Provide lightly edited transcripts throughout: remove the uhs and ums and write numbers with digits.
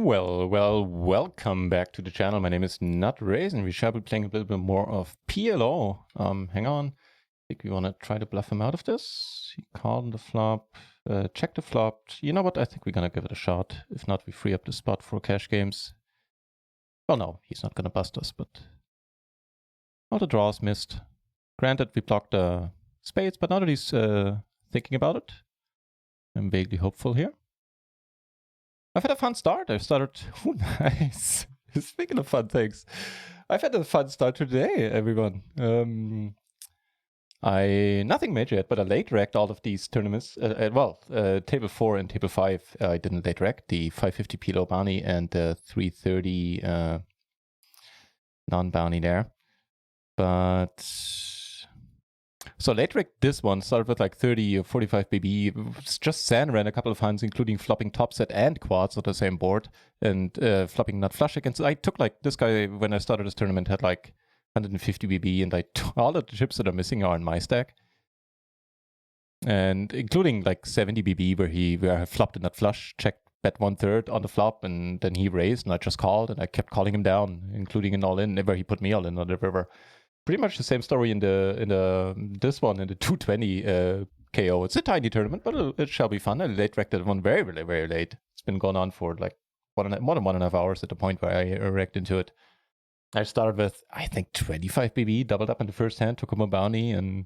Welcome back to the channel. My name is NutRaisin. We shall be playing a little bit more of PLO. Hang on. I think we want to try to bluff him out of this. He called on the flop. Check the flop. You know what? I think we're going to give it a shot. If not, we free up the spot for cash games. Well, no, he's not going to bust us, but all the draws missed. Granted, we blocked the spades, but now that he's thinking about it, I'm vaguely hopeful here. I've had a fun start. I've started... Oh, nice. Speaking of fun things, I've had a fun start today, everyone. Nothing major yet, but I late racked all of these tournaments. Table 4 and Table 5, I didn't late rack. The 550 PLO bounty and the 330 non-bounty there. But... So late racked this one, started with like 30 or 45 BB, just San ran a couple of hands, including flopping top set and quads on the same board, and flopping nut flush against. I took like, this guy, when I started this tournament, had like 150 BB, and all of the chips that are missing are in my stack. And including like 70 BB, where I flopped a nut flush, checked bet 1/3 on the flop, and then he raised, and I just called, and I kept calling him down, including an all-in, where he put me all in on the river. Pretty much the same story in this one, in the 220 KO. It's a tiny tournament, but it shall be fun. I late racked that one very, very, very late. It's been going on for like more than 1.5 hours at the point where I racked into it. I started with, I think, 25 BB, doubled up in the first hand, took him a bounty, and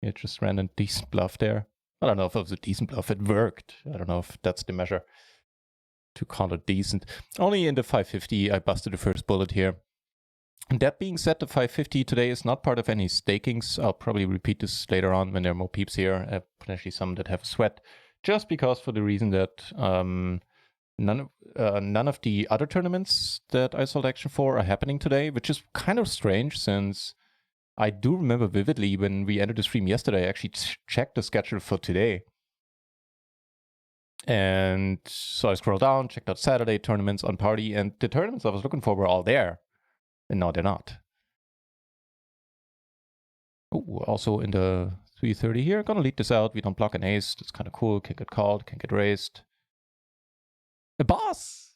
it just ran a decent bluff there. I don't know if it was a decent bluff. It worked. I don't know if that's the measure to call it decent. Only in the 550, I busted the first bullet here. And that being said, the 550 today is not part of any stakings. I'll probably repeat this later on when there are more peeps here, potentially some that have a sweat, just because for the reason that none of the other tournaments that I sold action for are happening today, which is kind of strange since I do remember vividly when we entered the stream yesterday, I actually checked the schedule for today. And so I scrolled down, checked out Saturday tournaments on Party, and the tournaments I was looking for were all there. And no, they're not. Oh, also in the 330 here, gonna lead this out. We don't block an ace. That's kind of cool. Can't get called, can't get raised. A boss!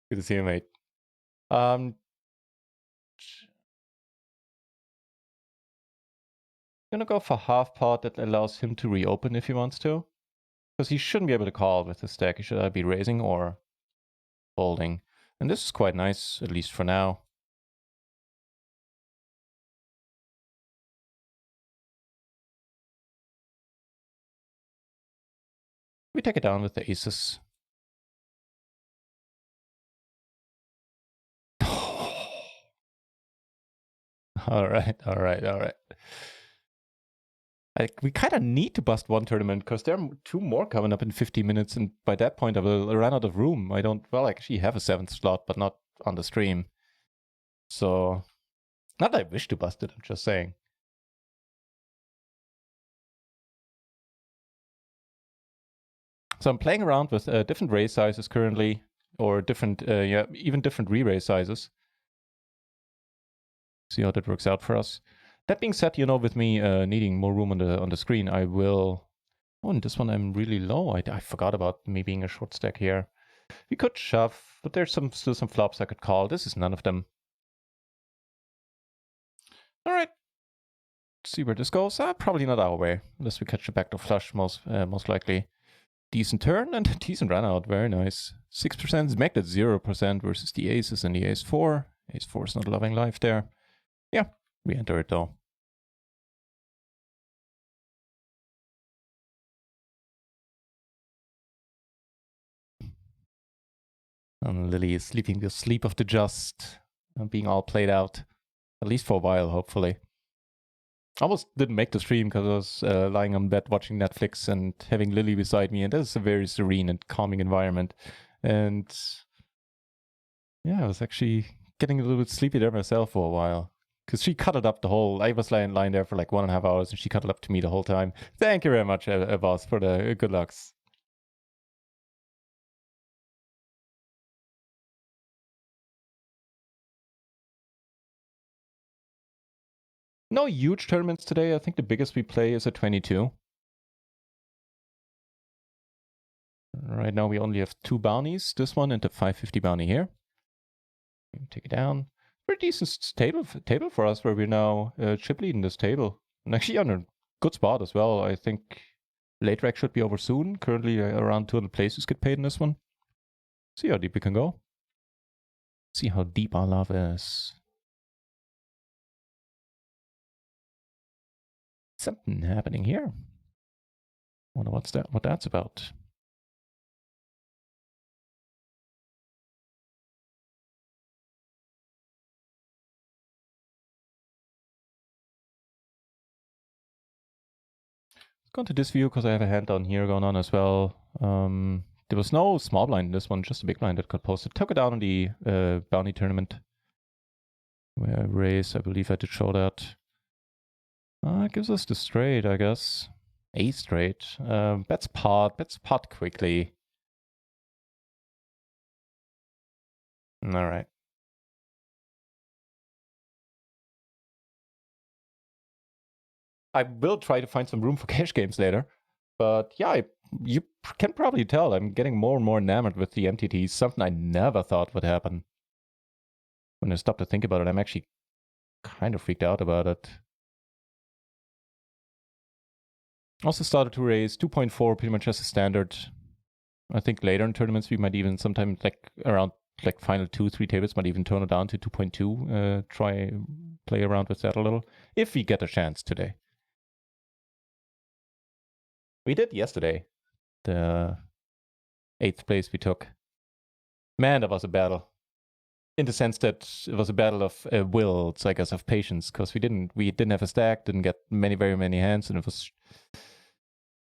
Good to see you, mate. Gonna go for half pot that allows him to reopen if he wants to. Because he shouldn't be able to call with his stack. He should either be raising or folding. And this is quite nice, at least for now. We take it down with the aces. All right. We kind of need to bust one tournament because there are 2 more coming up in 50 minutes, and by that point I will run out of room. I actually have a 7th slot, but not on the stream. So, not that I wish to bust it, I'm just saying. So I'm playing around with different raise sizes currently, or different, even different re-raise sizes. See how that works out for us. That being said, with me needing more room on the screen, I will... Oh, and this one I'm really low. I forgot about me being a short stack here. We could shove, but there's still some flops I could call. This is none of them. All right. See where this goes. Probably not our way, unless we catch the backdoor flush, most likely. Decent turn and a decent run out. Very nice. 6%, make that 0% versus the aces and the ace 4. Ace 4 is not loving life there. Yeah, we enter it though. And Lily is sleeping the sleep of the just, being all played out, at least for a while, hopefully. Almost didn't make the stream because I was lying on bed watching Netflix and having Lily beside me, and this is a very serene and calming environment. And yeah, I was actually getting a little bit sleepy there myself for a while. Because she cuddled up the whole... I was lying there for like 1.5 hours, and she cuddled up to me the whole time. Thank you very much, boss, for the good lucks. No huge tournaments today. I think the biggest we play is a 22. Right now we only have 2 bounties, this one and the 550 bounty here. Take it down. Pretty decent table for us, where we're now chip leading this table. And actually on a good spot as well. I think late rec should be over soon. Currently around 200 places get paid in this one. See how deep we can go. See how deep our love is. Something happening here. Wonder what that's about. Let's go into this view because I have a hand down here going on as well. There was no small blind in this one, just a big blind that got posted. Took it down in the bounty tournament. Where raise, I believe I did show that. It gives us the straight, I guess. A straight. Bets pot quickly. Alright. I will try to find some room for cash games later. But yeah, you can probably tell I'm getting more and more enamored with the MTTs. Something I never thought would happen. When I stop to think about it, I'm actually kind of freaked out about it. Also started to raise 2.4 pretty much as a standard. I think later in tournaments we might even sometimes like around like final 2-3 tables might even turn it down to 2.2. Try play around with that a little if we get a chance today. We did yesterday. The 8th place we took. Man, that was a battle. In the sense that it was a battle of wills, I guess, of patience, because we didn't have a stack, didn't get very many hands, and it was.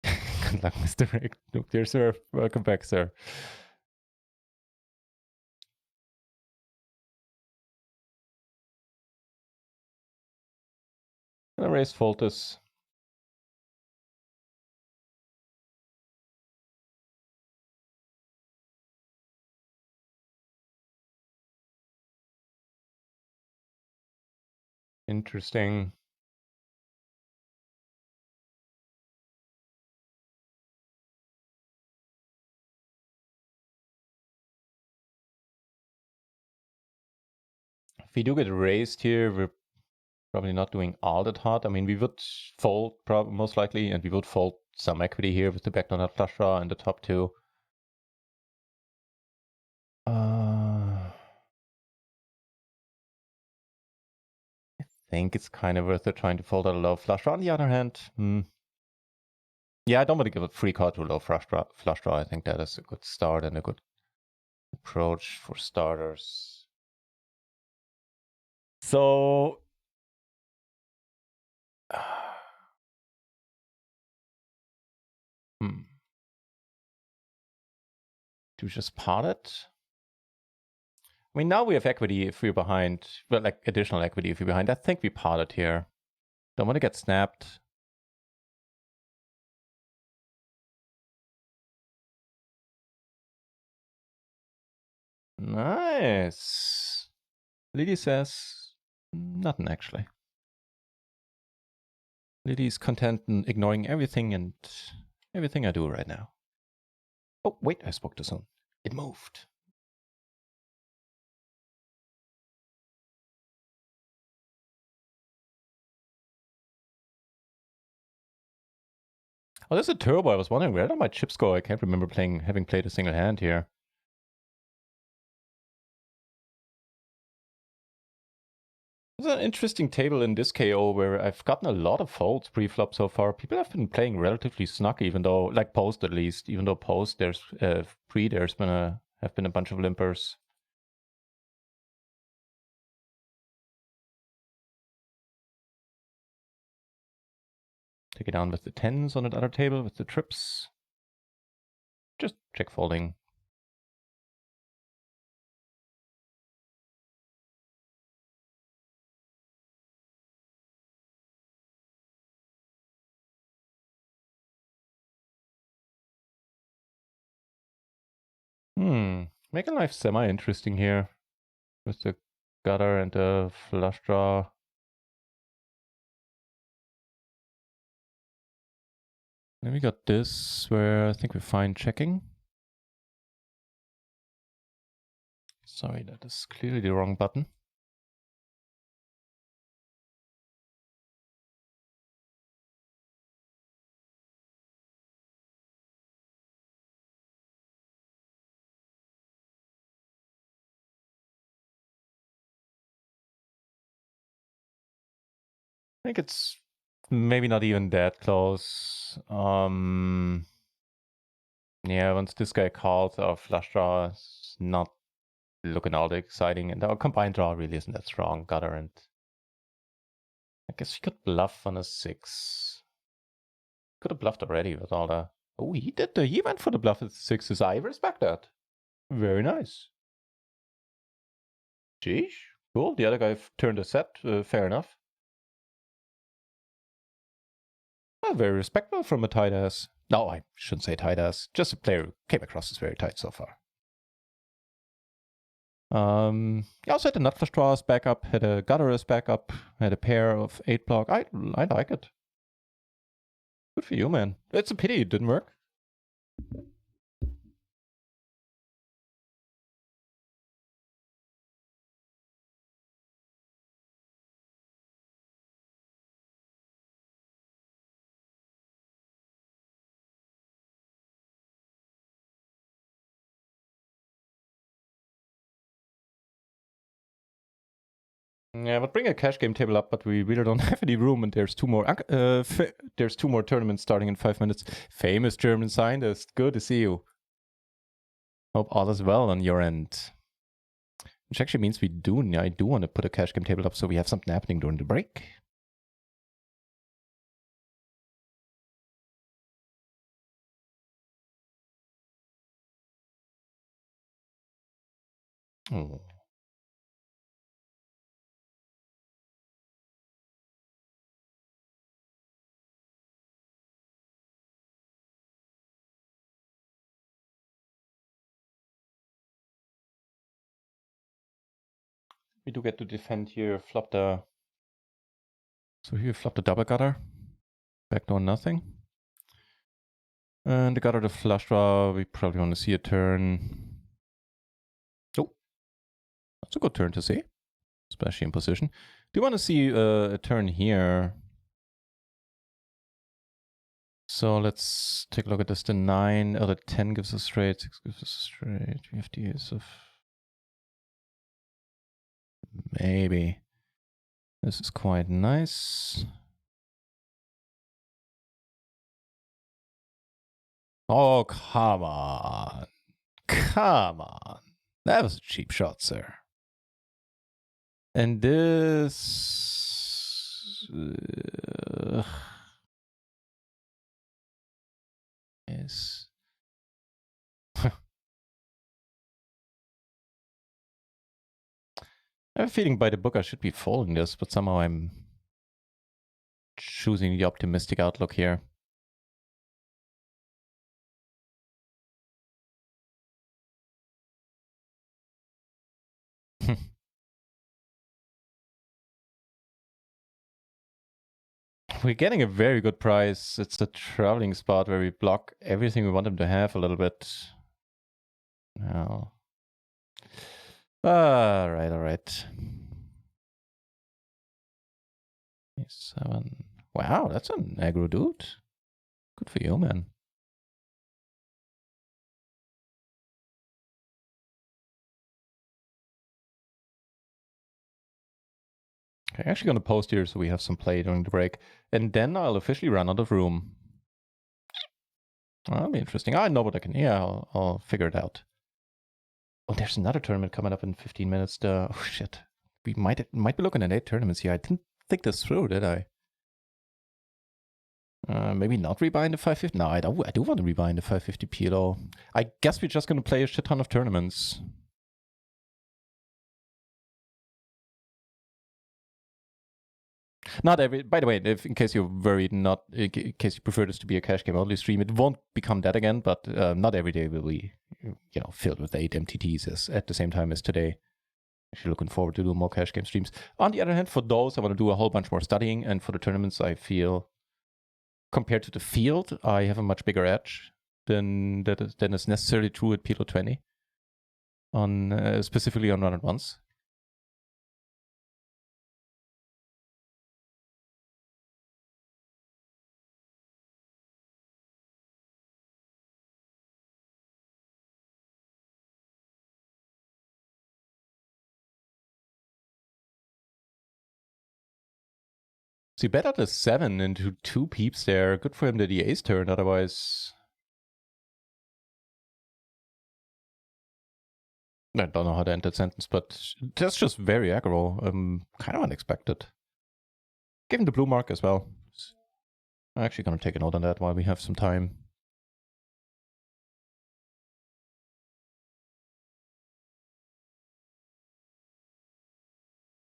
Good luck, Mr. Rick. Dear sir, welcome back, sir. I'm gonna raise Foltus. Interesting. If we do get raised here, we're probably not doing all that hot. I mean, we would fold most likely, and we would fold some equity here with the backdoor nut flush draw and the top 2. I think it's kind of worth it trying to fold out a low flush draw. On the other hand, yeah, I don't want to give a free card to a low flush draw. I think that is a good start and a good approach for starters. So, do we just pot it? I mean, now we have equity if we're behind, but like additional equity if we're behind. I think we pot it here. Don't want to get snapped. Nice. Lily says nothing actually. Lily's content in ignoring everything and everything I do right now. Oh, wait, I spoke too soon. It moved. Oh, there's a turbo. I was wondering where did my chips go? I can't remember having played a single hand here. There's an interesting table in this KO where I've gotten a lot of folds pre-flop so far. People have been playing relatively snug, even though, like post at least, even though post there's have been a bunch of limpers. Take it down with the 10s on the other table with the trips. Just check folding. Making life semi-interesting here. With the gutter and the flush draw. Then we got this where I think we're fine checking. Sorry, that is clearly the wrong button. I think it's maybe not even that close. Yeah, once this guy calls, our flush draw is not looking all that exciting, and our combined draw really isn't that strong. Gutter, and I guess we could bluff on a 6. Could have bluffed already with all the... Oh, he did. He went for the bluff with 6s. I respect that. Very nice. Sheesh. Cool. The other guy turned a set. Fair enough. Very respectful from a tight ass. No, I shouldn't say tight ass. Just a player who came across as very tight so far. He also had a nut flush draw as backup, had a gutter as backup, had a pair of 8 block. I like it. Good for you, man. It's a pity it didn't work. Yeah, but bring a cash game table up, but we really don't have any room, and there's two more tournaments starting in 5 minutes. Famous German scientist, good to see you. Hope all is well on your end. Which actually means I do want to put a cash game table up so we have something happening during the break. Oh. We do get to defend here, flop the... So here flop the double gutter. Backdoor nothing. And the gutter, the flush draw, we probably want to see a turn. Oh, that's a good turn to see, especially in position. Do you want to see a turn here? So let's take a look at this. The 9, the 10 gives us straight, 6 gives us straight. We have the ace of... Maybe. This is quite nice. Oh, come on. Come on. That was a cheap shot, sir. And this... is... I have a feeling by the book I should be folding this, but somehow I'm choosing the optimistic outlook here. We're getting a very good price. It's the traveling spot where we block everything we want them to have a little bit. Now. All right. 7. Wow, that's an aggro dude. Good for you, man. Okay, actually going to post here so we have some play during the break. And then I'll officially run out of room. That'll be interesting. I know what I can... Yeah, I'll figure it out. Oh, there's another tournament coming up in 15 minutes. Oh, shit. We might be looking at 8 tournaments here. I didn't think this through, did I? Maybe not rebuying the 550. No, I do want to rebuy the 550 PLO. I guess we're just going to play a shit ton of tournaments. Not every... By the way, in case you're worried, in case you prefer this to be a cash game only stream, it won't become that again, but not every day will be, filled with 8 MTTs at the same time as today. Actually looking forward to doing more cash game streams. On the other hand, for those, I want to do a whole bunch more studying, and for the tournaments, I feel, compared to the field, I have a much bigger edge than is necessarily true at PLO 20. on specifically on run-at-once. So he bet out a 7 into 2 peeps there. Good for him that he ace turned, otherwise... I don't know how to end that sentence, but that's just very aggro. Kind of unexpected. Give him the blue mark as well. I'm actually going to take a note on that while we have some time.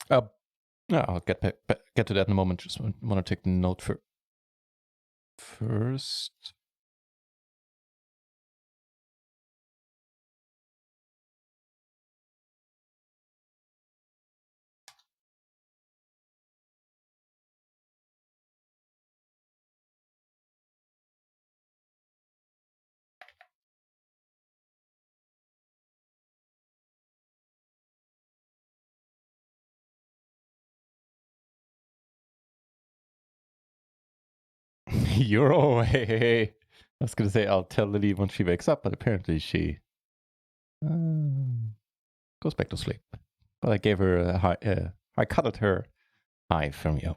Yeah, I'll get to that in a moment. Just want to take the note first. Euro, hey. I was going to say I'll tell Lily when she wakes up, but apparently she goes back to sleep. But I gave her a high, I cuddled her high from you.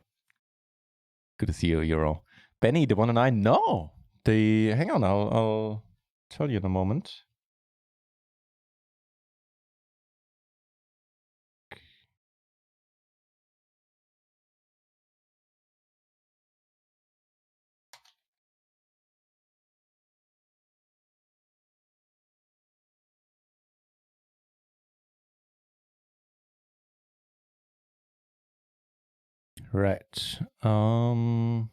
Good to see you, Euro. Benny, the 109? No! Hang on, I'll tell you in a moment. Right. So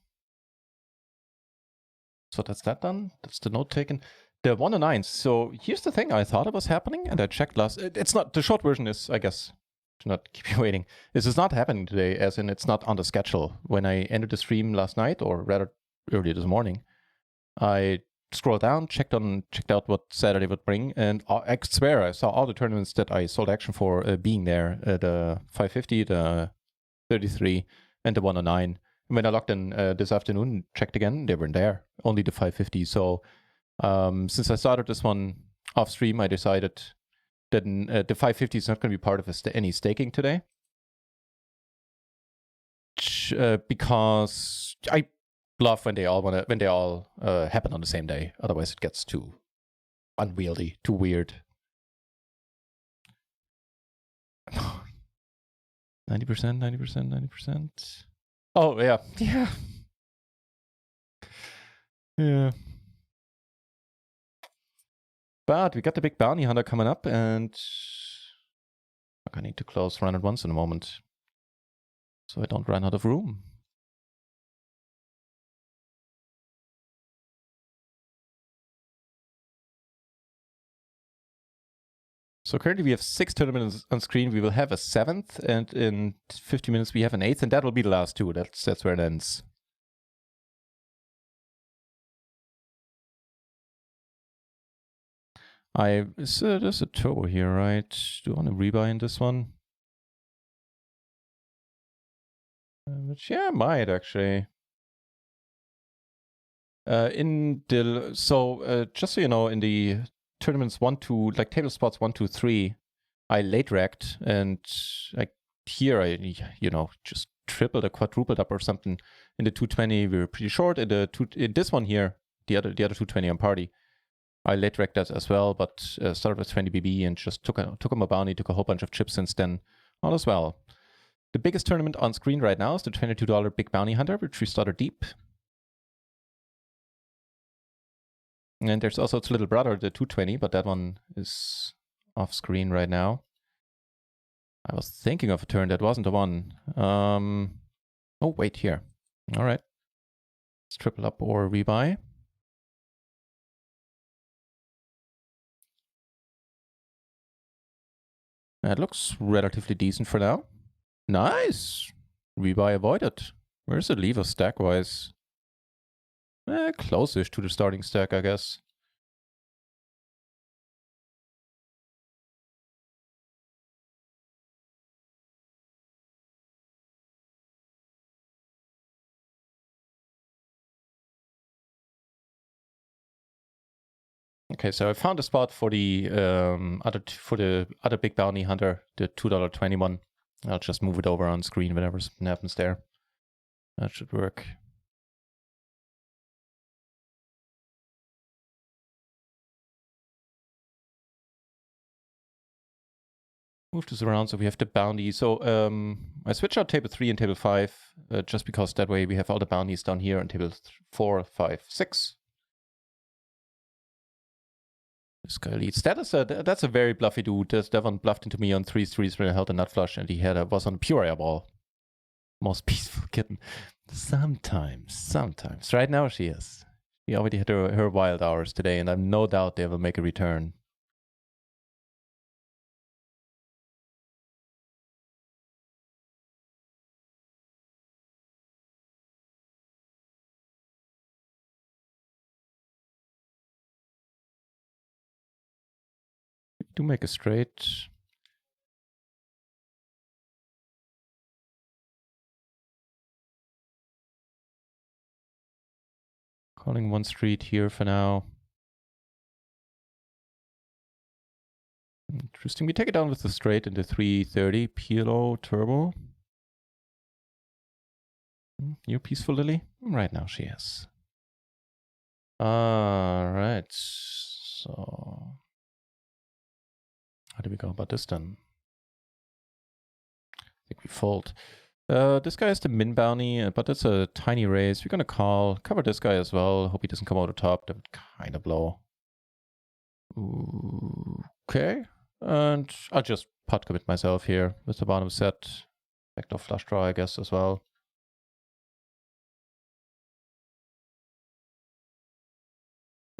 that's that done. That's the note taken. The 109. So here's the thing. I thought it was happening, and I checked last. It's not. The short version is, I guess, to not keep you waiting. This is not happening today, as in it's not on the schedule. When I ended the stream last night, or rather earlier this morning, I scrolled down, checked out what Saturday would bring, and I swear I saw all the tournaments that I sold action for being there. The 550, the 33, and the 109. And when I logged in this afternoon, checked again, they weren't there. Only the 550. So since I started this one off stream, I decided that the 550 is not going to be part of any staking today. Because I love when they all happen on the same day. Otherwise, it gets too unwieldy, too weird. 90%. Oh yeah. But we got the big bounty hunter coming up, and I need to close run-at-once in a moment, so I don't run out of room. So currently we have 6 tournaments on screen. We will have a 7th, and in 50 minutes we have an 8th, and that will be the last 2. That's where it ends. There's a turbo here, right? Do you want to rebuy in this one? Which, yeah, I might actually. Just so you know, in the tournaments 1 to, like table spots 1, 2, 3, I late racked, and like here I, just tripled or quadrupled up or something. In the 220 we were pretty short. In this one here, the other 220 on party, I late racked that as well, but started with 20 BB and just took him a bounty, took a whole bunch of chips since then. All as well. The biggest tournament on screen right now is the $22 Big Bounty Hunter, which we started deep. And there's also its little brother, the 220, but that one is off screen right now. I was thinking of a turn, that wasn't the one. Oh, wait, here. All right. Let's triple up or rebuy. That looks relatively decent for now. Nice. Rebuy avoided. Where's it leave us stack-wise? Close-ish to the starting stack, I guess. Okay, so I found a spot for the other big bounty hunter, the $2.21. I'll just move it over on screen whenever something happens there. That should work. Move this around so we have the bounty. So I switch out table 3 and table 5 just because that way we have all the bounties down here on table 4, 5, 6. This guy leads. That's a very bluffy dude. That one bluffed into me on 3s when I held a nut flush, and he was on a pure airball. Most peaceful kitten. Sometimes. Right now she is. She already had her wild hours today, and I've no doubt they will make a return. Do make a straight. Calling one street here for now. Interesting. We take it down with the straight into 330 PLO turbo. You peaceful, Lily? Right now she is. Alright. So how do we go about this then? I think we fold. This guy has the min bounty, but it's a tiny raise. We're gonna cover this guy as well. Hope he doesn't come out of top. That would kind of blow. Okay. And I'll just pot commit myself here with the bottom set. Backdoor flush draw, I guess, as well.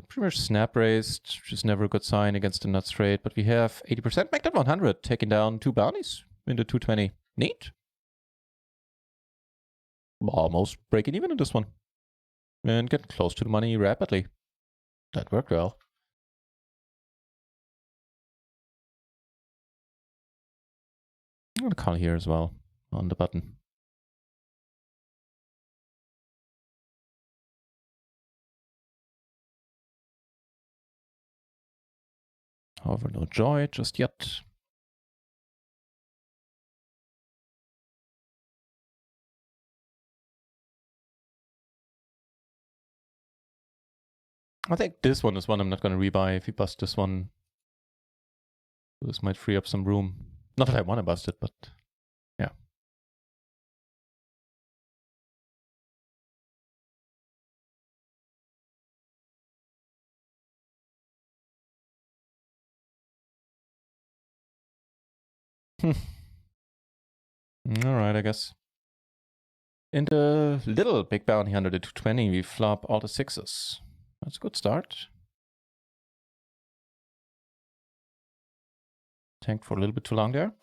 Pretty much snap raised, which is never a good sign against the nut straight, but we have 80%. Make that 100, taking down 2 bounties into 220. Neat. Almost breaking even in this one. And getting close to the money rapidly. That worked well. I'm going to call here as well on the button. However, no joy just yet. I think this one is one I'm not going to rebuy. If we bust this one, this might free up some room. Not that I want to bust it, but yeah. All right, I guess. In the little big bounty under the 220, we flop all the 6s. That's a good start. Tanked for a little bit too long there.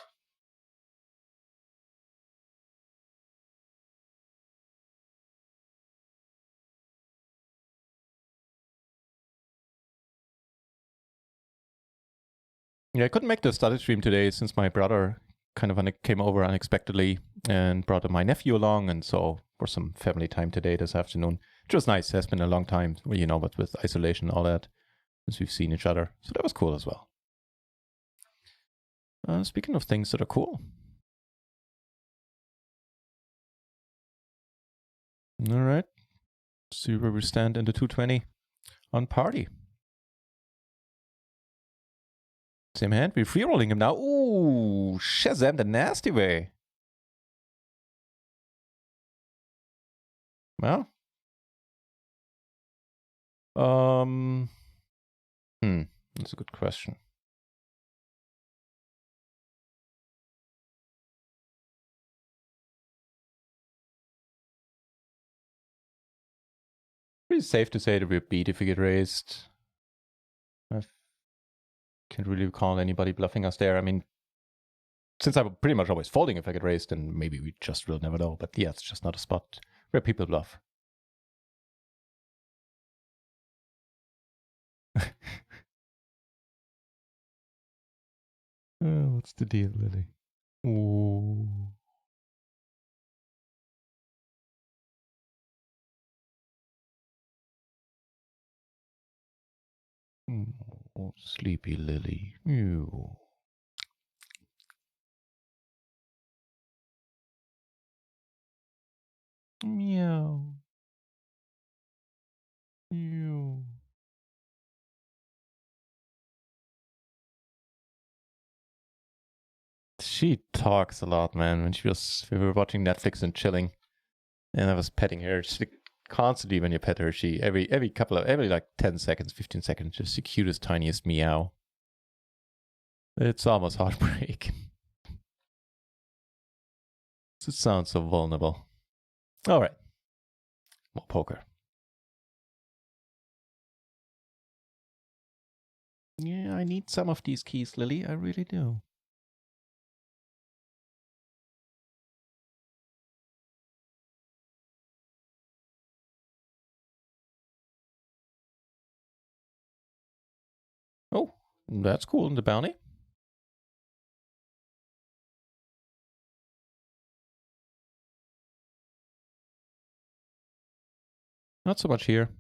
Yeah, I couldn't make the study stream today since my brother kind of came over unexpectedly and brought my nephew along, and so for some family time today this afternoon, which was nice. It has been a long time, you know, but with isolation and all that, since we've seen each other. So that was cool as well. Speaking of things that are cool. All right. See where we stand in the 220 on party. Same hand. We're free rolling him now. Ooh, Shazam the nasty way. Well. That's a good question. Pretty safe to say that we're beat if we get raised. I can't really recall anybody bluffing us there. I mean, since I'm pretty much always folding if I get raised, then maybe we just will never know. But yeah, it's just not a spot where people bluff. What's the deal, Lily? Ooh. sleepy Lily. Mew. Meow. Mew. She talks a lot, man. When we were watching Netflix and chilling, and I was petting her. She constantly, when you pet her, she every like 10 seconds, 15 seconds, just the cutest, tiniest meow. It's almost heartbreak. It sounds so vulnerable. All right, more poker. Yeah, I need some of these keys, Lily. I really do. Oh, that's cool. The bounty. Not so much here.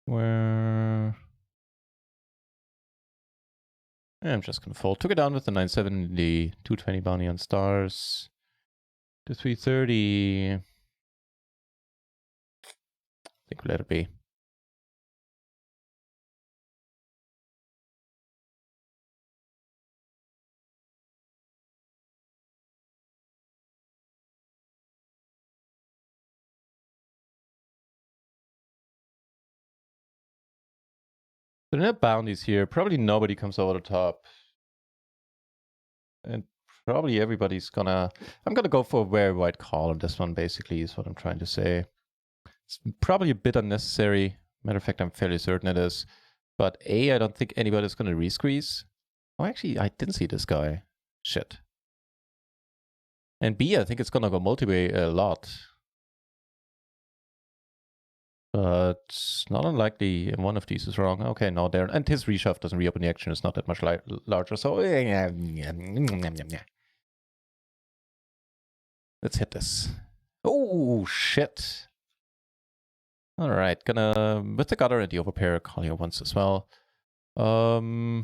Where... I'm just gonna fold. Took it down with the 9-7, the 220 bounty on stars. The 330. I think we'll let it be. There are no bounties here. Probably nobody comes over the top. And probably everybody's gonna... I'm gonna go for a very wide call on this one, basically, is what I'm trying to say. It's probably a bit unnecessary. Matter of fact, I'm fairly certain it is. But A, I don't think anybody's gonna re-squeeze. Oh, actually, I didn't see this guy. Shit. And B, I think it's gonna go multi-way a lot. But not unlikely one of these is wrong. Okay, no, there. And his reshove doesn't reopen the action. It's not that much larger. So let's hit this. Oh, shit. All right, gonna, with the gutter and the overpair, call here once as well. Gonna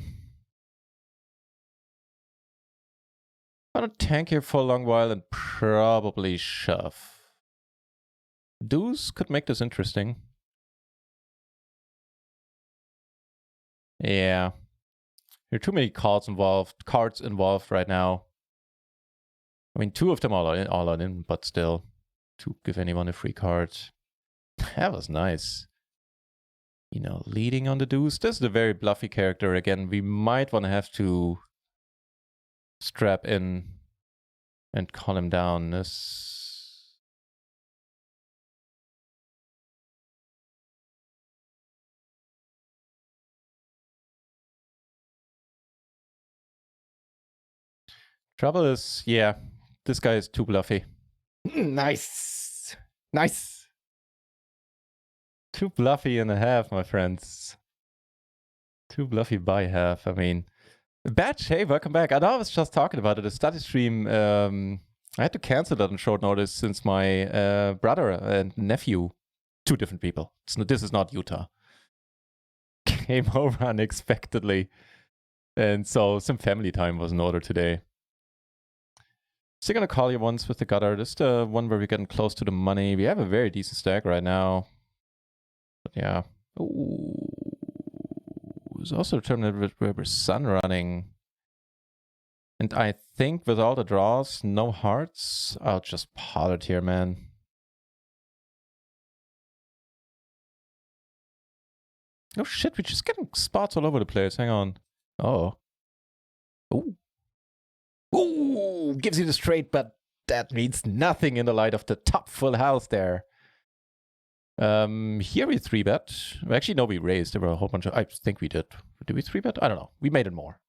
tank here for a long while and probably shove. Deuce could make this interesting. Yeah. There are too many cards involved right now. I mean, two of them all are in, but still. To give anyone a free card. That was nice. You know, leading on the deuce. This is a very bluffy character. Again, we might want to have to strap in and call him down. This... Trouble is, yeah, this guy is too bluffy. Nice. Nice. Too bluffy and a half, my friends. Too bluffy by half. I mean, Batch, hey, welcome back. I know I was just talking about it. A study stream, I had to cancel that on short notice since my brother and nephew, two different people. This is not Utah. Came over unexpectedly. And so some family time was in order today. Still gonna call you once with the gutter. This is the one where we're getting close to the money. We have a very decent stack right now. But yeah. Ooh. There's also a tournament where we're sun running. And I think with all the draws, no hearts, I'll just pot it here, man. Oh shit, we're just getting spots all over the place. Hang on. Oh. Ooh. Ooh, gives you the straight, but that means nothing in the light of the top full house there. Here we 3-bet. Actually, no, we raised. There were a whole bunch of... I think we did. Did we 3-bet? I don't know. We made it more.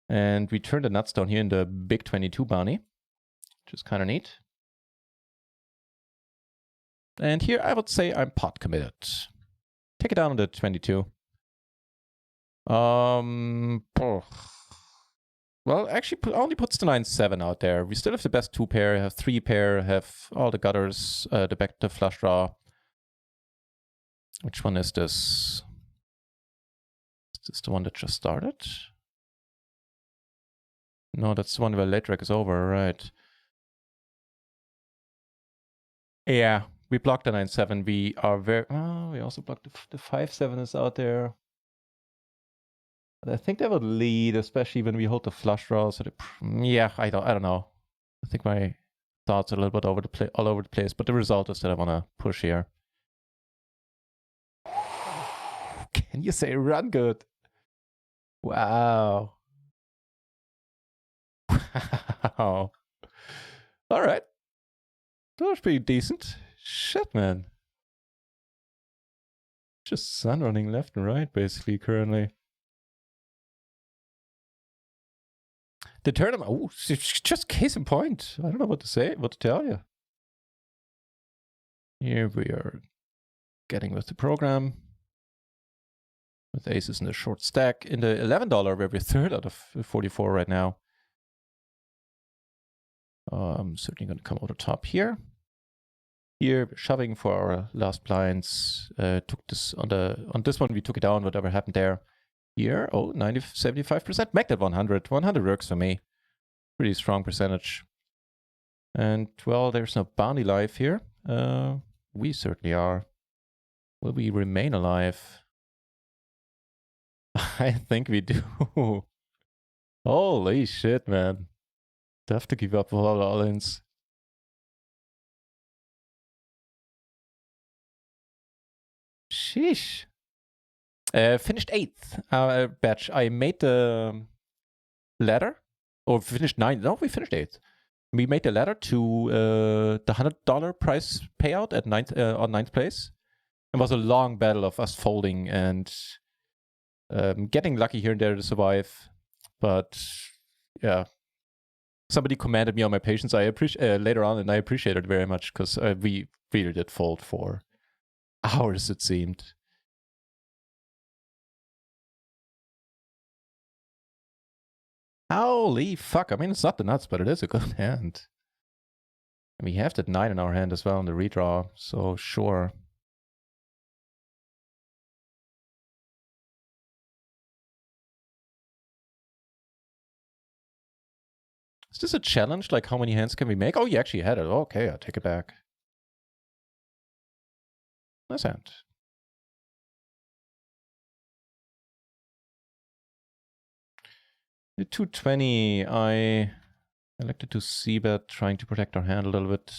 And we turned the nuts down here in the big 22 bounty, which is kind of neat. And here I would say I'm pot committed. Take it down to 22. Well, actually, only puts the 9-7 out there. We still have the best 2 pair, have 3 pair, have all the gutters, the flush draw. Which one is this? Is this the one that just started? No, that's the one where late rec is over, right? Yeah, we blocked the 9-7. We are very... Oh, we also blocked the 5-7 is out there. But I think that would lead, especially when we hold the flush draw. So yeah, I don't know. I think my thoughts are a little bit all over the place. But the result is that I want to push here. Can you say run good? Wow. Wow. All right. That was pretty decent. Shit, man. Just sun running left and right, basically, currently. The tournament, oh, just case in point. I don't know what to tell you. Here we are getting with the program. With aces in the short stack. In the $11, where we're third out of 44 right now. I'm certainly going to come over the top here. Here, we're shoving for our last blinds. Took this on this one, we took it down, whatever happened there. Here, oh, 75%. Make that 100. 100 works for me. Pretty strong percentage. And, well, there's no bounty life here. We certainly are. Will we remain alive? I think we do. Holy shit, man. Tough to keep up with all the all-ins. Sheesh. Finished 8th batch. I made the ladder. Or finished 9th. No, we finished 8th. We made the ladder to the $100 prize payout at on 9th place. It was a long battle of us folding and getting lucky here and there to survive. But yeah, somebody commended me on my patience. I appreciate later on, and I appreciated it very much because we really did fold for hours, it seemed. Holy fuck! I mean, it's not the nuts, but it is a good hand. And we have that 9 in our hand as well in the redraw, so sure. Is this a challenge? Like, how many hands can we make? Oh, you actually had it. Okay, I'll take it back. Nice hand. The 220, I elected to c-bet, trying to protect our hand a little bit.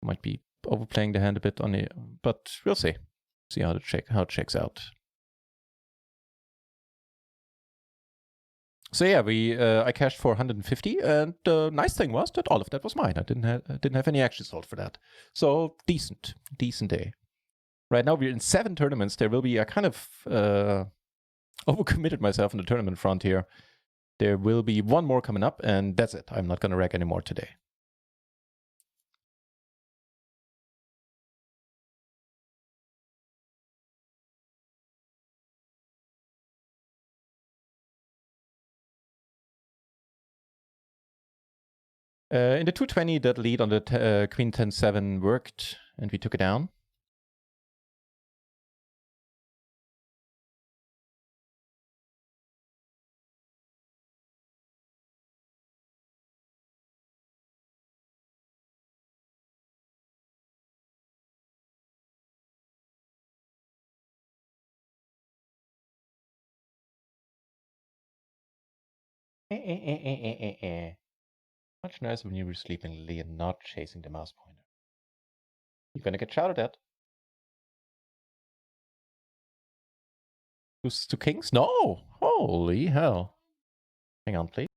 Might be overplaying the hand a bit on the, but we'll see. See how it checks out. So yeah, I cashed for 150, and the nice thing was that all of that was mine. I didn't have any action sold for that. So decent day. Right now we're in 7 tournaments. There will be a kind of overcommitted myself on the tournament front here. There will be one more coming up, and that's it. I'm not going to rack anymore today. In the 220, that lead on the Queen 10-7 worked, and we took it down. Much nicer when you were sleeping, Lee, and not chasing the mouse pointer. You're gonna get shouted at. Who's to kings? No! Holy hell. Hang on, please.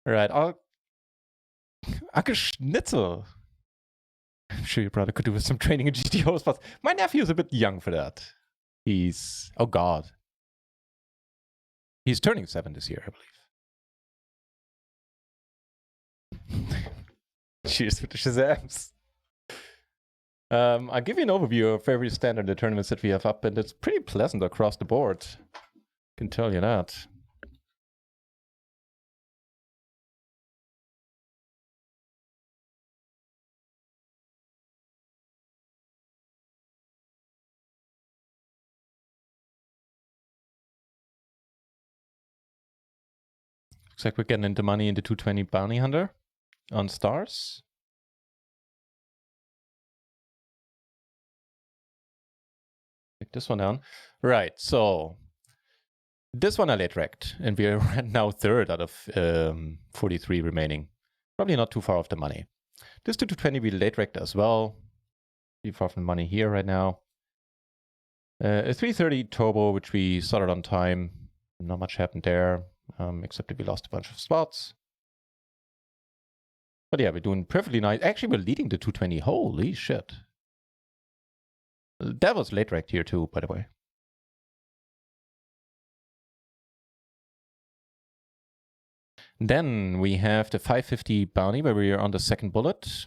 Alright, Ake Schnitzel. I'm sure you probably could do with some training in GTOs, but my nephew is a bit young for that. He's, oh god. He's turning 7 this year, I believe. Cheers with the Shazams. I'll give you an overview of every standard the tournaments that we have up, and it's pretty pleasant across the board. Can tell you that. Looks like we're getting into money into 220 Bounty Hunter on stars. Take this one down. Right, so this one I late wrecked, and we are now third out of 43 remaining. Probably not too far off the money. This 220 we late wrecked as well. Pretty far from the money here right now. A 330 turbo, which we started on time. Not much happened there, except that we lost a bunch of spots. But yeah, we're doing perfectly nice. Actually, we're leading the 220. Holy shit. That was late wrecked here too, by the way. Then we have the 550 bounty where we are on the second bullet.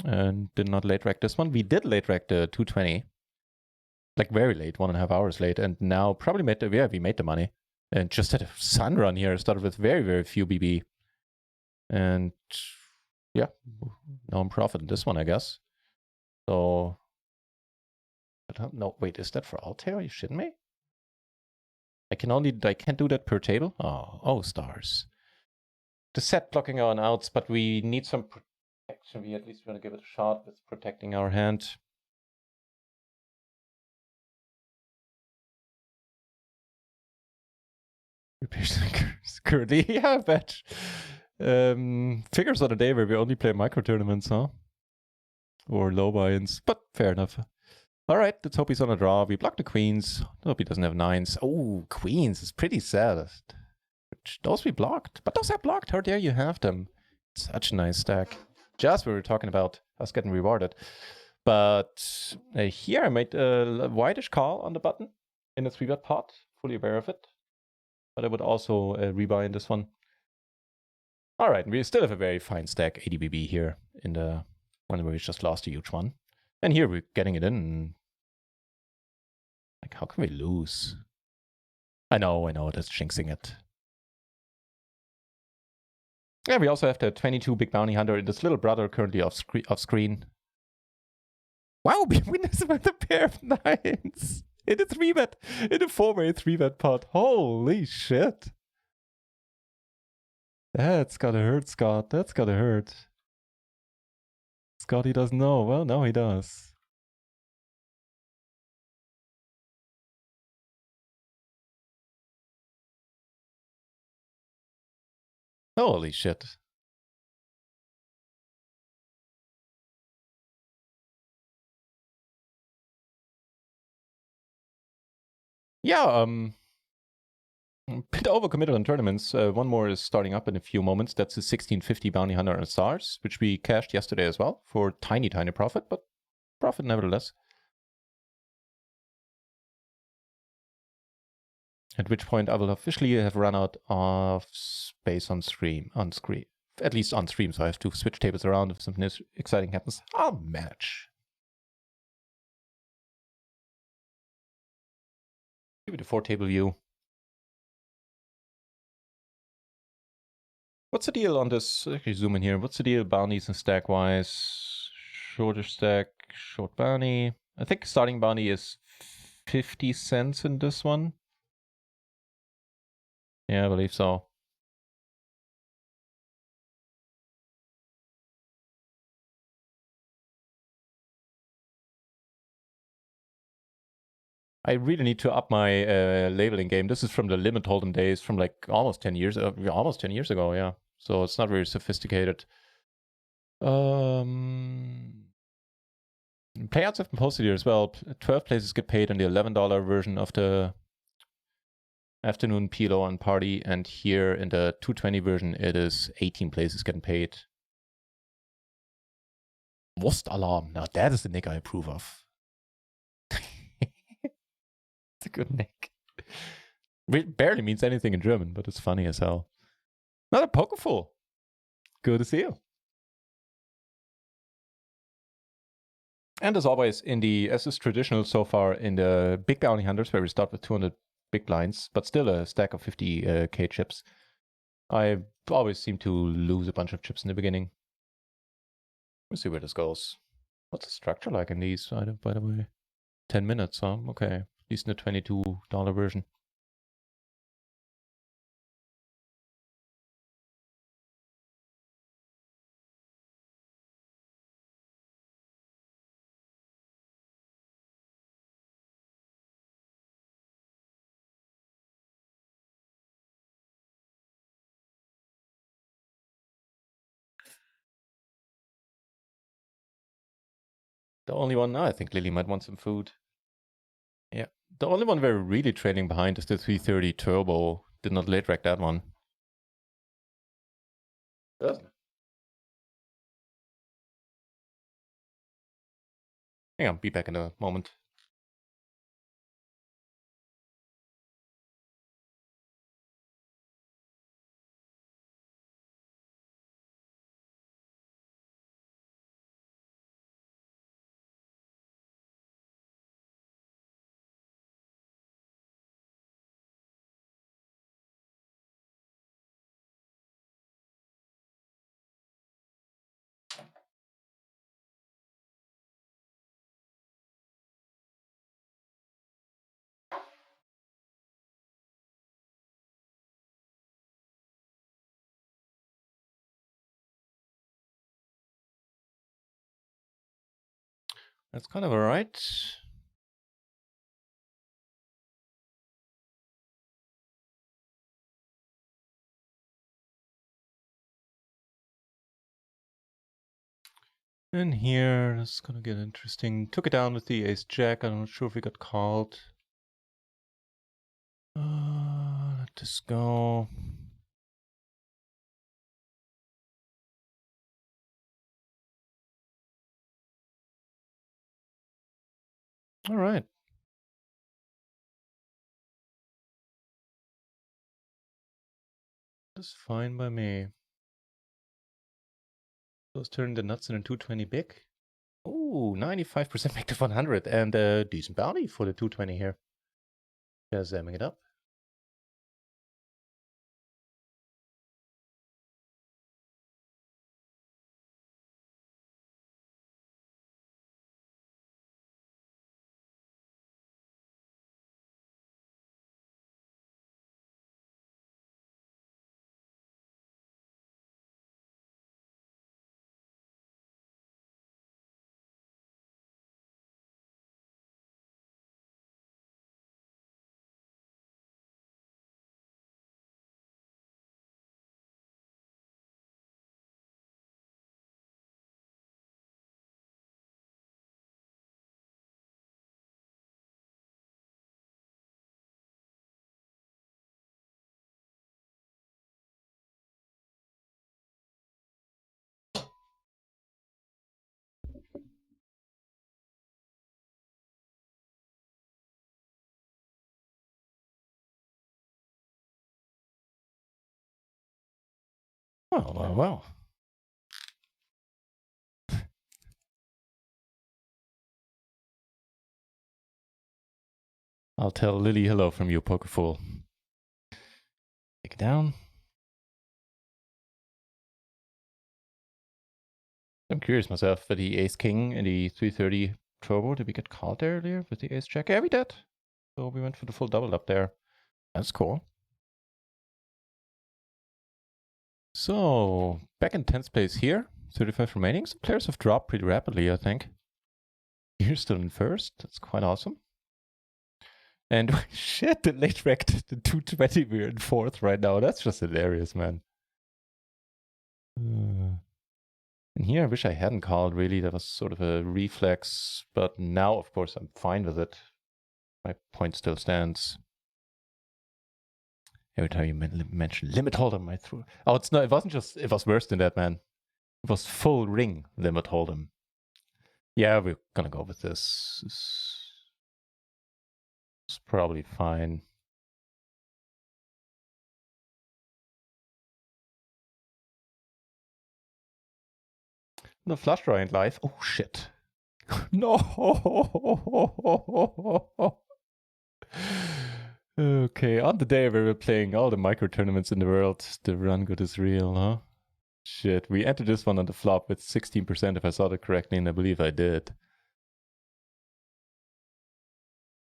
And did not late wreck this one. We did late wreck the 220. Like very late, 1.5 hours late. And now probably made the, yeah, we made the money. And just had a sun run here. Started with very, very few BB. And yeah, now I'm profiting this one, I guess. So, no, wait, is that for Altair? Are you shitting me? I can't do that per table? Oh, stars. The set blocking our outs, but we need some protection. We at least want to give it a shot with protecting our hand. Currently, yeah, I bet. Figures on a day where we only play micro tournaments, huh? Or low buy-ins, but fair enough. All right, let's hope he's on a draw. We block the queens. Hope he doesn't have nines. Oh, queens is pretty sad. Those we blocked, but those are blocked. How dare you have them? Such a nice stack. Just what we were talking about us getting rewarded. But here I made a whitish call on the button in a 3-bet pot. Fully aware of it. But I would also rebuy in this one. All right, we still have a very fine stack, 80 BB here in the one where we just lost a huge one. And here we're getting it in. Like, how can we lose? I know, that's jinxing it. Yeah, we also have the 22 Big Bounty Hunter and this little brother currently off screen. Wow, we win this with a pair of nines. In a 3-bet, in a 4-way 3-bet pot. Holy shit. That's gotta hurt, Scott. That's gotta hurt. Scott, he doesn't know. Well, now he does. Holy shit. Yeah, bit overcommitted on tournaments. One more is starting up in a few moments. That's the 1650 Bounty Hunter on stars, which we cashed yesterday as well for tiny profit, but profit nevertheless. At which point I will officially have run out of space on screen. At least on stream, so I have to switch tables around if something exciting happens. I'll manage. Give it a 4-table view. What's the deal on this? Actually, zoom in here. What's the deal bounties and stack wise? Shorter stack, short bounty. I think starting bounty is 50 cents in this one. Yeah, I believe so. I really need to up my labeling game. This is from the limit hold'em days from like almost 10 years ago, yeah. So it's not very sophisticated. Payouts have been posted here as well. 12 places get paid on the $11 version of the afternoon PLO on party, and here in the 220 version it is 18 places getting paid. Wurst Alarm. Now that is the nick I approve of. It's a good nick. It barely means anything in German, but it's funny as hell. Not a Pokerful. Good to see you. And as always, as is traditional so far in the big bounty hunters, where we start with 200 big blinds, but still a stack of 50k chips, I always seem to lose a bunch of chips in the beginning. Let's see where this goes. What's the structure like in these, by the way? 10 minutes, huh? Okay. At least in the $22 version. The only one, I think Lily might want some food. Yeah. The only one we're really trailing behind is the 330 Turbo. Did not late rack that one. Doesn't it? Hang on, be back in a moment. That's kind of alright. And here, it's gonna get interesting. Took it down with the ace jack. I'm not sure if we got called. Let this go. All right. That's fine by me. Let's turn the nuts into 220 big. Ooh, 95% back to 100 and a decent bounty for the 220 here. Just zamming it up. Well. I'll tell Lily hello from you, Pokerfool. Take it down. I'm curious myself for the ace king and the 330 turbo. Did we get called earlier with the ace jack? Yeah, we did. So we went for the full double up there. That's cool. So back in 10th place here. 35 remaining. Some players have dropped pretty rapidly, I think. You're still in first. That's quite awesome. And shit, the late wrecked the 220. We're in fourth right now. That's just hilarious, man. And here I wish I hadn't called, really. That was sort of a reflex. But now, of course, I'm fine with it. My point still stands. Every time you mention limit hold'em, I threw. Oh, it's not. It wasn't just. It was worse than that, man. It was full ring limit hold'em. Yeah, we're gonna go with this. It's probably fine. The flush draw ain't live. Oh shit. No. Okay, on the day where we're playing all the micro tournaments in the world, the run good is real, huh? Shit, we entered this one on the flop with 16% if I saw that correctly, and I believe I did.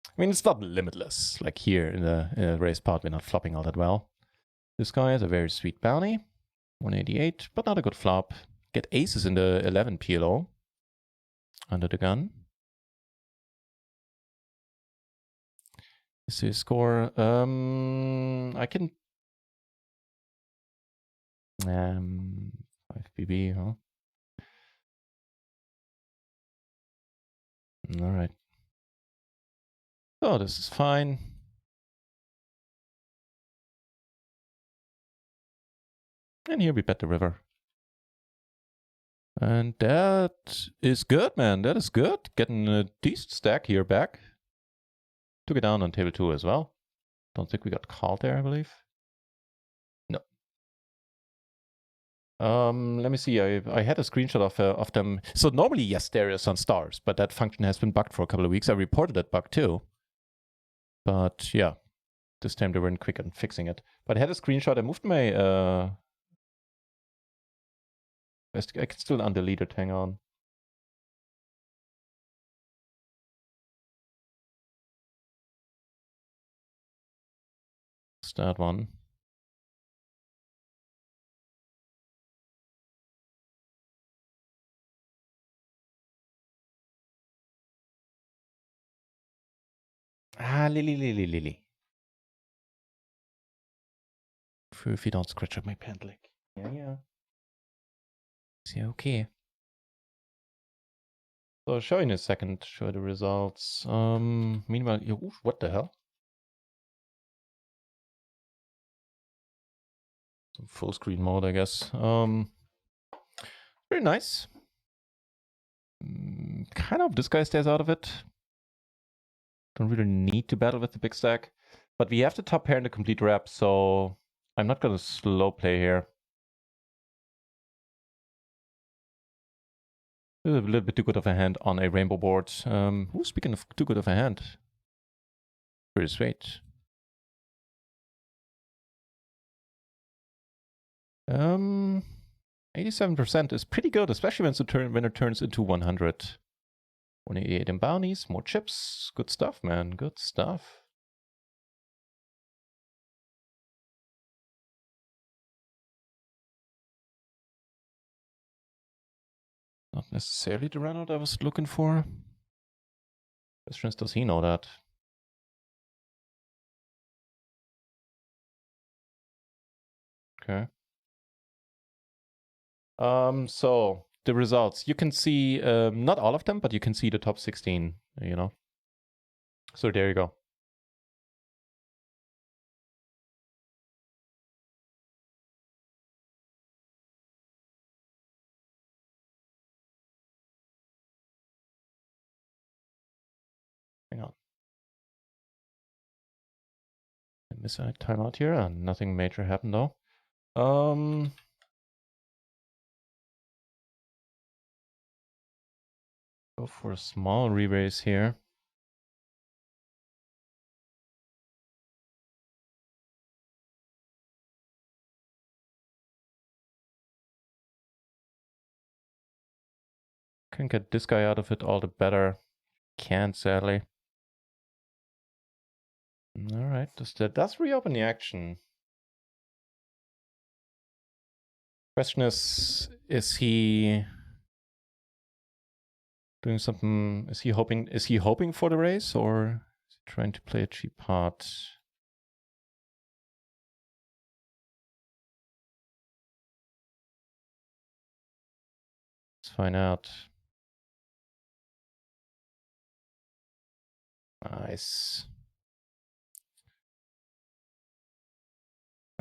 I mean, it's not limitless. Like here in the race part, we're not flopping all that well. This guy has a very sweet bounty. 188, but not a good flop. Get aces in the 11 PLO. Under the gun. Is his score? I can... 5BB, huh? Alright. Oh, this is fine. And here we bet the river. And that is good, man. That is good. Getting a decent stack here back. Took it down on table 2 as well. Don't think we got called there, I believe. No. Let me see. I had a screenshot of them. So normally, yes, there is on stars, but that function has been bugged for a couple of weeks. I reported that bug too. But yeah, this time they weren't quick on fixing it. But I had a screenshot. I moved my... I can still undelete it. Hang on. It's that one. Ah, Lily. If you don't scratch up my pant leg. Yeah. It's okay. So I'll show you in a second, show the results. Meanwhile, oof, what the hell? Some full screen mode, I guess. Very nice. Kind of this guy stays out of it. Don't really need to battle with the big stack. But we have the top pair in the complete wrap, so I'm not gonna slow play here. A little bit too good of a hand on a rainbow board. Speaking of too good of a hand. Pretty sweet. 87% is pretty good, especially when it turns into 100. 188 in bounties, more chips. Good stuff, man. Good stuff. Not necessarily the runout I was looking for. Questions, does he know that? Okay. So the results. You can see, not all of them, but you can see the top 16, you know. So there you go. Hang on. I miss a timeout here. Nothing major happened though. Go for a small re-raise here. Can get this guy out of it all the better. Can't, sadly. Alright, that does reopen the action. Question is he doing something? Is he hoping for the race, or is he trying to play a cheap pot? Let's find out. Nice.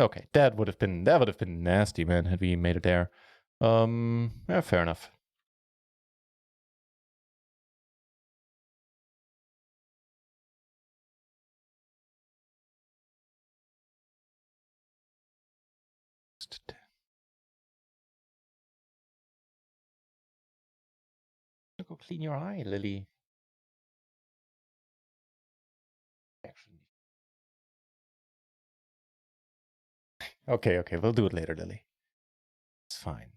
Okay, that would have been nasty, man, had we made it there. Yeah, fair enough. clean your eye, Lily. Actually. Okay, we'll do it later, Lily. It's fine.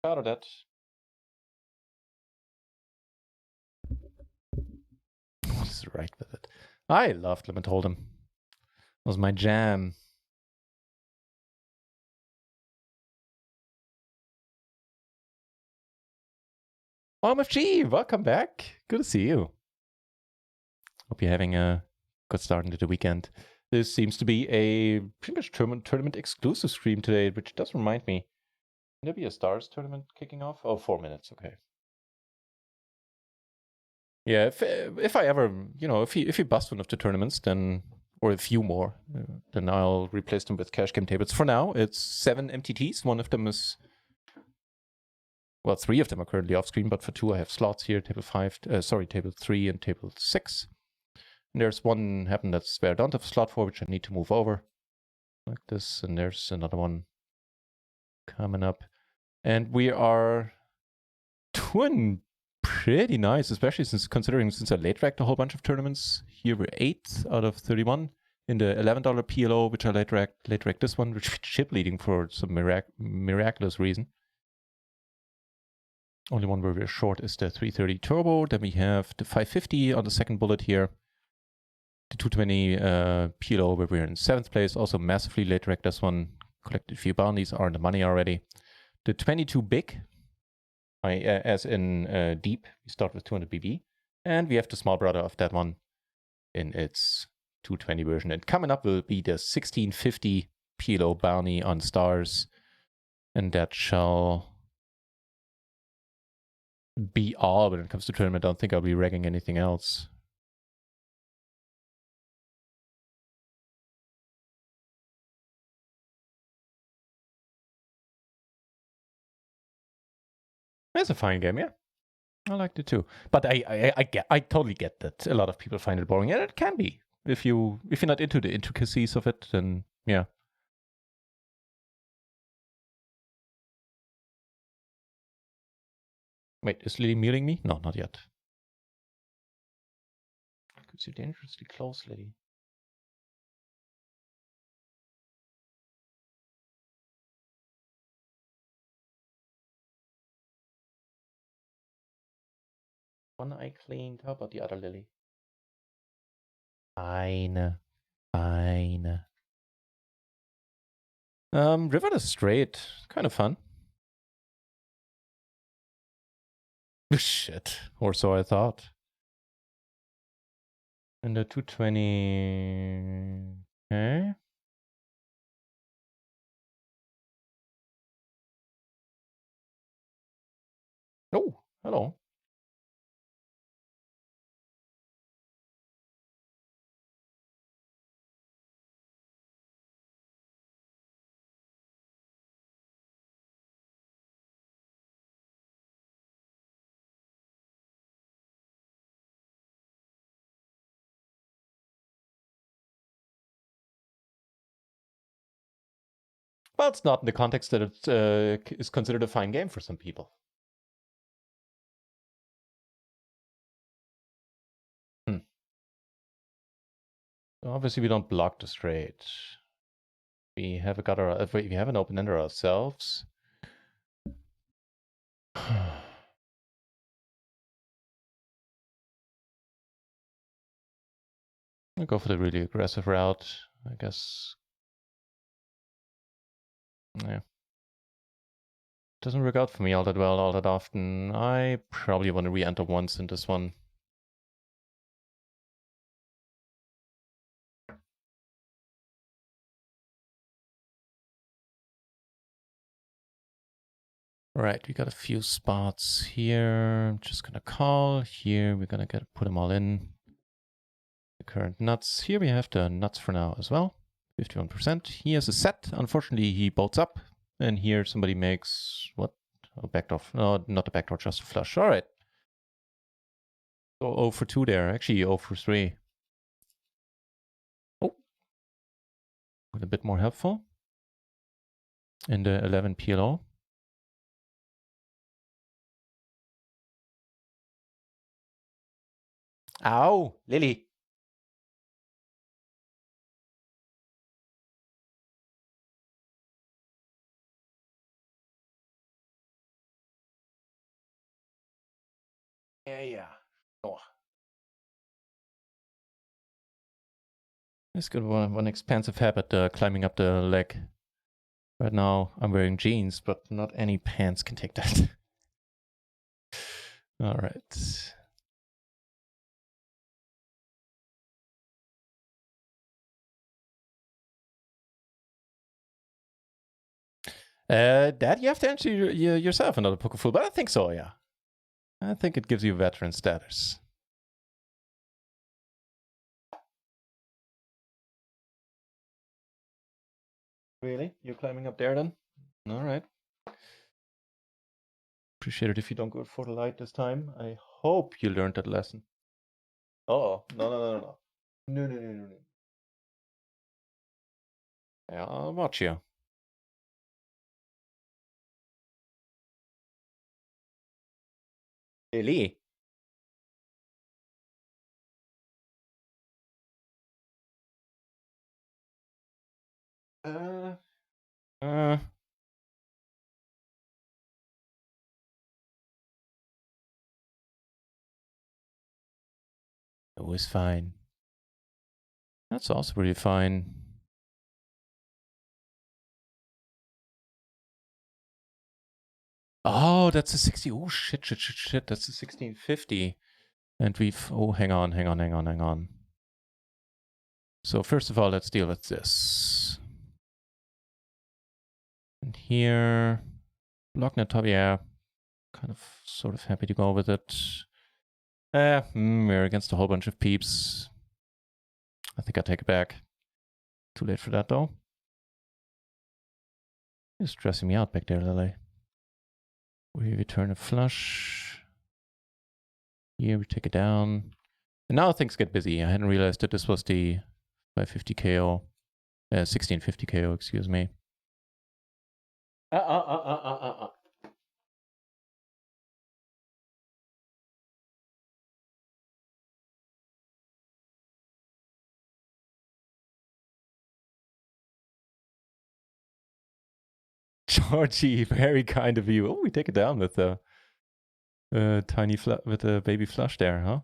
Proud of that. What's right with it? I loved Limit Hold'em. It was my jam. OMFG, welcome back. Good to see you. Hope you're having a good start into the weekend. This seems to be a pretty much tournament exclusive stream today, which does remind me. Can there be a Stars tournament kicking off? Oh, 4 minutes, okay. Yeah, if I ever, if you bust one of the tournaments, then, or a few more, then I'll replace them with cash game tables. For now, it's 7 MTTs. One of them is, well, 3 of them are currently off screen, but for 2 I have slots here, table 3 and table 6. And there's one happen that's where I don't have a slot for, which I need to move over, like this, and there's another one coming up. And we are doing pretty nice, especially since I late racked a whole bunch of tournaments. Here we're 8 out of 31 in the $11 PLO, which I late racked this one, which chip leading for some miraculous reason. Only one where we're short is the 330 Turbo. Then we have the 550 on the second bullet here. The 220 PLO where we're in 7th place. Also massively late racked this one. Collected a few bounties, are in the money already. The 22 big, as in deep, we start with 200 BB. And we have the small brother of that one in its 220 version. And coming up will be the 1650 PLO bounty on stars. And that shall be all when it comes to tournament. I don't think I'll be ragging anything else. It's a fine game, yeah. I liked it too. But I totally get that a lot of people find it boring. And it can be. If you're not into the intricacies of it, then yeah. Wait, is Lily muting me? No, not yet. Because you're dangerously close, Lily. One eye cleaned. How about the other Lily? Fine. River is straight. Kind of fun. Shit. Or so I thought. And the 220. Okay. Oh, hello. Well, it's not in the context that it is considered a fine game for some people. Obviously, we don't block the straight. We have we have an open ender ourselves. I'll go for the really aggressive route, I guess. Yeah. Doesn't work out for me all that well, all that often. I probably want to re-enter once in this one. Right, we got a few spots here. I'm just gonna call here. We're gonna put them all in. The current nuts. Here we have the nuts for now as well. 51%. He has a set. Unfortunately, he bolts up. And here somebody makes what? Oh, backed off. No, not a backdoor, just a flush. All right. So 0 for 2 there. Actually, 0 for 3. Oh. A bit more helpful. In the 11 PLO. Ow, Lily. Yeah. Oh. It's good one expensive habit, climbing up the leg. Right now I'm wearing jeans, but not any pants can take that. All right. That you have to enter yourself another Pokéfull, but I think so, yeah. I think it gives you veteran status. Really? You're climbing up there then? All right. Appreciate it if you don't go for the light this time. I hope you learned that lesson. Oh, no. No. Yeah, I'll watch you. Lily. Uh. It was fine. That's also pretty fine. Oh, that's a 60. Oh, shit. That's a 1650. And we've... Oh, hang on. So first of all, let's deal with this. And here... Blocknet top, yeah. Kind of, sort of happy to go with it. We're against a whole bunch of peeps. I think I take it back. Too late for that, though. You're stressing me out back there, Lily. We return a flush. Here we take it down. And now things get busy. I hadn't realized that this was the 550 KO. 1650 KO, excuse me. Georgie, very kind of you. Oh, we take it down with the with a baby flush there, huh?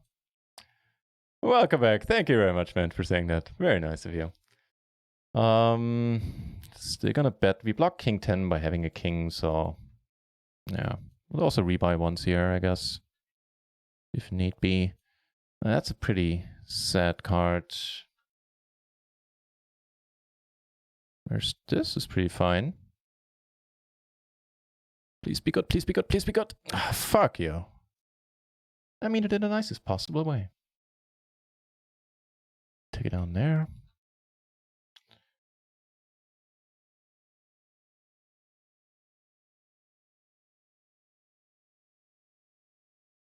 Welcome back. Thank you very much, man, for saying that. Very nice of you. Still gonna bet. We block king 10 by having a king, so yeah. We'll also rebuy once here, I guess, if need be. That's a pretty sad card. Where's this? Is pretty fine. Please be good, please be good, please be good. Ah, fuck you. I mean it in the nicest possible way. Take it down there.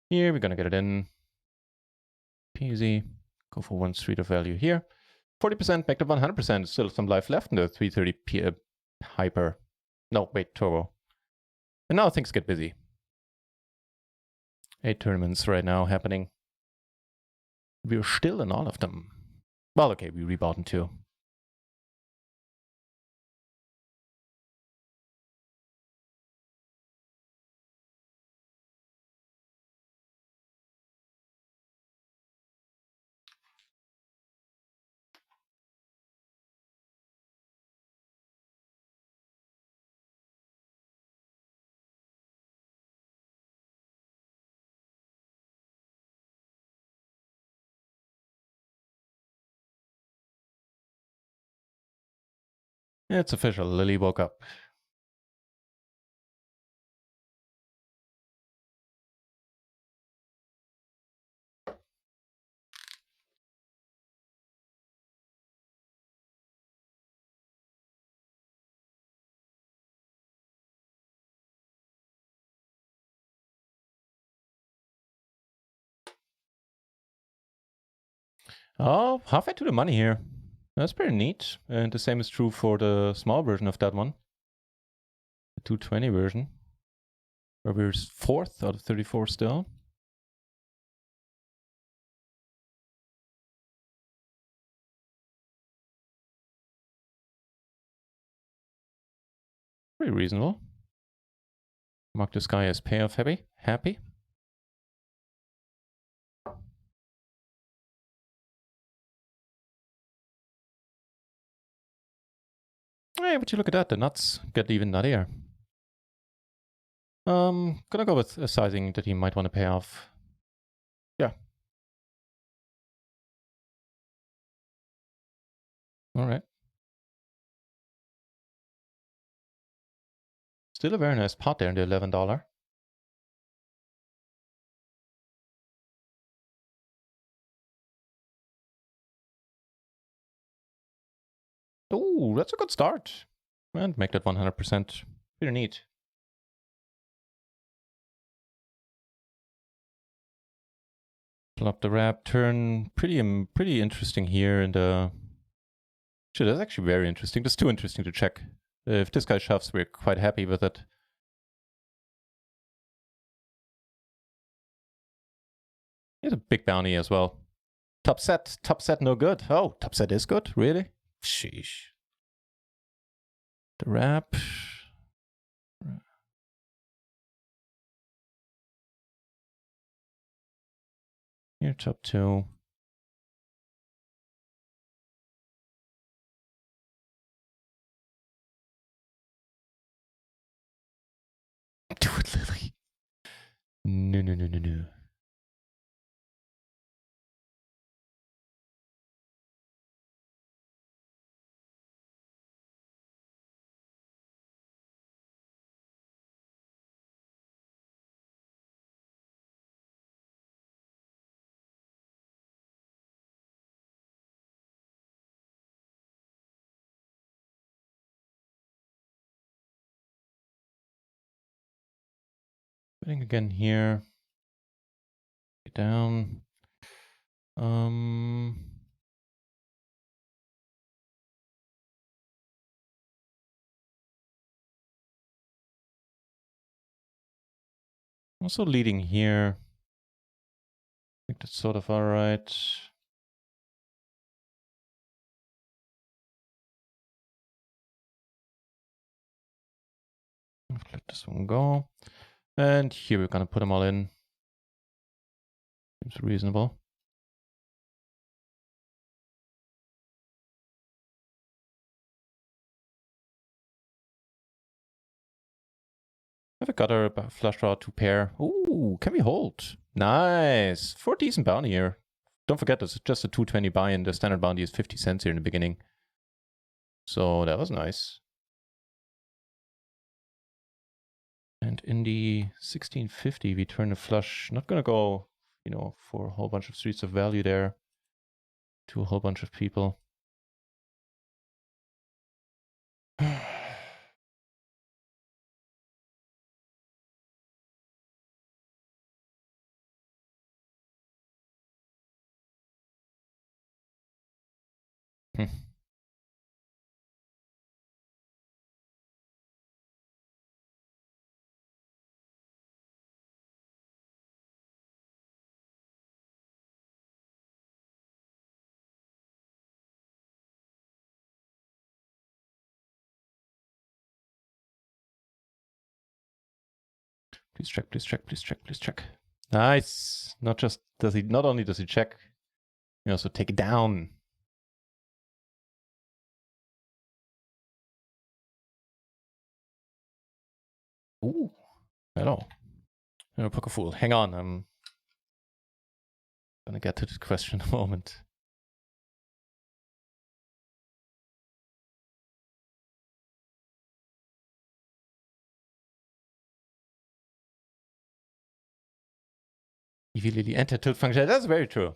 Here, we're gonna get it in. Easy. Go for 1 street of value here. 40% back to 100%. Still some life left in the 330 hyper. No, wait, turbo. And now things get busy. 8 tournaments right now happening. We're still in all of them. Well, okay, we rebought in 2. It's official. Lily woke up. Oh, halfway to the money here. That's pretty neat. And the same is true for the small version of that one. The 220 version. Where we're 4th out of 34 still. Pretty reasonable. Mark this guy as payoff happy. Hey, would you look at that? The nuts get even nuttier. Gonna go with a sizing that he might want to pay off. Yeah. All right. Still a very nice pot there in the $11. Oh, that's a good start. And make that 100%. Pretty neat. Flop the wrap, turn. Pretty interesting here in the... Shit, that's actually very interesting. That's too interesting to check. If this guy shoves, we're quite happy with it. He's a big bounty as well. Top set, no good. Oh, top set is good? Really? Sheesh. The wrap. Here, top 2. Do it, Lily. No. Betting again here. Get down. Also leading here. I think that's sort of alright. Let this one go. And here we're gonna put them all in. Seems reasonable. Have a gutter, flush draw, 2 pair. Ooh, can we hold? Nice. For a decent bounty here. Don't forget, this is just a 220 buy-in. The standard bounty is 50 cents here in the beginning. So that was nice. And in the 1650, we turn a flush. Not gonna go, you know, for a whole bunch of streets of value there to a whole bunch of people. Please check. Nice. Not only does he check, he also take it down. Ooh. Hello. Poker fool. Hang on, I'm gonna get to this question in a moment. Evie Lily enter tilt function. That's very true.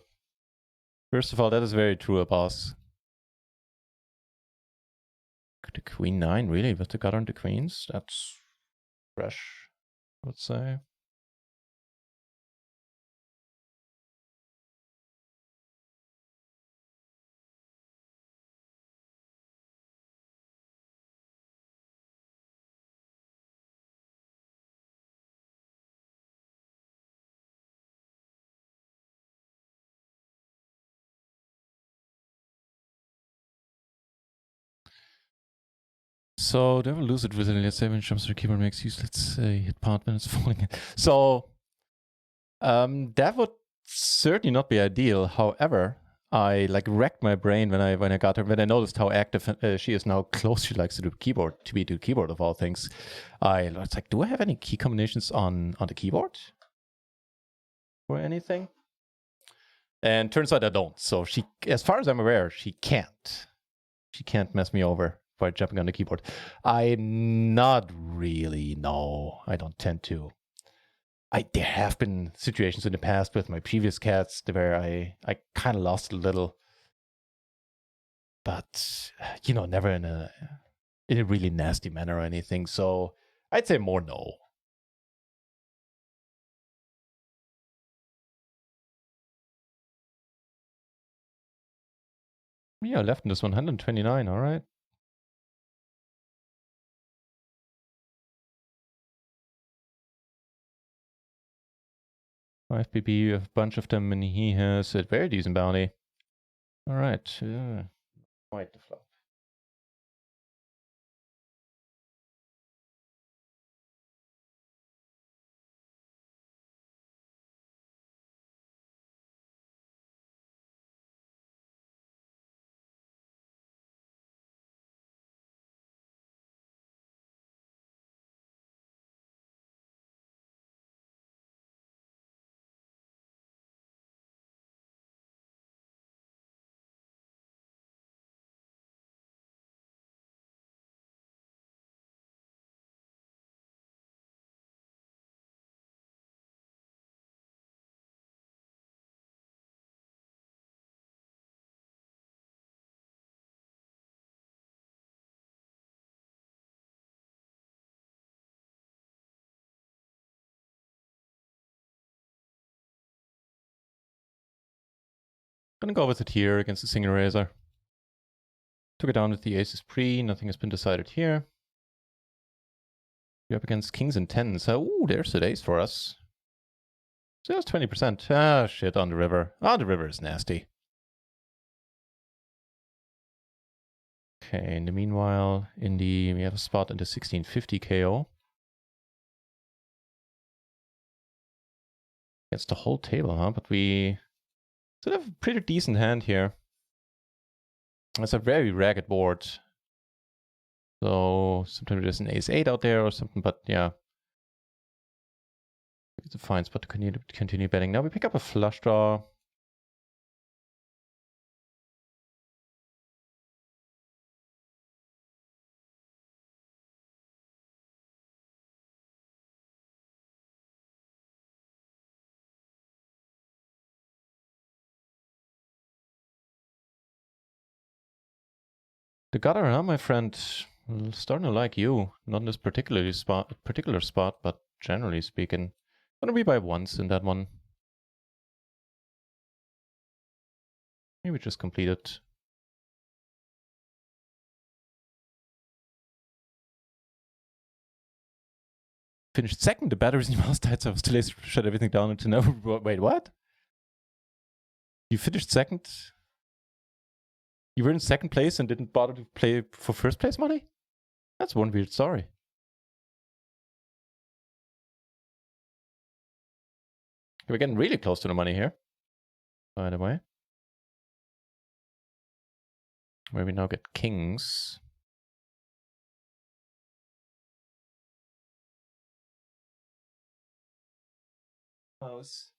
First of all, that is very true, boss. The queen 9, really? With the gutter and the queens? That's fresh, I would say. So never lose it with an let's say when jumps to the keyboard makes use, let's say hit part when it's falling in. So that would certainly not be ideal. However, I like racked my brain when I got her, when I noticed how active she is now, close she likes to do keyboard, to be to keyboard of all things. I was like, do I have any key combinations on the keyboard or anything? And turns out I don't. So she, as far as I'm aware, she can't mess me over by jumping on the keyboard. I not really, no, I don't tend to. There have been situations in the past with my previous cats where I kind of lost a little, but never in a really nasty manner or anything. So I'd say more no. Yeah, left in this 129. All right. 5 BB, a bunch of them, and he has a very decent bounty. All right. Quite the flop. Gonna go with it here against the single razor. Took it down with the aces pre. Nothing has been decided here. You're up against kings and tens. So, ooh, there's an ace for us. So that's 20%. Ah, shit, on the river. On the river is nasty. Okay, in the meanwhile, we have a spot in the 1650 KO. Against the whole table, huh? But we still have a pretty decent hand here. It's a very ragged board. So sometimes there's an ace-8 out there or something, but yeah. It's a fine spot to continue betting. Now we pick up a flush draw. The gutter, huh, my friend? Starting to like you. Not in this particular spot, but generally speaking. Gonna be by once in that one. Maybe just complete it. Finished second. The batteries in the mouse died, so I was too lazy to shut everything down and to never. Wait, what? You finished second? You were in second place and didn't bother to play for first place money? That's one weird story. We're getting really close to the money here, by the way. Where we now get kings. Mouse.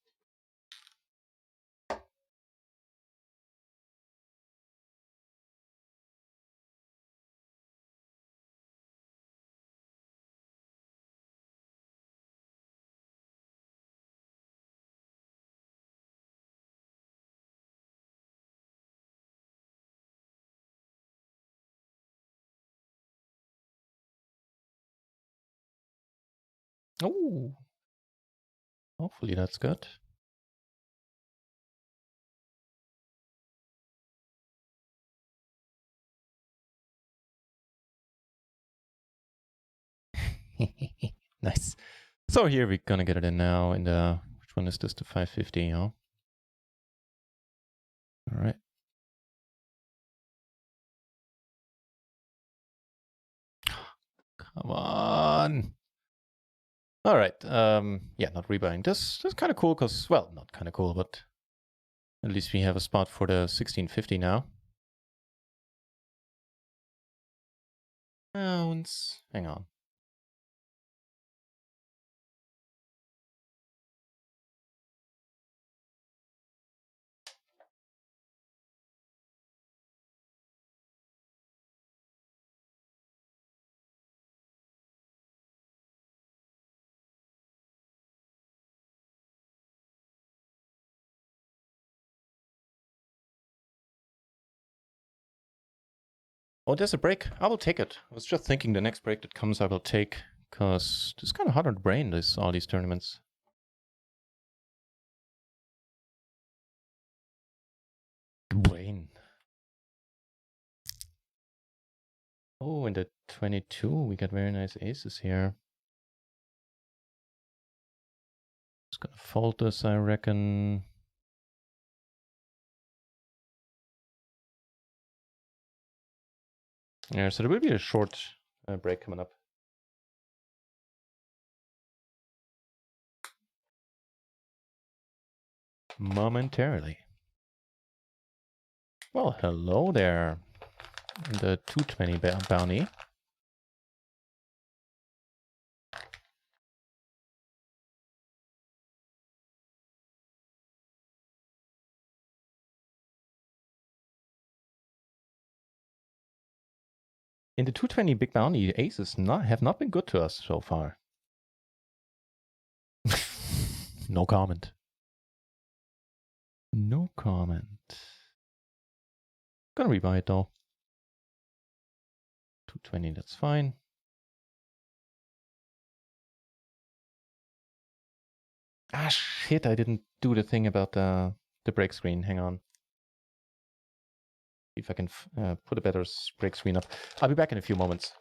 Oh, hopefully that's good. Nice. So here we're gonna get it in now in the, which one is this, the 550, huh? All right. Come on. All right. Yeah, not rebuying. This is kind of cool because, well, not kind of cool, but at least we have a spot for the 1650 now. Pounds. Hang on. Oh, there's a break. I will take it. I was just thinking the next break that comes I will take because it's kind of hard on the brain, all these tournaments. Brain. Oh, in the 22, we got very nice aces here. Just gonna fold this, I reckon. Yeah, so there will be a short break coming up. Momentarily. Well, hello there. The 220 bounty. In the 220 big bounty, aces have not been good to us so far. No comment. No comment. Gonna rebuy it though. 220, that's fine. Ah, shit, I didn't do the thing about the break screen. Hang on. See if I can put a better break screen up. I'll be back in a few moments.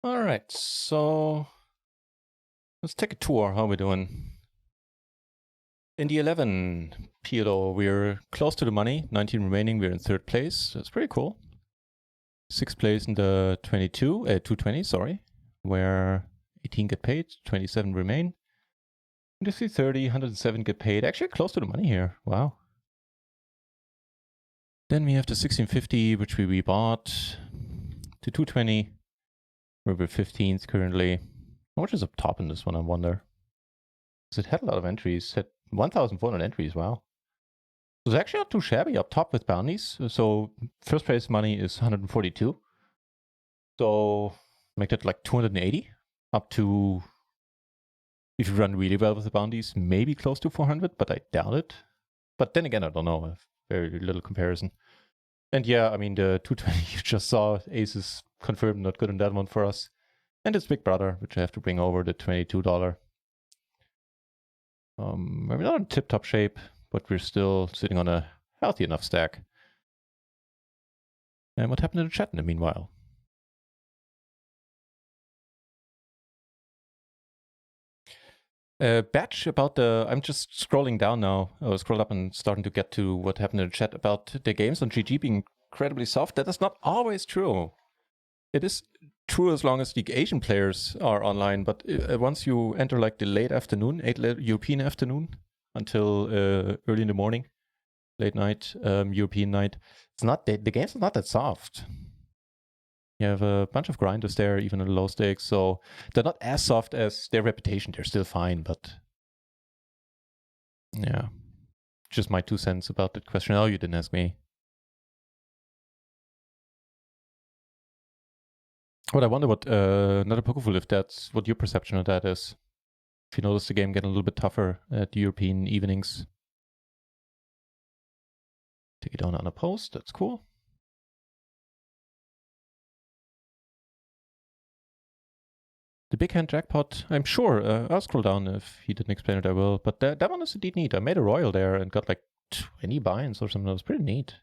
All right, so let's take a tour. How are we doing? In the 11 PLO, we're close to the money. 19 remaining. We're in third place. That's pretty cool. Sixth place in the 220, sorry, where 18 get paid, 27 remain. Industry 30, 107 get paid. Actually close to the money here. Wow. Then we have the 1650, which we rebought. The 220, where we're 15th currently. How much is up top in this one, I wonder? Because it had a lot of entries. It had 1,400 entries, wow. So it's actually not too shabby up top with bounties. So first place money is 142. So make that like 280 up to, if you run really well with the bounties, maybe close to 400, but I doubt it. But then again, I don't know. Very little comparison. And yeah, I mean, the 220 you just saw, aces confirmed not good on that one for us. And it's Big Brother, which I have to bring over, the $22. We're not in tip-top shape, but we're still sitting on a healthy enough stack. And what happened in the chat in the meanwhile? Batch about the, I'm just scrolling down now. I will scroll up and starting to get to what happened in the chat about the games on GG being incredibly soft. That is not always true. It is true as long as the Asian players are online, but once you enter like the late afternoon, European afternoon, until early in the morning, late night, European night, it's not, the games are not that soft. You have a bunch of grinders there, even at low stakes, so they're not as soft as their reputation. They're still fine, but yeah. Just my 2 cents about that question. Oh, you didn't ask me. But I wonder what, another Pokeful, if that's what your perception of that is. If you notice the game getting a little bit tougher at the European evenings. Take it down on a post, that's cool. The big hand jackpot, I'm sure, I'll scroll down if he didn't explain it, I will. But that one is indeed neat. I made a royal there and got like 20 buy-ins or something. That was pretty neat.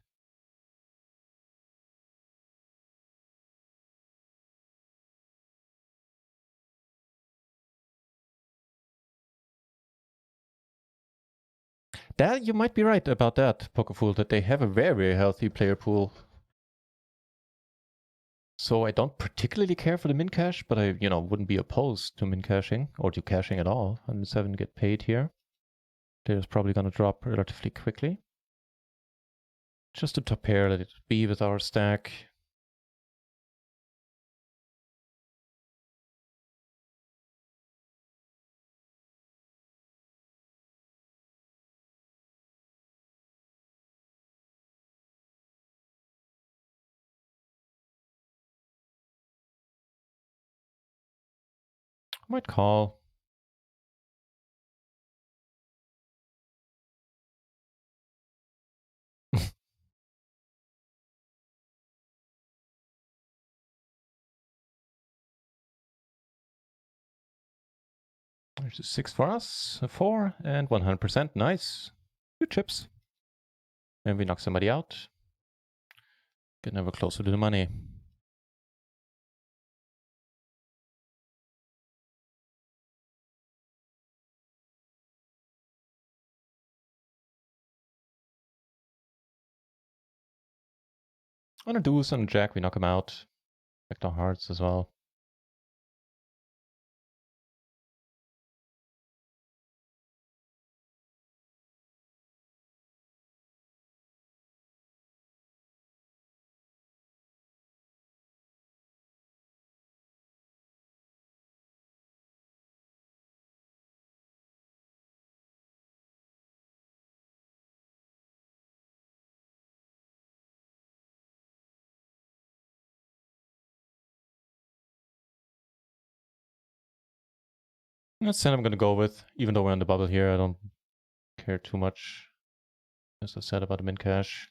That, you might be right about that, Pokefool, that they have a very, very healthy player pool. So I don't particularly care for the min cash, but I, wouldn't be opposed to min cashing or to cashing at all. 107 get paid here. Player's probably gonna drop relatively quickly. Just a top pair, let it be with our stack. Might call. There's a 6 for us, a 4, and 100%. Nice. 2 chips. And we knock somebody out. Get ever closer to the money. On a deuce, on a jack, we knock him out. Back to hearts as well. That's the I'm gonna go with, even though we're on the bubble here. I don't care too much, as I said, about the min cash.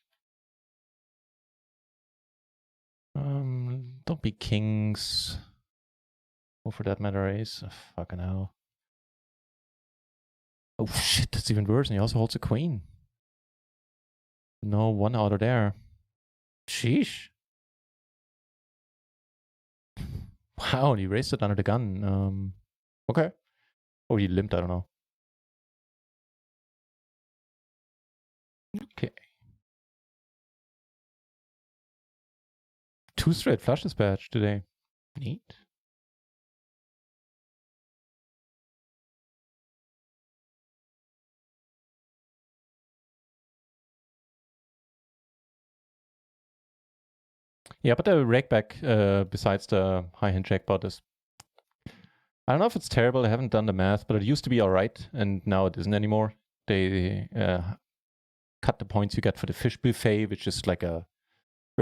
Don't be kings. Or for that matter, ace. Oh, fucking hell. Oh shit, that's even worse. And he also holds a queen. No one out of there. Sheesh. Wow, he raised it under the gun. Okay. Or he limped, I don't know. Okay. 2 straight flush dispatch today. Neat. Yeah, but the rakeback, besides the high hand jackpot, is... I don't know if it's terrible. I haven't done the math, but it used to be all right, and now it isn't anymore. They cut the points you get for the fish buffet, which is like where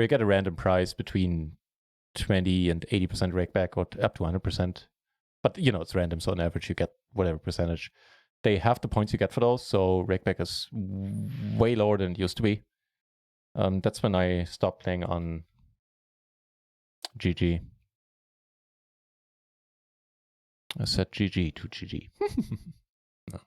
you get a random prize between 20 and 80% rakeback or up to 100%. But, it's random, so on average you get whatever percentage. They have the points you get for those, so rakeback is way lower than it used to be. That's when I stopped playing on GG. I said GG to GG. No.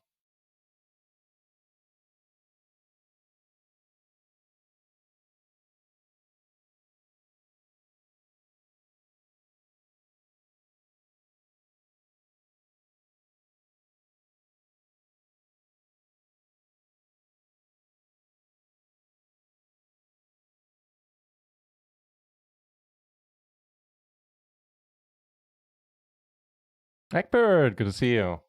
Egbert, good to see you.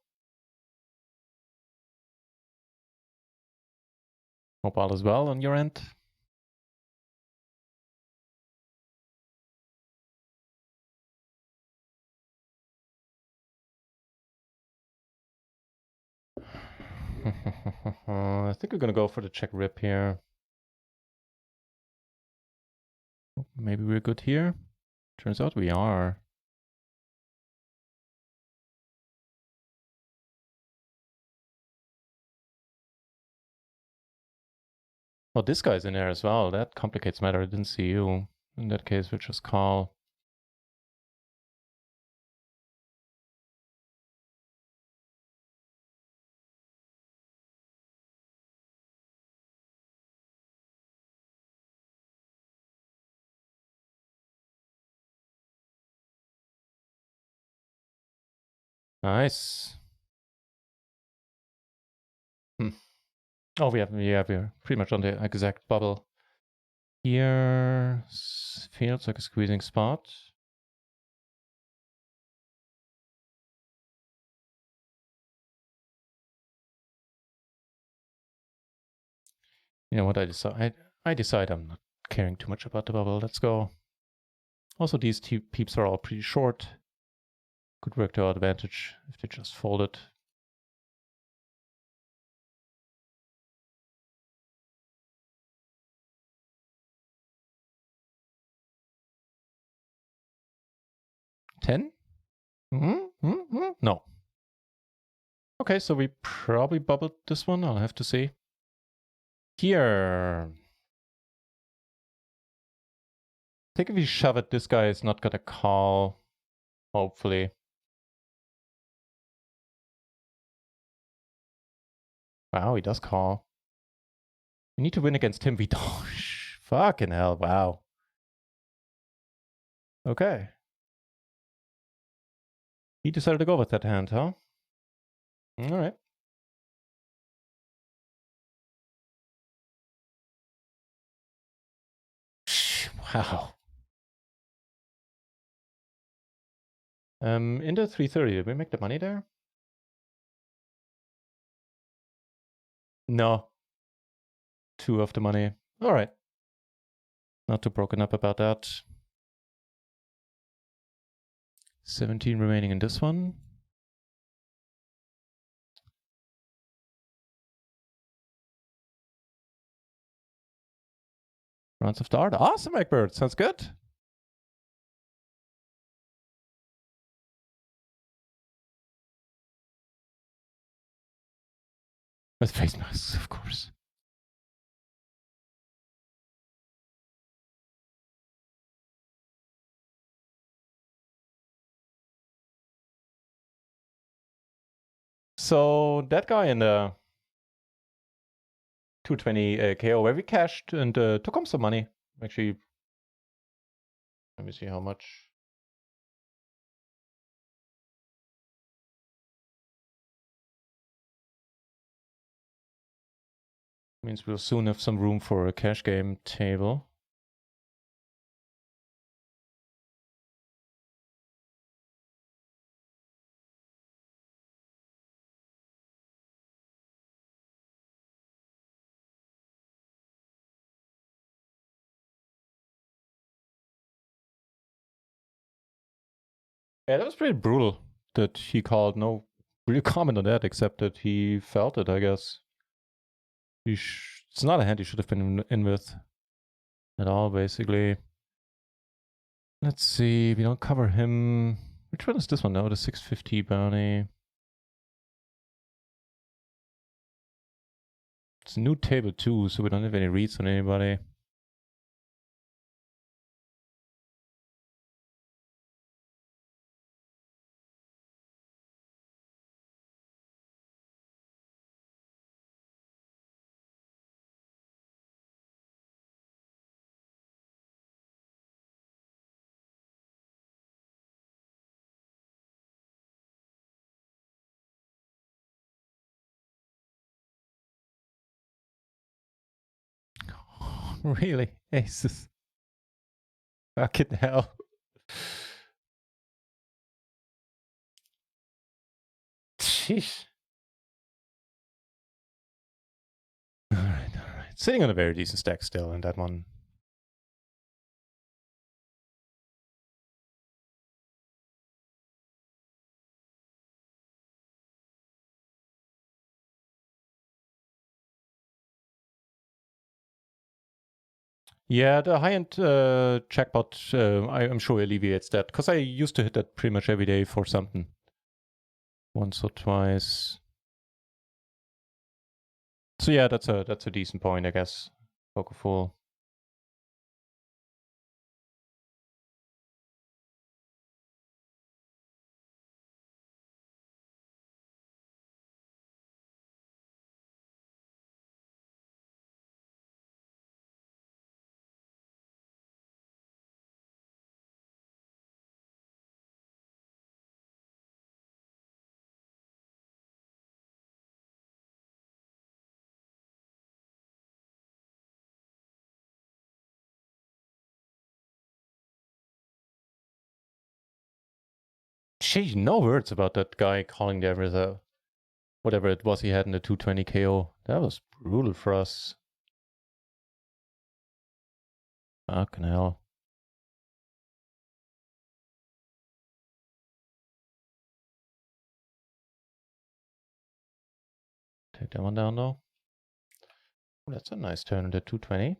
Hope all is well on your end. I think we're gonna go for the check rip here. Maybe we're good here. Turns out we are. Oh, this guy's in there as well. That complicates matter. I didn't see you. In that case, we'll just call. Nice. Oh, we're pretty much on the exact bubble. Here feels like a squeezing spot. You know what I decide? I decide I'm not caring too much about the bubble. Let's go. Also, these two peeps are all pretty short. Could work to our advantage if they just fold it. $10? No. Okay, so we probably bubbled this one. I'll have to see. Here. I think if we shove it, this guy is not gonna call. Hopefully. Wow, he does call. We need to win against him. We don't. Fucking hell, wow. Okay. He decided to go with that hand, huh? Alright. Wow. Into 330, did we make the money there? No. 2 of the money. Alright. Not too broken up about that. 17 remaining in this one. Rounds of dart. Awesome, Egbert. Sounds good. With face masks, of course. So that guy in the 220 KO where we cashed and took home some money. Actually, let me see how much. Means we'll soon have some room for a cash game table. Yeah, that was pretty brutal that he called. No real comment on that, except that he felt it, I guess. It's not a hand he should have been in with at all, basically. Let's see, we don't cover him. Which one is this one now? The 650 bounty. It's a new table too, so we don't have any reads on anybody. Really? Aces. Fucking hell. Sheesh. Alright. Sitting on a very decent stack still in that one. Yeah, the high-end jackpot, I'm sure alleviates that, because I used to hit that pretty much every day for something. Once or twice. So yeah, that's a decent point, I guess. Poker full. Sheesh, no words about that guy calling there with a whatever it was he had in the 220 KO. That was brutal for us. Fucking hell. Take that one down though. Oh, that's a nice turn in the 220.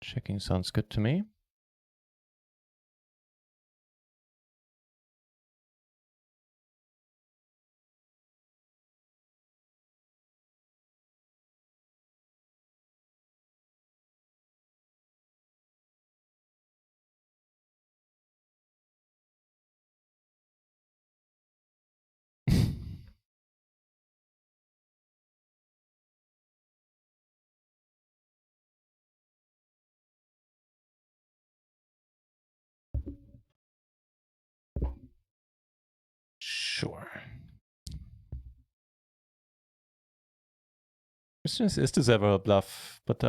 Checking sounds good to me. Sure. Is this ever a bluff? But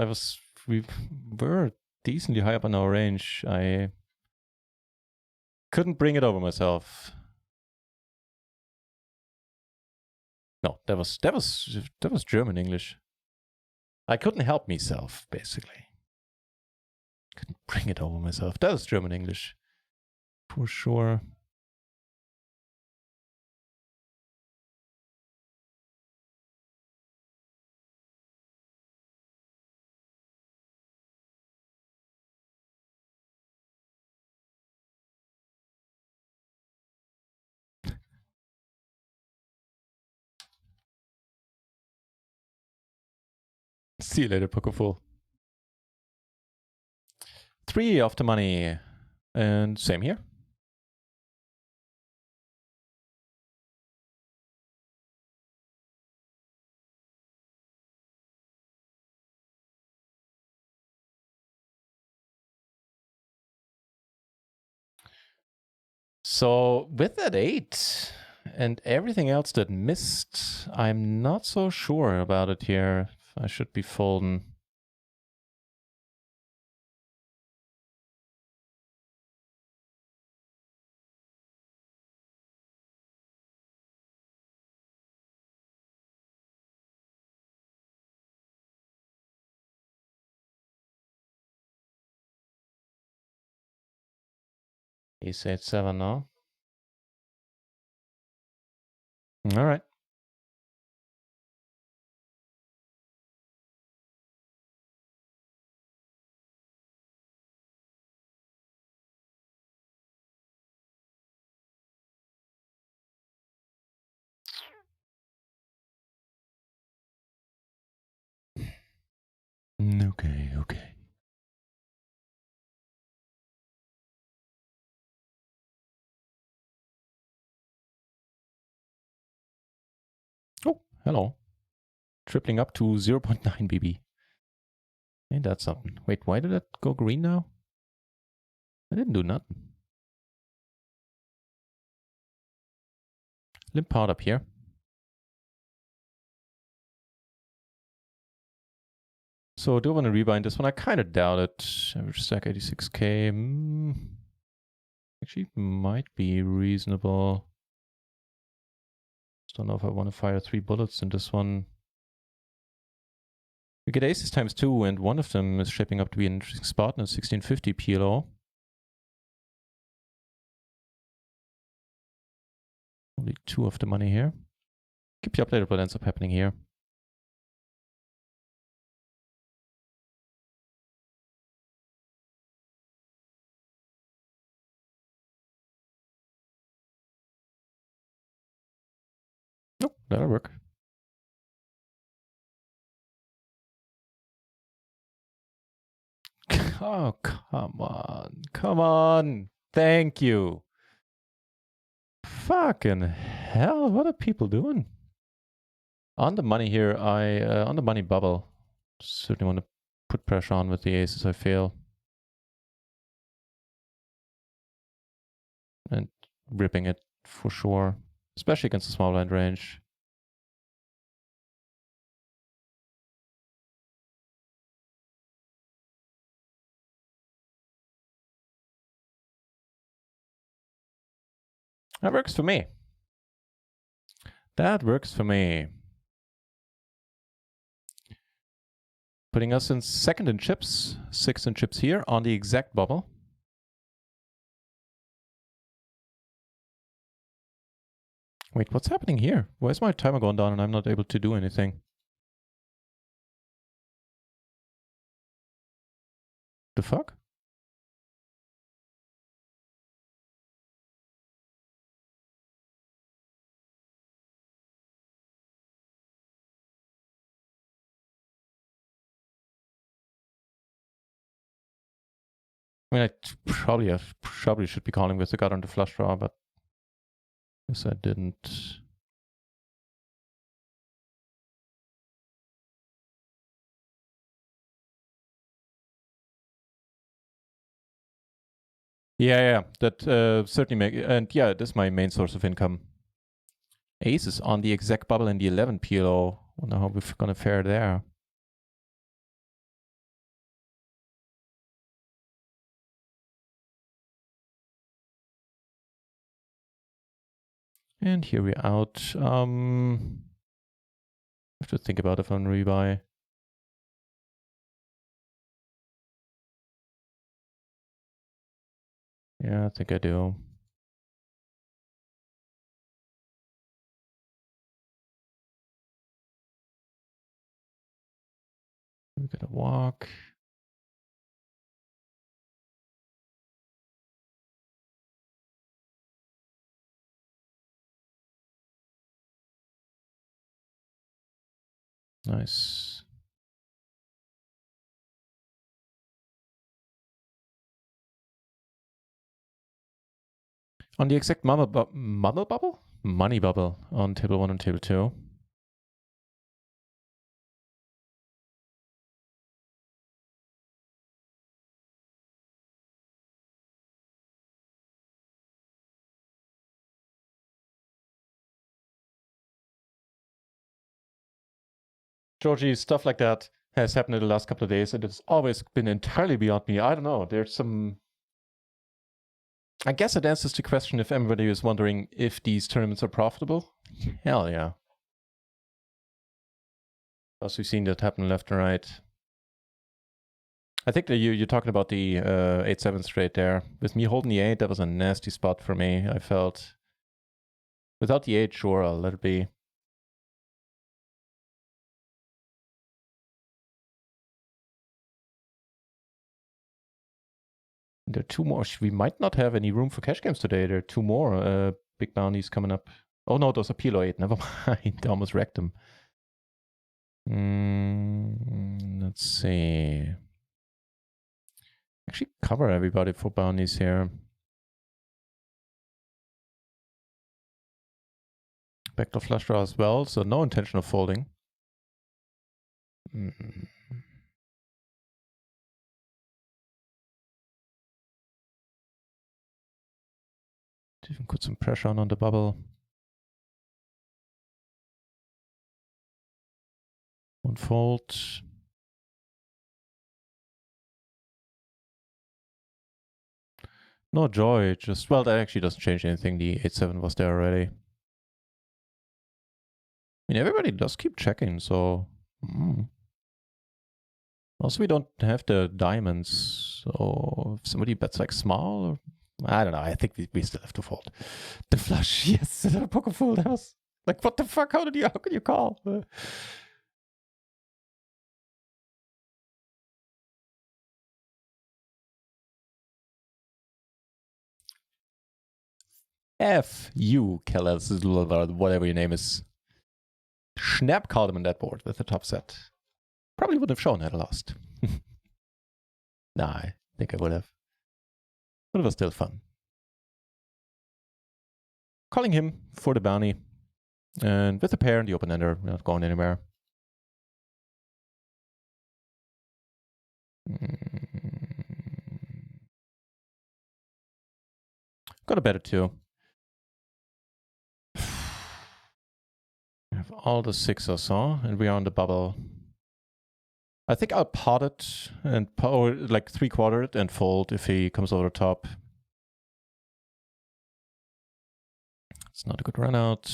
we were decently high up on our range. I couldn't bring it over myself. No, that was German English. I couldn't help myself, basically. Couldn't bring it over myself. That was German English. For sure. See you later, Pokerful. 3 off the money. And same here. So with that 8 and everything else that missed, I'm not so sure about it here. I should be folding. Ace 8 7 now. All right. Okay, okay. Oh, hello. Tripling up to 0.9 BB. Ain't that something? Wait, why did that go green now? I didn't do nothing. Limp part up here. So do I want to rebind this one? I kind of doubt it. Average stack 86k. Actually, might be reasonable. Just don't know if I want to fire 3 bullets in this one. We get aces times 2, and one of them is shaping up to be an interesting spot in a 1650 PLO. Only 2 of the money here. Keep you updated what ends up happening here. Nope, that'll work. Oh, come on. Come on. Thank you. Fucking hell, what are people doing? On the money here, on the money bubble, certainly want to put pressure on with the aces, I feel. And ripping it for sure, especially against the small blind range. That works for me. That works for me. Putting us in second in chips, 6th in chips here on the exact bubble. Wait, what's happening here? Why is my timer going down and I'm not able to do anything? The fuck? I mean, I probably should be calling with the gut on the flush draw, but I guess I didn't. Yeah, that certainly make, and yeah, this is my main source of income. Aces on the exact bubble in the 11 PLO. Wonder how we're gonna fare there. And here we're out. I have to think about if I'm rebuy. Yeah, I think I do. We're gonna walk. Nice. On the exact money bubble on table 1 and table 2. Georgie, stuff like that has happened in the last couple of days, and it's always been entirely beyond me. I don't know. There's some. I guess it answers the question if everybody is wondering if these tournaments are profitable. Hell yeah. As we've seen that happen left and right. I think that you're talking about the 8-7 straight there. With me holding the 8, that was a nasty spot for me. I felt. Without the 8, sure, I'll let it be. There are two more. We might not have any room for cash games today. There are two more big bounties coming up. Oh no, those are PLO 8. Never mind. I almost wrecked them. Let's see. Actually cover everybody for bounties here. Backdoor flush draw as well, so no intention of folding. Even put some pressure on the bubble. One fold. No joy, just, well, that actually doesn't change anything. The 8-7 was there already. I mean, everybody does keep checking, so. Also, we don't have the diamonds, so if somebody bets like small, or, I don't know, I think we still have to fold. The flush, yes, the poker fold. That was like, what the fuck, how can you call? F you, Kellis, whatever your name is. Schnapp called him on that board with the top set. Probably would have shown had I lost. Nah, I think I would have. But it was still fun. Calling him for the bounty. And with the pair and the open ender, not going anywhere. Got a better two. We have all the 6 or so, and we are on the bubble. I think I'll pot it and or like 3/4 it and fold if he comes over the top. It's not a good run out.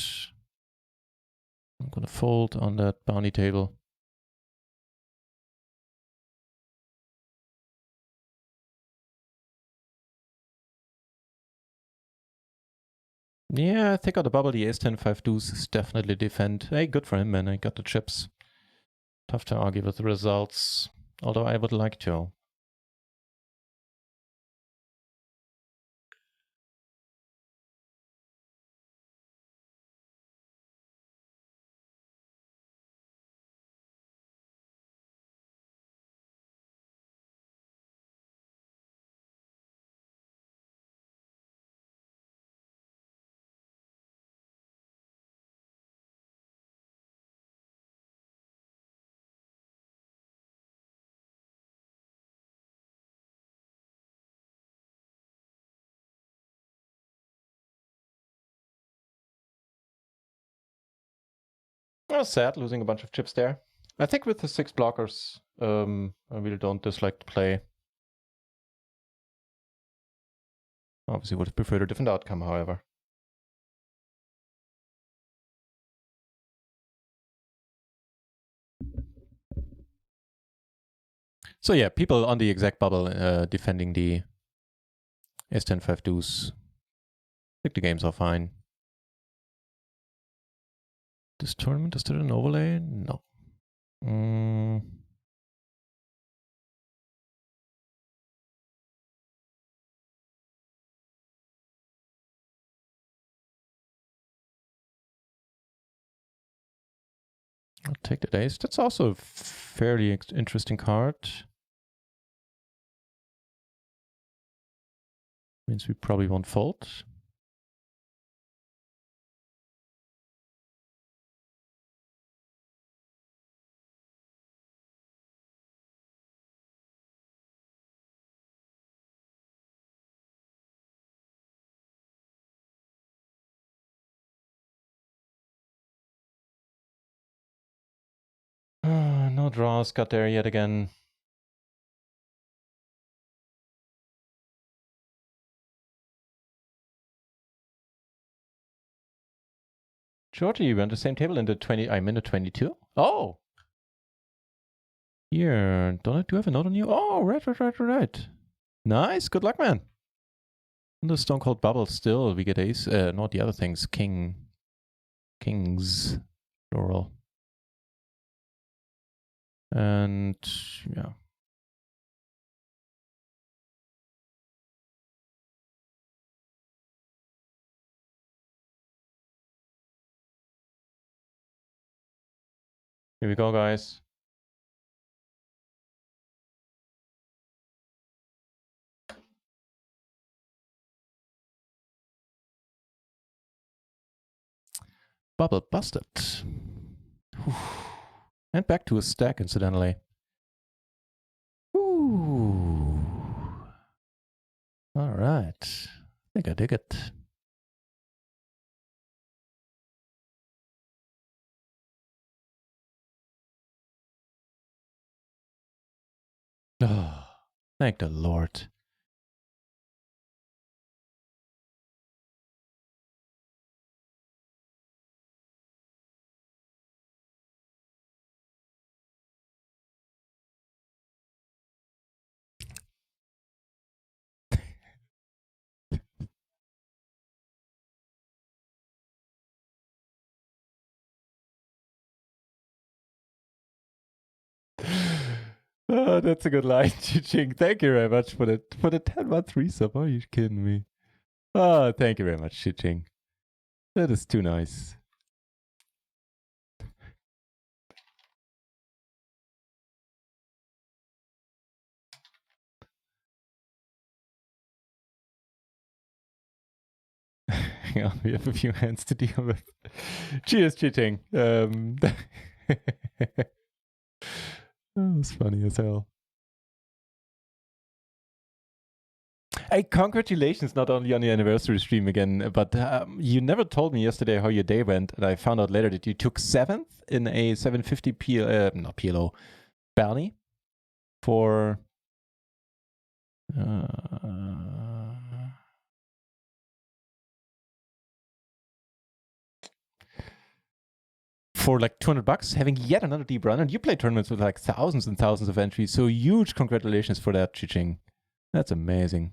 I'm gonna fold on that bounty table. Yeah, I think on the bubble, the ace-10, 5 deuce is definitely defend. Hey, good for him, man. I got the chips. Tough to argue with the results, although I would like to. Oh, sad, losing a bunch of chips there. I think with the 6 blockers, I really don't dislike the play. Obviously would have preferred a different outcome, however. So yeah, people on the exact bubble defending the ace-10, 5 deuce. I think the games are fine. This tournament, is there an overlay? No. I'll take the ace. That's also a fairly interesting card. Means we probably won't fold. Oh, draws got there yet again. Georgie, we're on the same table in the 20. I'm in the 22. Oh! Here, don't I do have a note on you? Oh, right. Nice, good luck, man. On the Stone Cold Bubble still, we get ace, not the other things, kings, plural. And, yeah. Here we go, guys. Bubble busted. Whew. And back to a stack, incidentally. Ooh. All right. I think I dig it. Oh, thank the Lord. Oh, that's a good line, Ching. Thank you very much for the 10-month resub. Are you kidding me? Oh, thank you very much, Ching. That is too nice. Yeah, we have a few hands to deal with. Cheers, Ching. That was funny as hell. Hey, congratulations not only on your anniversary stream again, but you never told me yesterday how your day went, and I found out later that you took 7th in a 750 not PLO, bounty for like $200, having yet another deep run, and you play tournaments with like thousands and thousands of entries, so huge congratulations for that, Chiching. That's amazing.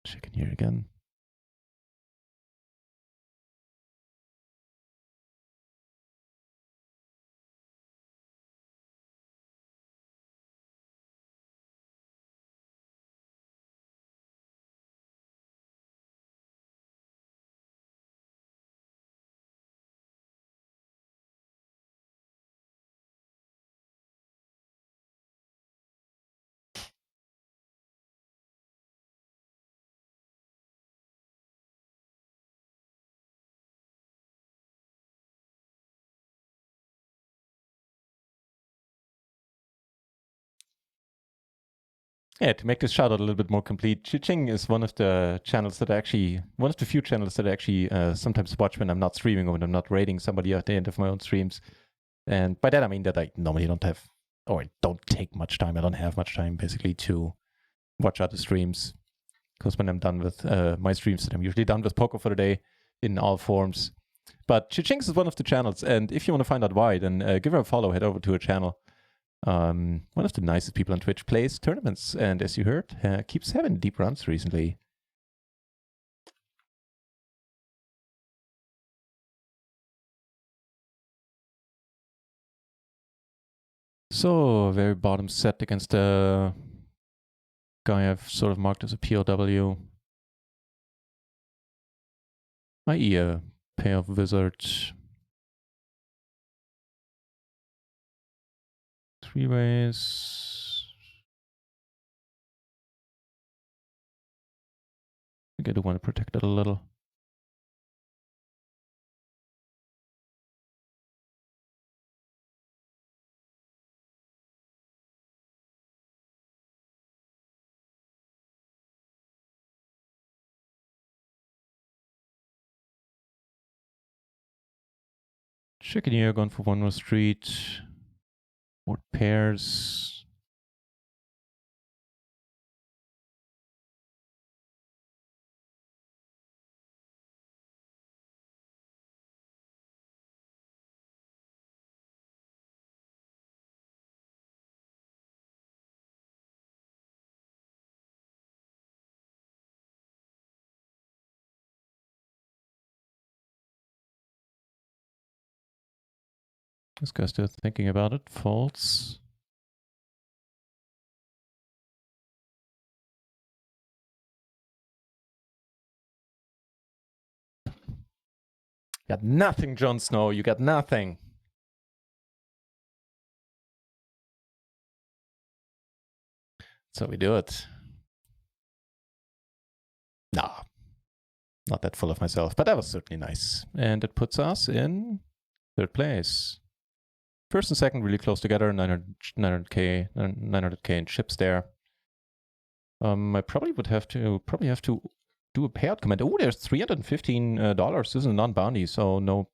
Checking here again. Yeah, to make this shout out a little bit more complete, Chiching is one of the channels that one of the few channels that I actually sometimes watch when I'm not streaming or when I'm not rating somebody at the end of my own streams. And by that I mean that I normally don't have, or I don't take much time. I don't have much time basically to watch other streams. Because when I'm done with my streams, I'm usually done with poker for the day in all forms. But Chichings is one of the channels, and if you want to find out why, then give her a follow, head over to her channel. One of the nicest people on Twitch, plays tournaments, and as you heard, keeps having deep runs recently. So, very bottom set against a guy I've sort of marked as a POW. I.e. a pair of wizards. 3 ways. I think I do want to protect it a little. Chicken here, going for one more street. More pairs. This guy's still thinking about it. False. Got nothing, Jon Snow. You got nothing. So we do it. Nah, not that full of myself, but that was certainly nice. And it puts us in third place. First and second really close together, 900k in chips there. I probably have to do a payout command. Oh, there's $315. This is a non-bounty, so no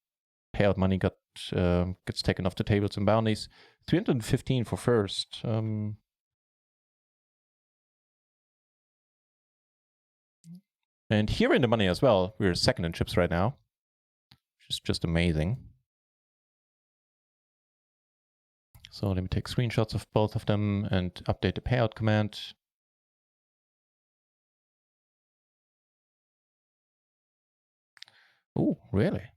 payout money gets taken off the tables and bounties. 315 for first. And here in the money as well. We're second in chips right now, which is just amazing. So let me take screenshots of both of them and update the payout command. Oh, really?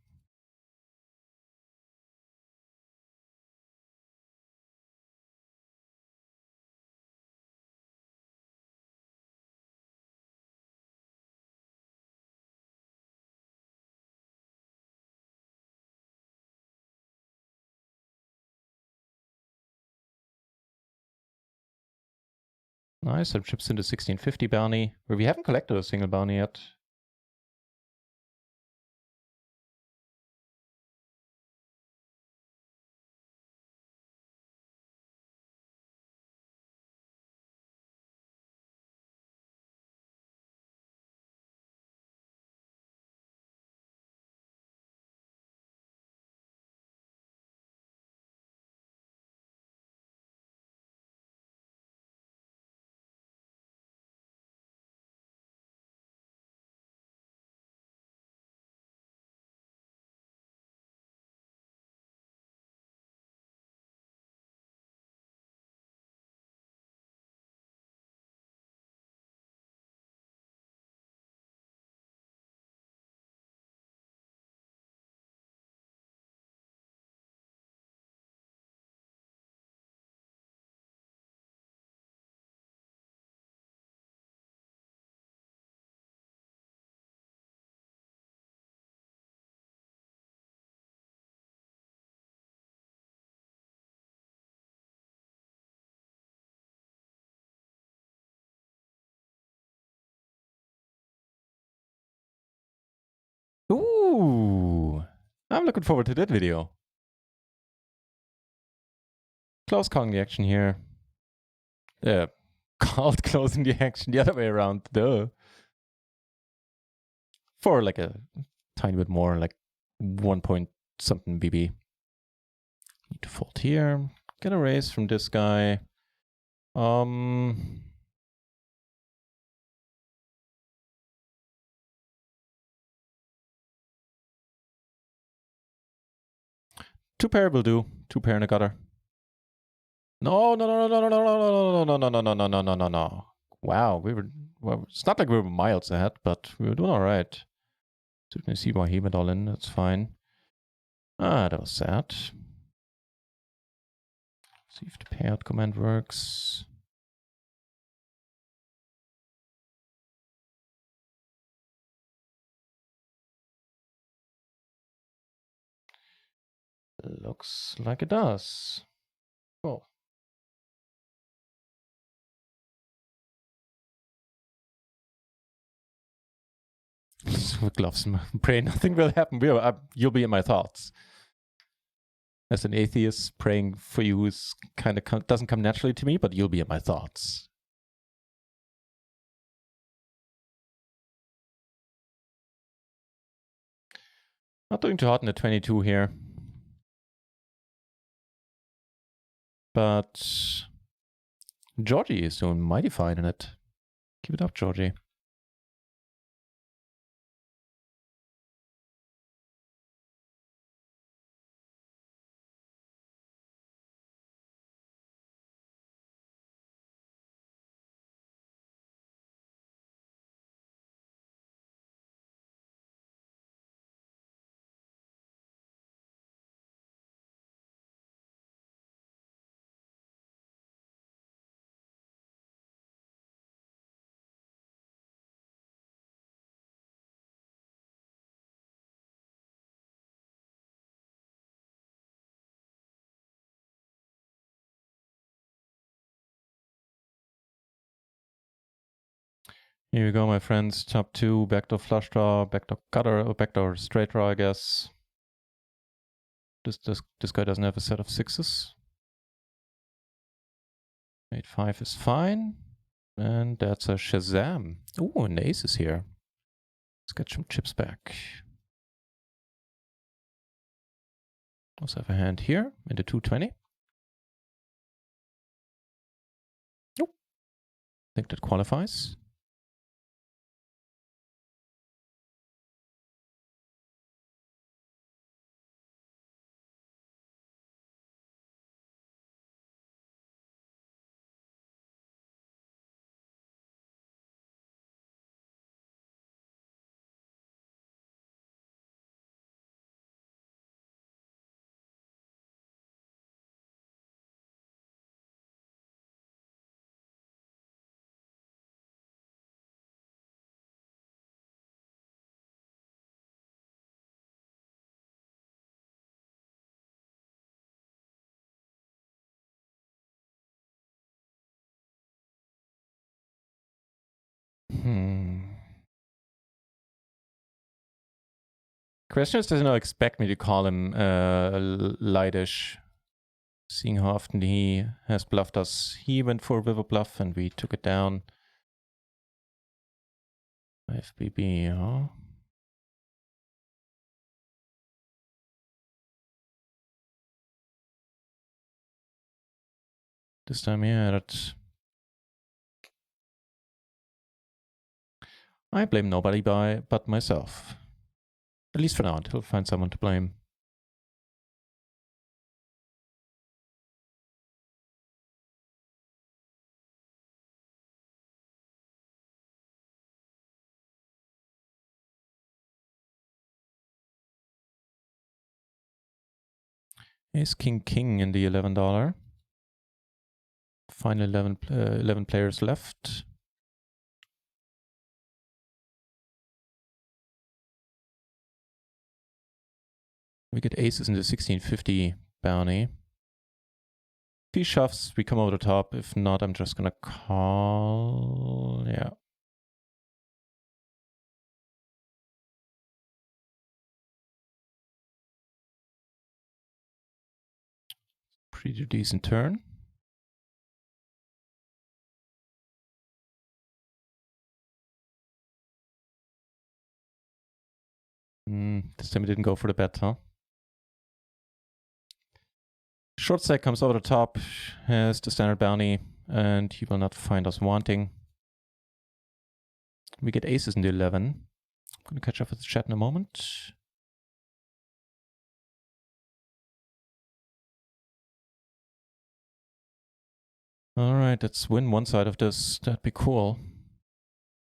Nice, some chips into 1650 bounty, where we haven't collected a single bounty yet. Ooh, I'm looking forward to that video. Close calling the action here. Called closing the action the other way around. Duh. For like a tiny bit more, like 1 point something BB. Need to fold here. Get a raise from this guy. Two pair will do. Two pair in a gutter. No. Wow, it's not like we were miles ahead, but we were doing all right. Certainly see why he went all in. That's fine. That was sad. See if the payout command works. Looks like it does. Cool. With gloves and pray nothing will happen. You'll be in my thoughts. As an atheist, praying for you is kind of doesn't come naturally to me, but you'll be in my thoughts. Not doing too hot in the 22 here. But Georgie is doing mighty fine in it. Keep it up, Georgie. Here we go, my friends. Top 2, backdoor flush draw, backdoor cutter, or backdoor straight draw, I guess. This guy doesn't have a set of 6s. 8-5 is fine. And that's a Shazam. Ooh, an ace is here. Let's get some chips back. Also have a hand here in the 220. Nope. I think that qualifies. Question is, does he not expect me to call him lightish, seeing how often he has bluffed us. He went for a river bluff and we took it down. FBB, huh? This time, yeah, that... I blame nobody but myself. At least for now, until I find someone to blame. Ace King in the $11. Final 11 players left. We get aces in the 1650 bounty. If he shoves, we come over the top. If not, I'm just gonna call. Yeah. Pretty decent turn. This time he didn't go for the bet, huh? Short stack comes over the top, has the standard bounty, and he will not find us wanting. We get aces in the 11. I'm going to catch up with the chat in a moment. All right, let's win one side of this. That'd be cool.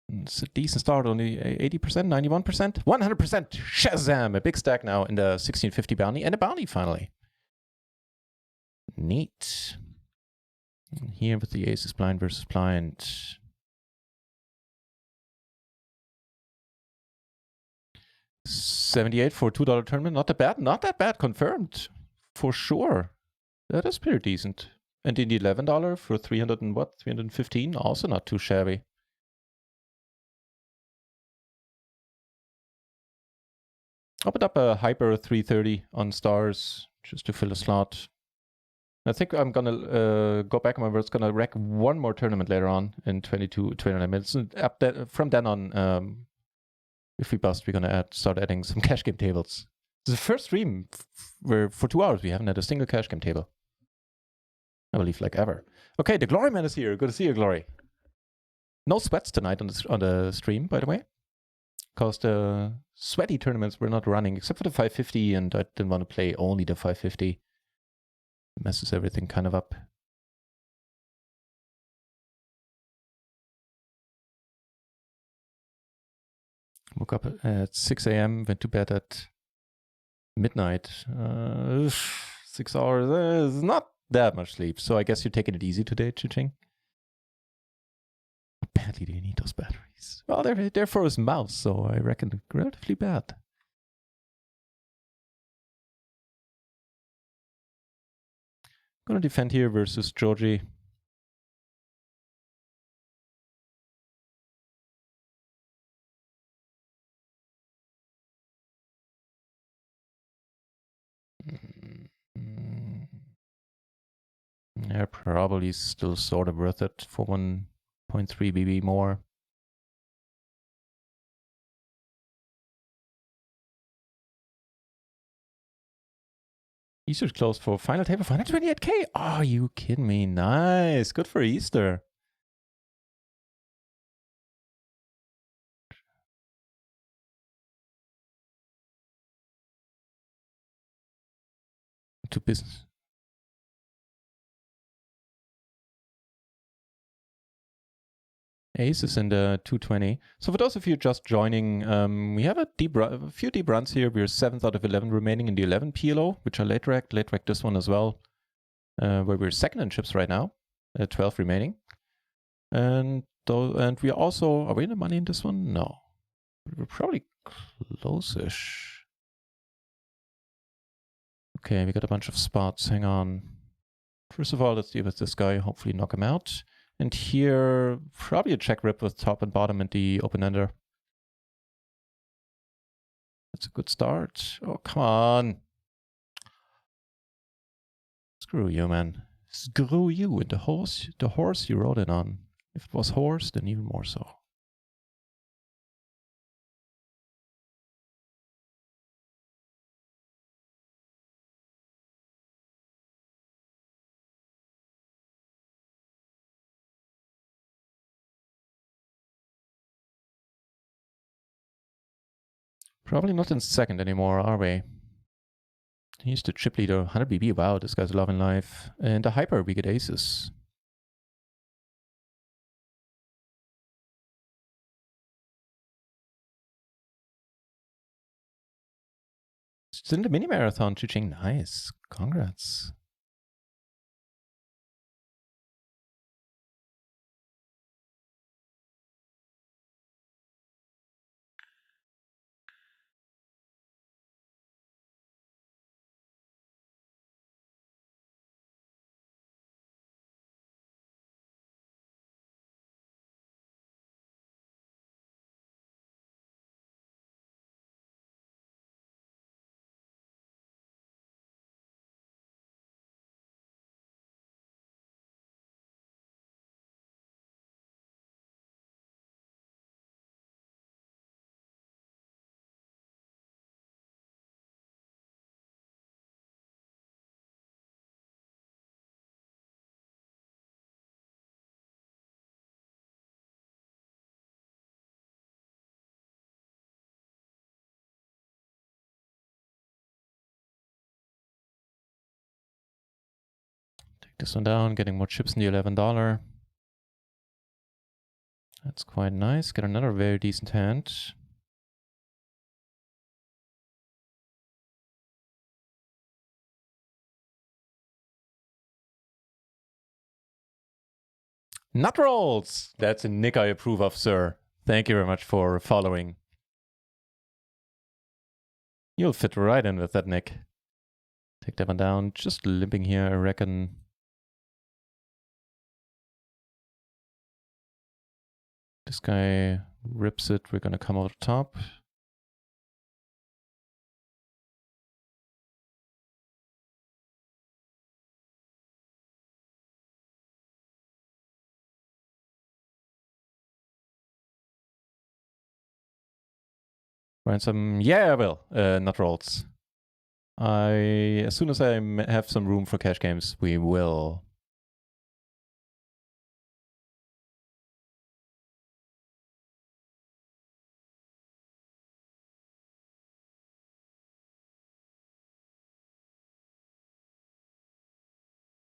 It's a decent start, only 80%, 91%, 100%. Shazam! A big stack now in the 1650 bounty and a bounty finally. Neat. And here with the aces blind versus blind. $78 for a $2 tournament. Not that bad. Not that bad. Confirmed. For sure. That is pretty decent. And in the $11 for 300 and what? 315. Also not too shabby. Opened up a hyper 330 on stars just to fill a slot. I think I'm gonna go back on my words. Gonna rack one more tournament later on in 29 minutes. And from then on, if we bust, we're gonna start adding some cash game tables. It's the first stream where for 2 hours we haven't had a single cash game table. I believe like ever. Okay, the Glory Man is here. Good to see you, Glory. No sweats tonight on the stream, by the way, because the sweaty tournaments were not running except for the 550, and I didn't want to play only the 550. It messes everything kind of up. Woke up at 6 a.m., went to bed at midnight. 6 hours is not that much sleep, so I guess you're taking it easy today, Chiching. How badly do you need those batteries? Well, they're for his mouse, so I reckon relatively bad. Gonna defend here versus Georgie. Yeah, probably still sort of worth it for 1.3 BB more. Easter's closed for final table for 128k. Are you kidding me? Nice. Good for Easter. To business. Ace is in the 220. So for those of you just joining, we have a few deep runs here. We're 7th out of 11 remaining in the 11 PLO, which are late racked this one as well, where we're 2nd in chips right now, 12 remaining. And we are also, are we in the money in this one? No. We're probably close-ish. Okay, we got a bunch of spots. Hang on. First of all, let's deal with this guy, hopefully knock him out. And here, probably a check rip with top and bottom and the open-ender. That's a good start. Oh, come on. Screw you, man. Screw you and the horse you rode in on. If it was horse, then even more so. Probably not in 2nd anymore, are we? He's the chip leader, 100 BB. Wow, this guy's loving life. And the hyper, we get aces. It's in the mini marathon, Chiching. Nice. Congrats. Take this one down, getting more chips in the $11. That's quite nice. Get another very decent hand. Nut rolls! That's a nick I approve of, sir. Thank you very much for following. You'll fit right in with that nick. Take that one down. Just limping here, I reckon. This guy rips it. We're gonna come over the top. Ransom, yeah, I will. Nut rolls. As soon as I have some room for cash games, we will.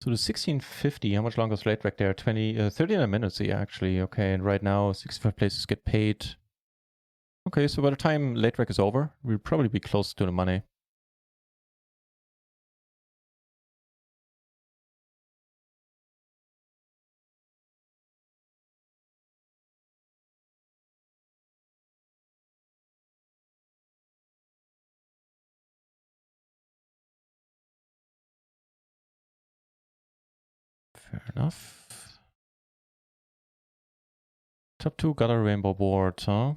So the 1650, how much longer is late back there? 39 minutes, yeah, actually. Okay, and right now 65 places get paid. Okay, so by the time late rec is over, we'll probably be close to the money. Fair enough. Top 2 got a rainbow board, huh?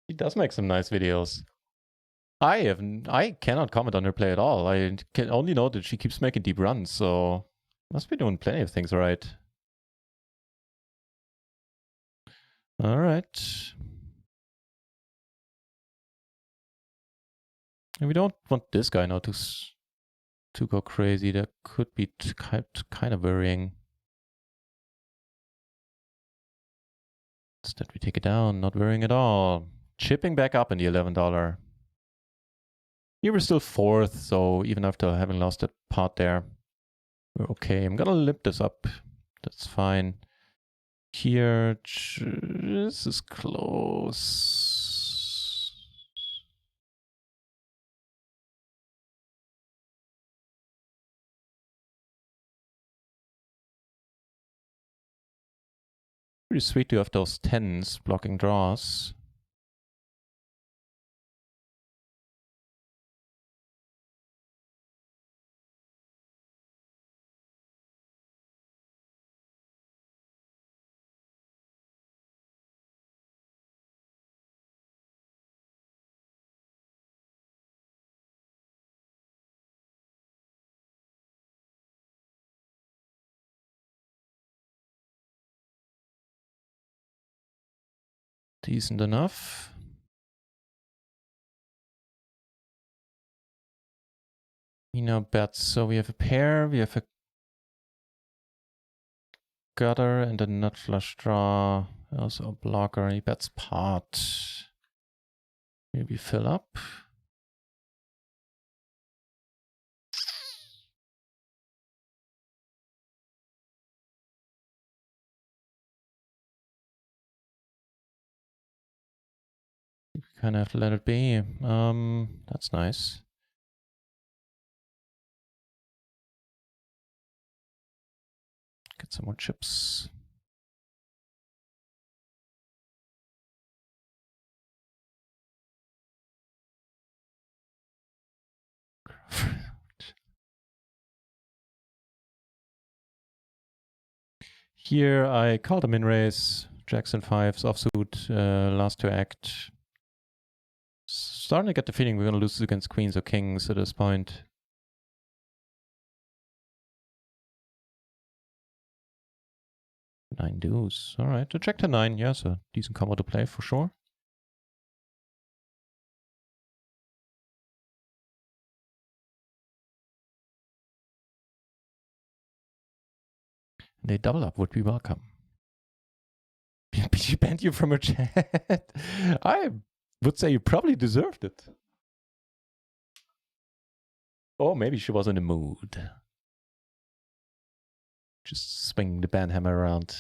She does make some nice videos. I cannot comment on her play at all. I can only know that she keeps making deep runs, so must be doing plenty of things right. All right. And we don't want this guy now to go crazy. That could be kind of worrying. Instead, we take it down, not worrying at all. Chipping back up in the $11. Here we're still fourth, so even after having lost that part there, we're okay. I'm gonna limp this up. That's fine. Here, this is close. Pretty sweet to have those 10s blocking draws. Decent enough. You know, bets. So we have a pair, we have a gutter and a nut flush draw. Also a blocker. He bets pot. Maybe fill up. We kind of have to let it be. That's nice. Get some more chips. Here I called a min raise. Jacks and fives offsuit, last to act. Starting to get the feeling we're gonna lose against queens or kings at this point. Nine deuce. All right, to check to 9. Yes, a decent combo to play for sure. They double up would be welcome. She banned you from her chat. I would say you probably deserved it. Or maybe she was in the mood. Just swinging the ban hammer around.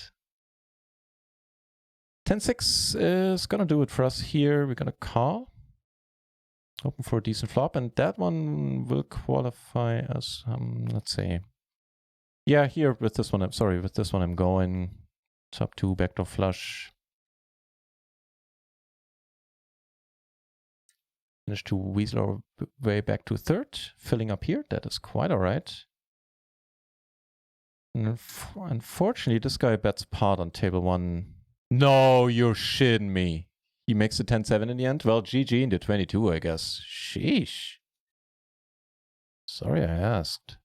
10-6 is gonna do it for us here. We're gonna call. Hoping for a decent flop, and that one will qualify as, let's see. Yeah, here with this one, with this one I'm going. Top 2, backdoor flush. Managed to weasel our way back to third, filling up here. That is quite all right. And unfortunately, this guy bets pot on table 1. No, you're shitting me. He makes a 10-7 in the end? Well, GG into 22, I guess. Sheesh. Sorry I asked.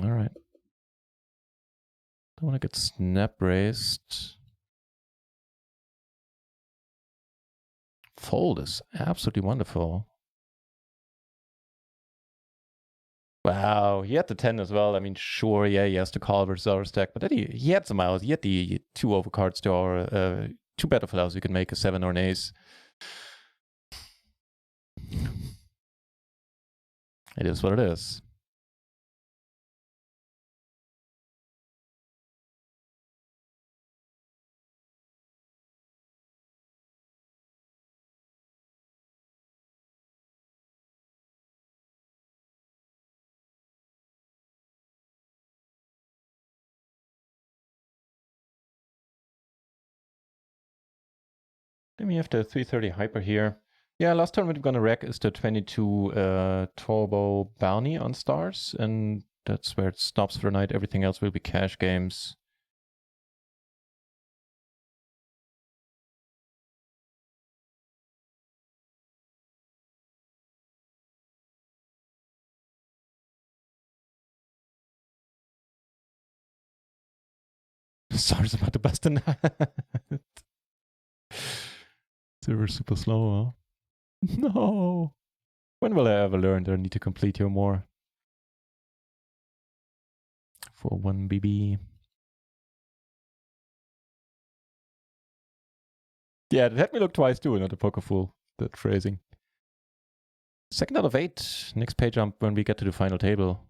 All right. Don't want to get snap raised. Fold is absolutely wonderful. Wow, he had the 10 as well. I mean, sure, yeah, he has to call versus our stack, but then he had some outs. He had the 2 overcards to our 2 better flaws. You can make a 7 or an ace. It is what it is. Then we have the 330 hyper here. Yeah, last turn we're gonna wreck is the 22 Turbo Bounty on stars, and that's where it stops for the night. Everything else will be cash games. Stars about to bust a nut. Silver super slow, huh? No. When will I ever learn that I need to complete here more? For 1 BB. Yeah, that had me look twice too, not a poker fool. That phrasing. Second out of 8. Next page jump when we get to the final table.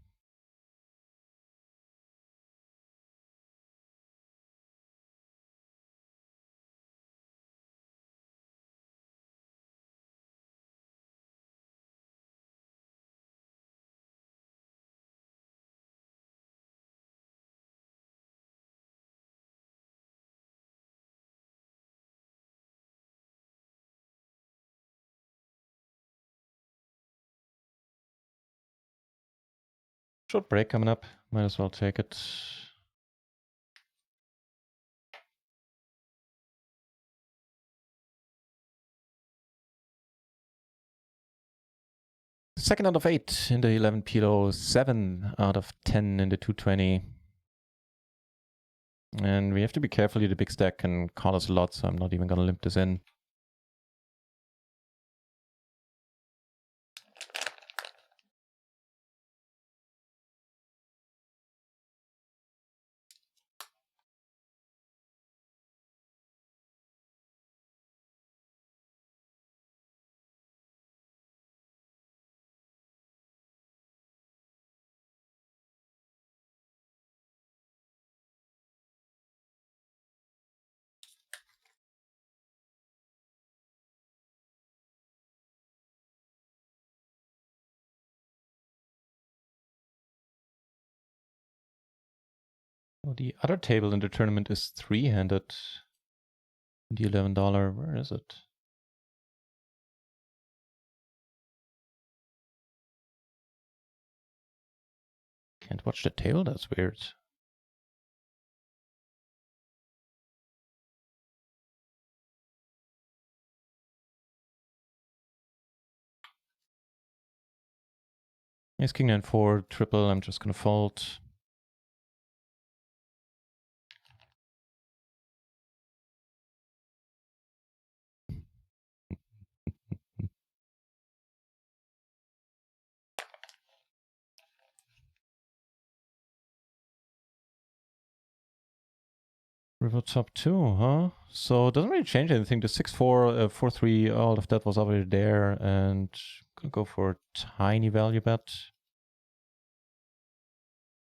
Short break coming up. Might as well take it. Second out of 8 in the 11 PLO. 7 out of 10 in the 220. And we have to be careful here. The big stack can call us a lot, so I'm not even going to limp this in. Oh, the other table in the tournament is 3-handed. The $11. Where is it? Can't watch the table? That's weird. Ace King 9-4, triple. I'm just gonna fold. River top 2, huh? So it doesn't really change anything. The 6-4, 4-3, all of that was already there. And I'm gonna go for a tiny value bet.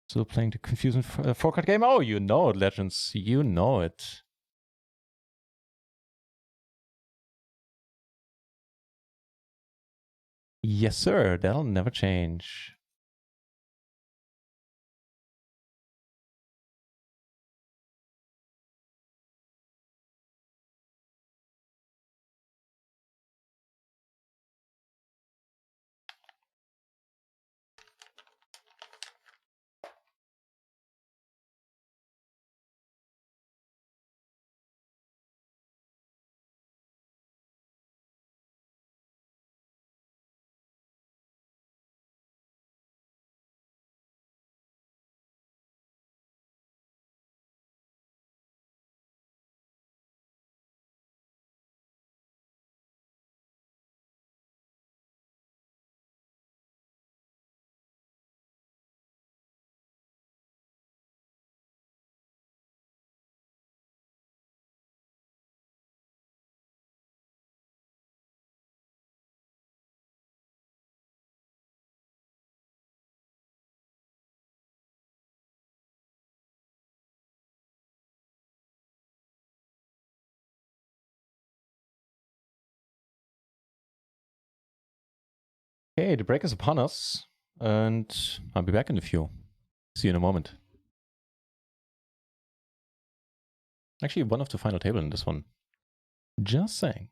Still playing the confusing 4-card game. Oh, you know it, Legends. You know it. Yes, sir. That'll never change. Okay, the break is upon us, and I'll be back in a few. See you in a moment. Actually, one of the final table in this one. Just saying.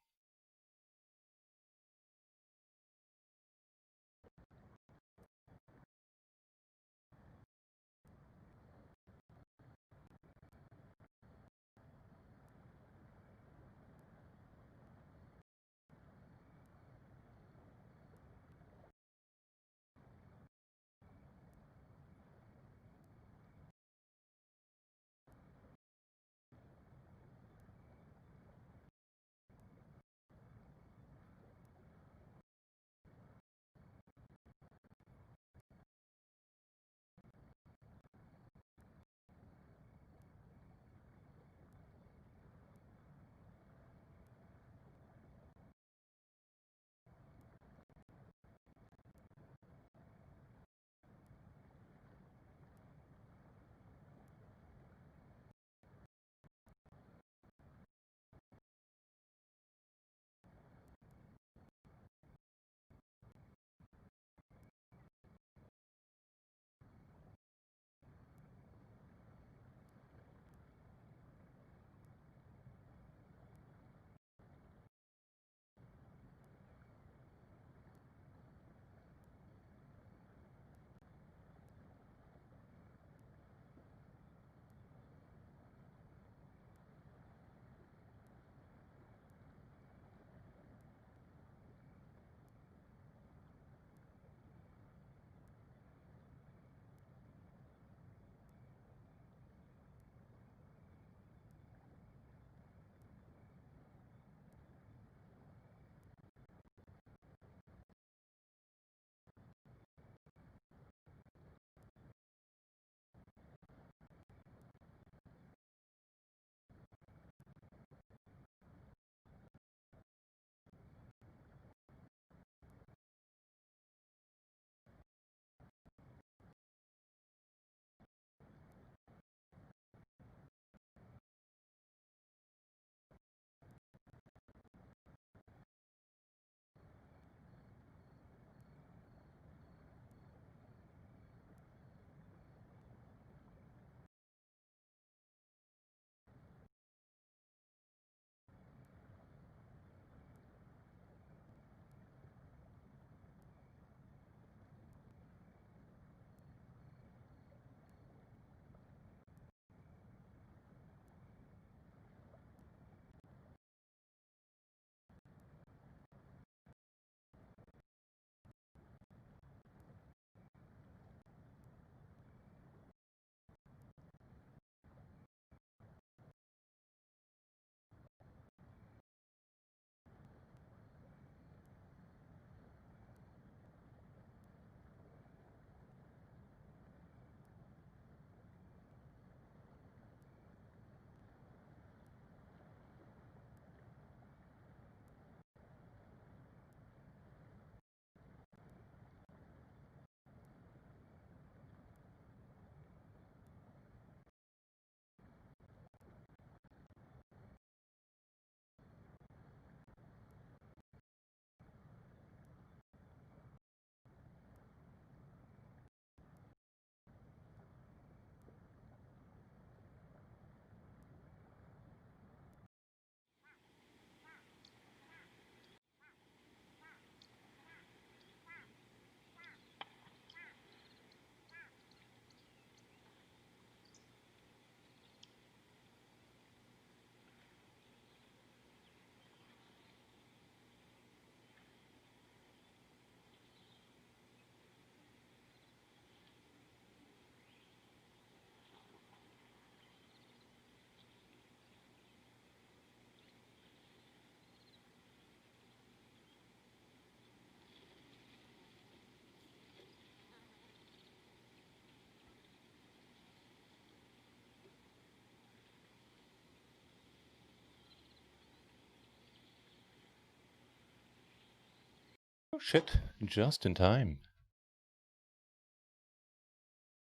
Oh shit, just in time.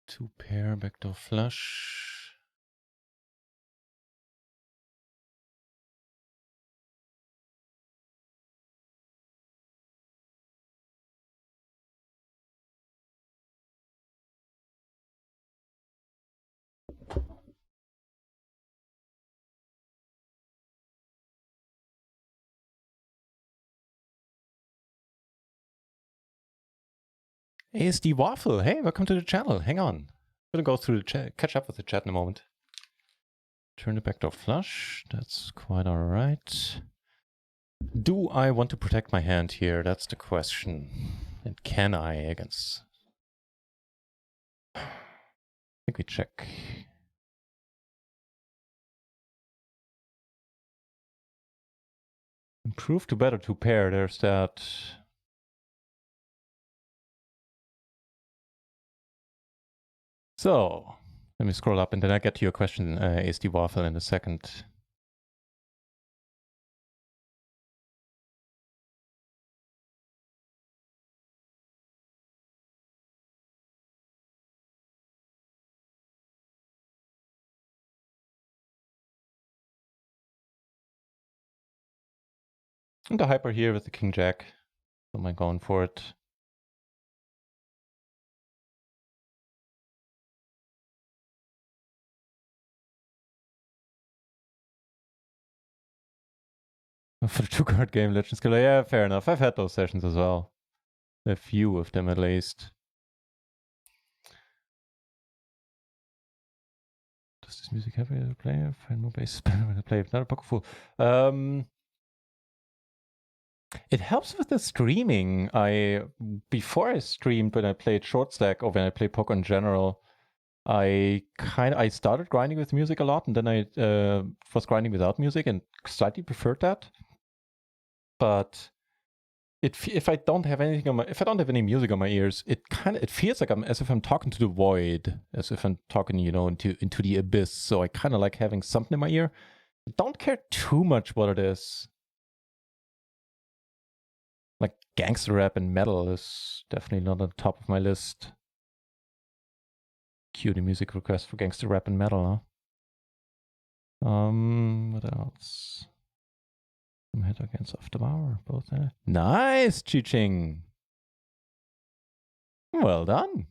Two pair backdoor flush. ASD Waffle, hey, welcome to the channel. Hang on. I'm gonna go through the chat, catch up with the chat in a moment. Turn the backdoor flush. That's quite alright. Do I want to protect my hand here? That's the question. And can I against... I think we check. Improve to better to pair. There's that. So, let me scroll up and then I get to your question, ASD Waffle, in a second. And the hyper here with the King Jack. Am I going for it? For the 2-card game, Legends Killer. Yeah, fair enough. I've had those sessions as well. A few of them at least. Does this music have a player? Find more bass when I play not a poker full. It helps with the streaming. Before I streamed, when I played short stack or when I played poker in general, I started grinding with music a lot, and then I was grinding without music and slightly preferred that. But if I don't have anything on if I don't have any music on my ears, it feels like as if I'm talking to the void, as if I'm talking, into the abyss. So I kind of like having something in my ear. I don't care too much what it is. Like gangster rap and metal is definitely not on the top of my list. Cue the music request for gangster rap and metal, huh? What else? Some hit against After Hour, both there. Nice, Chi-Ching. Well done.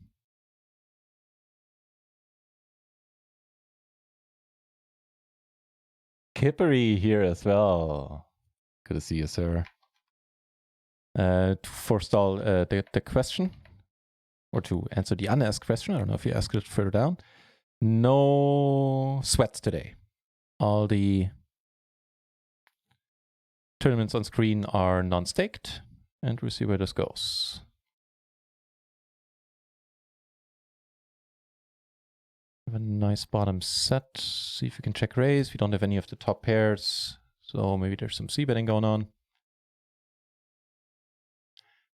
Kippery here as well. Good to see you, sir. To forestall the question, or to answer the unasked question, I don't know if you asked it further down. No sweats today. All the tournaments on screen are non-staked, and we'll see where this goes. Have a nice bottom set. See if we can check raise. We don't have any of the top pairs, so maybe there's some c-betting going on.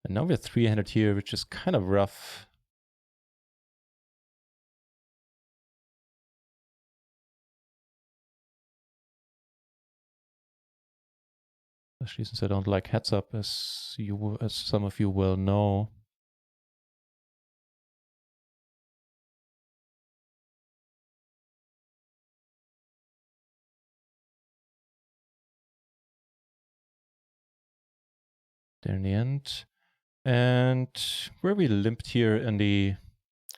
And now we're 300 here, which is kind of rough. Especially since I don't like heads up, as some of you will know. There in the end. And where we limped here in the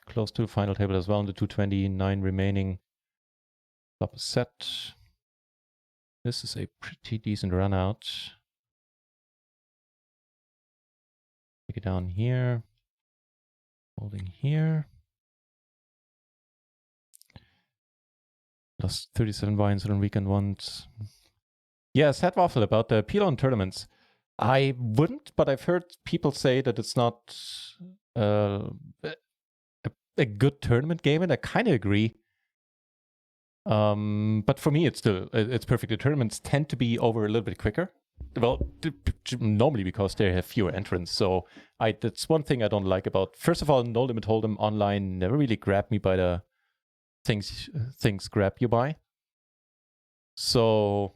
close to the final table as well, in the 229 remaining top set. This is a pretty decent run out. Take it down here. Holding here. Lost 37 buy-ins on weekend ones. Yeah, sad waffle about the PLO tournaments. I wouldn't, but I've heard people say that it's not a good tournament game, and I kind of agree. But for me, it's perfect. The tournaments tend to be over a little bit quicker. Well, normally because they have fewer entrants. So that's one thing I don't like about. First of all, No Limit Hold'em online never really grabbed me by the things grab you by. So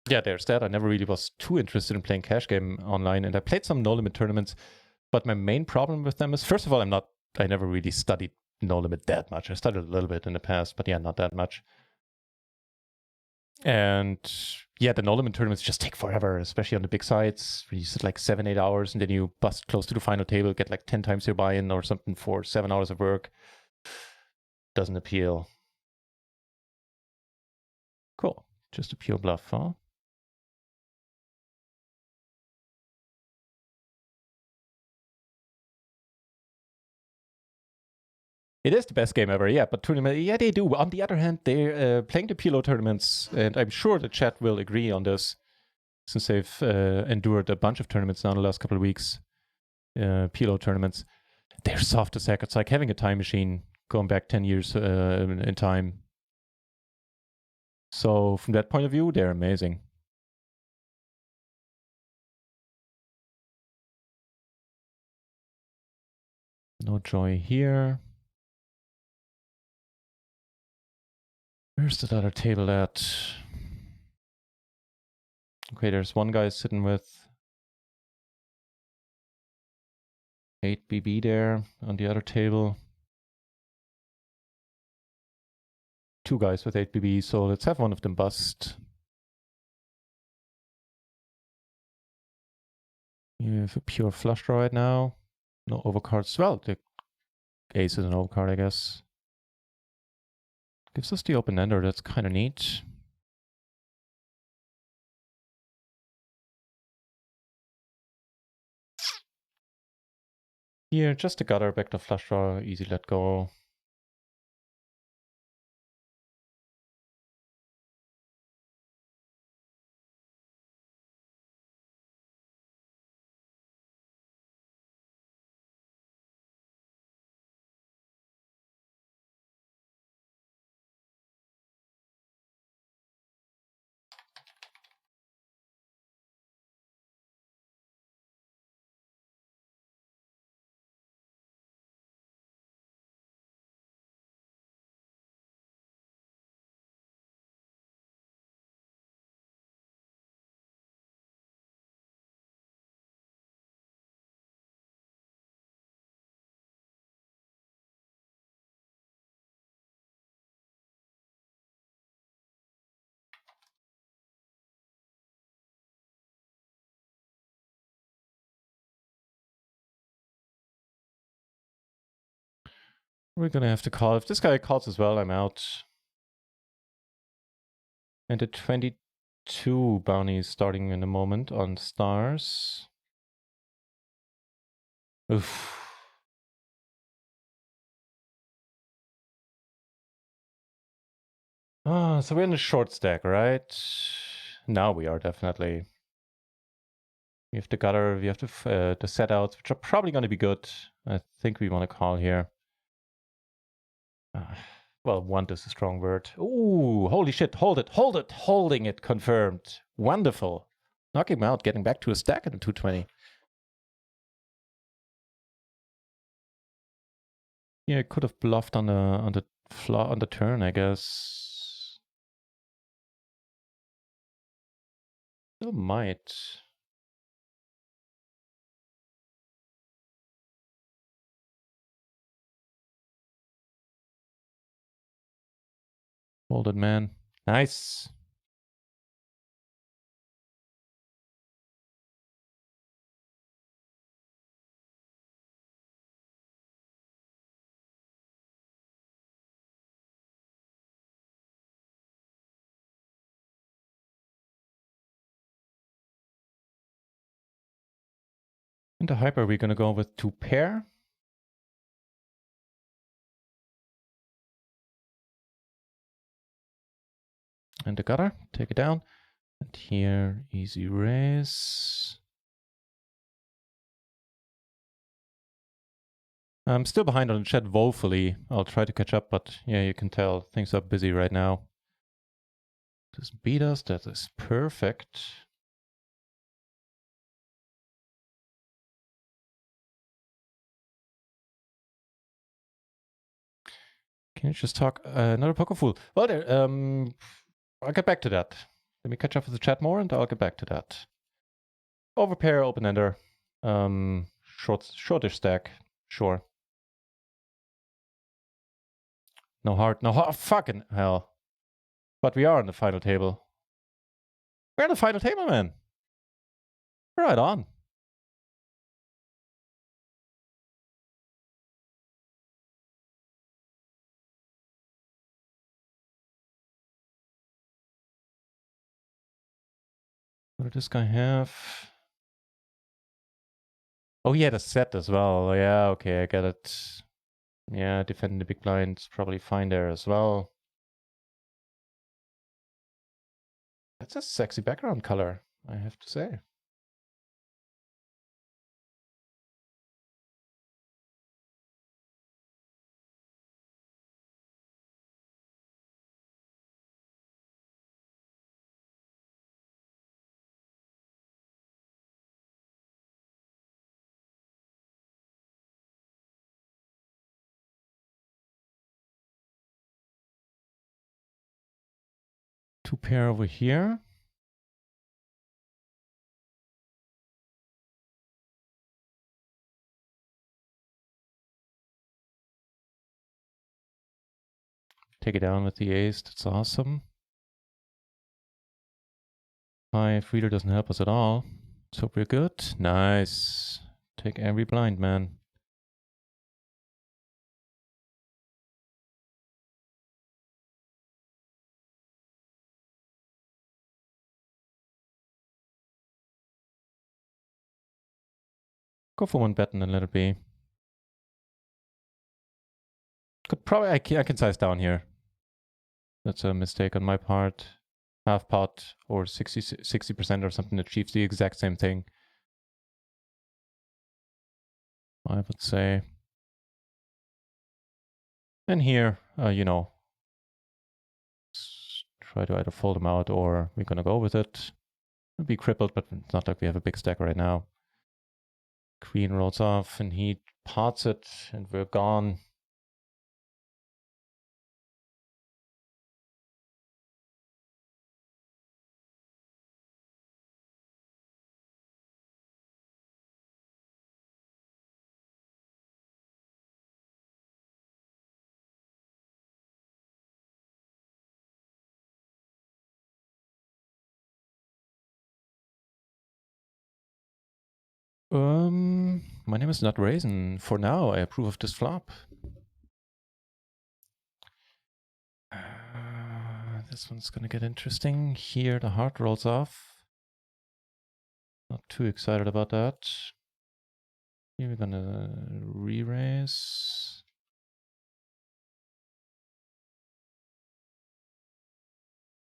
yeah, there's that. I never really was too interested in playing cash game online, and I played some No Limit tournaments. But my main problem with them is, first of all, I never really studied No Limit that much. I studied a little bit in the past, but yeah, not that much. And yeah, the No Limit tournaments just take forever, especially on the big sites. You sit like 7-8 hours, and then you bust close to the final table, get like 10 times your buy-in or something for 7 hours of work. Doesn't appeal. Cool. Just a pure bluff, huh? It is the best game ever, yeah. But tournament, yeah, they do. On the other hand, they're playing the PLO tournaments, and I'm sure the chat will agree on this, since they've endured a bunch of tournaments now in the last couple of weeks. PLO tournaments, they're soft as heck. It's like having a time machine going back 10 years in time. So from that point of view, they're amazing. No joy here. Where's that other table at? Okay, there's one guy sitting with 8 BB there on the other table. 2 guys with 8 BB, so let's have one of them bust. You have a pure flush draw right now. No overcards. Well, the ace is an overcard, I guess. Gives us the open ender. That's kind of neat. Here, just a gutter, back to flush draw, easy let go. We're gonna have to call. If this guy calls as well, I'm out. And the 22 bounty is starting in a moment on stars. Oof. Ah, so we're in the short stack, right? Now we are definitely. We have the gutter, we have the set outs, which are probably going to be good. I think we want to call here. Well, want is a strong word. Ooh, holy shit, hold it, holding it, confirmed. Wonderful. Knock him out, getting back to a stack at the 220. Yeah, could have bluffed on the turn, I guess. Still might. Hold it, man. Nice. In the hyper, we're gonna go with 2 pair. And the gutter, take it down. And here, easy raise. I'm still behind on the chat woefully. I'll try to catch up, but yeah, you can tell things are busy right now. This beat us, that is perfect. Can you just talk another poker fool? Well, there, I'll get back to that. Let me catch up with the chat more and I'll get back to that. Overpair, open ender. Shortish stack, sure. No heart, no heart, fucking hell. But we are on the final table. We're on the final table, man. Right on. What does this guy have? Oh, he had a set as well. Yeah, okay, I get it. Yeah, defending the big blind's probably fine there as well. That's a sexy background color, I have to say. Two pair over here. Take it down with the ace. That's awesome. 5 reader doesn't help us at all. Let's hope we're good. Nice. Take every blind, man. Go for one bet and then let it be. Could probably I can size down here. That's a mistake on my part. Half pot or 60% or something achieves the exact same thing. I would say. And here, you know, try to either fold them out or we're gonna go with it. It'll be crippled, but it's not like we have a big stack right now. Queen rolls off and he pots it and we're gone. My name is NutRaisin. For now, I approve of this flop. This one's gonna get interesting. Here, the heart rolls off. Not too excited about that. Here, we're gonna re-raise.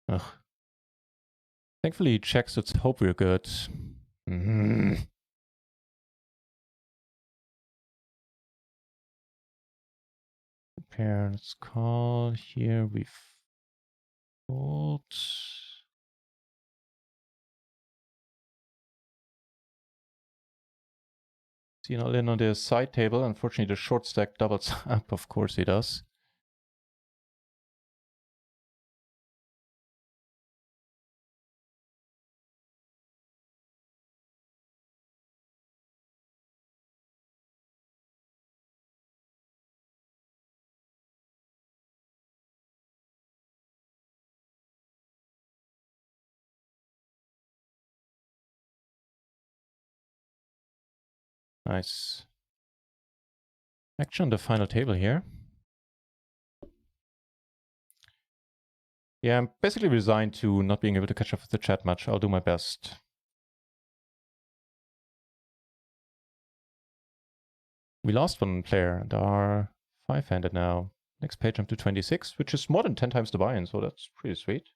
Ugh. Thankfully, he checks. Let's hope we're good. Pair, let's call. Here we fold. See an all-in on the side table. Unfortunately, the short stack doubles up. Of course he does. Nice. Action on the final table here. Yeah, I'm basically resigned to not being able to catch up with the chat much. I'll do my best. We lost one player and are 5-handed now. Next page jump to 26, which is more than 10 times the buy-in, so that's pretty sweet.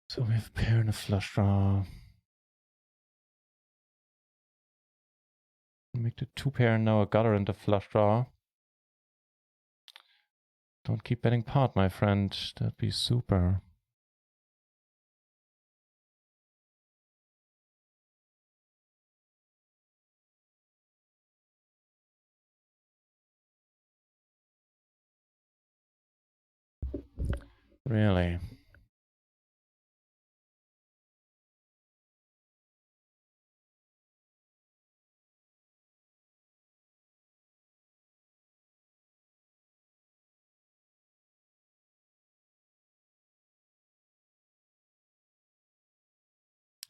So we have a pair and a flush draw. Make the 2 pair and now a gutter and a flush draw. Don't keep betting pot, my friend. That'd be super. Really?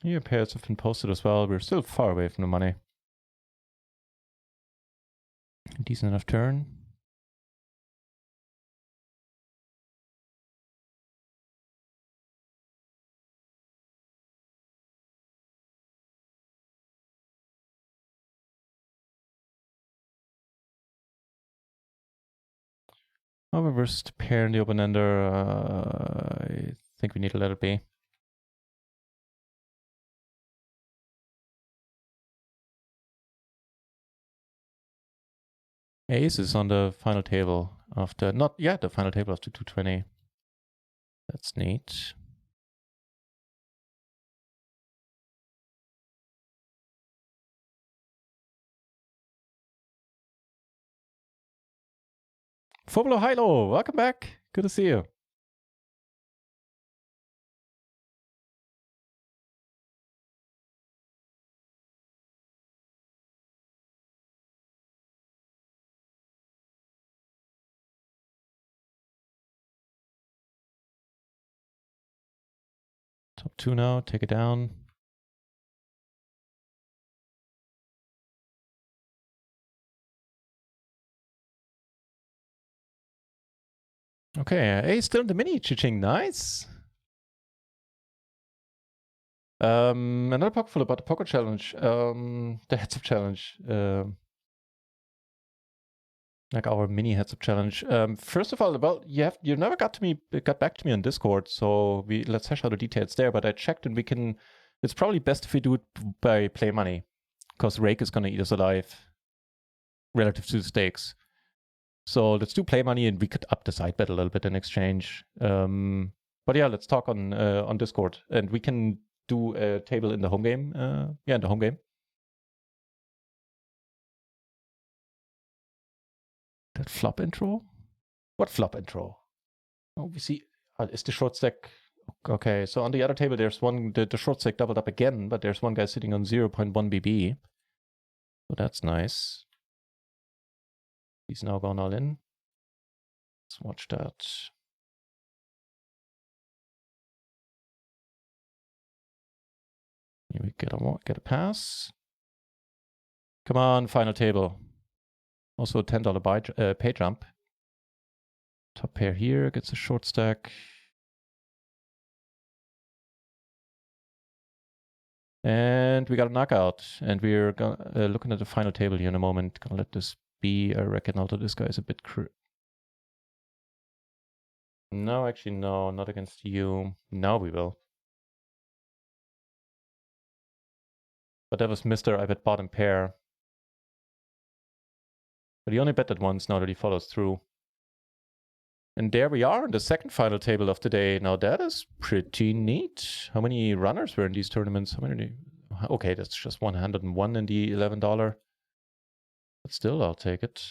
Here pairs have been posted as well. We're still far away from the money. Decent enough turn. Our reversed pair in the open ender. I think we need to let it be. Ace is on the final table after, not yet the final table after 220. That's neat. Foblo Hilo, welcome back. Good to see you. Top 2 now, take it down. Okay, Ace still in the mini, Chiching, nice. Another pocketful about the pocket challenge, the heads up challenge, like our mini heads up challenge. First of all, well, you never got back to me on Discord, so let's hash out the details there. But I checked, and we can. It's probably best if we do it by play money, because Rake is gonna eat us alive relative to the stakes. So let's do play money, and we could up the side bet a little bit in exchange. But yeah, let's talk on Discord, and we can do a table in the home game. Yeah, in the home game. That flop intro? What flop intro? Oh, we see. Is the short stack okay? So on the other table, there's one. The short stack doubled up again, but there's one guy sitting on 0.1 BB. So that's nice. He's now gone all in. Let's watch that. Here we get a pass. Come on, final table. Also a $10 pay jump. Top pair here gets a short stack. And we got a knockout. And we're looking at the final table here in a moment. Gonna let this be. I reckon although this guy is a bit no, actually, no, not against you. Now we will. But that was Mr. I bet bottom pair. But he only bet that once now that he follows through. And there we are in the second final table of the day. Now that is pretty neat. How many runners were in these tournaments? How many? Okay, that's just 101 in the $11. But still, I'll take it.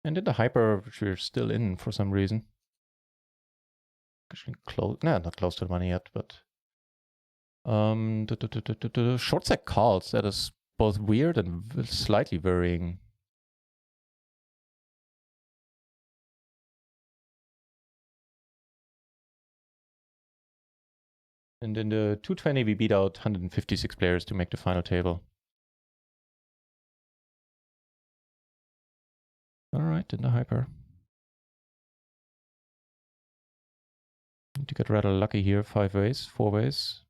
And in the hyper, which we're still in for some reason. Actually, not close to the money yet, but short stack calls. That is both weird and slightly worrying. And in the 220, we beat out 156 players to make the final table. All right, in the hyper. Need to get rather lucky here. 5 ways, 4 ways.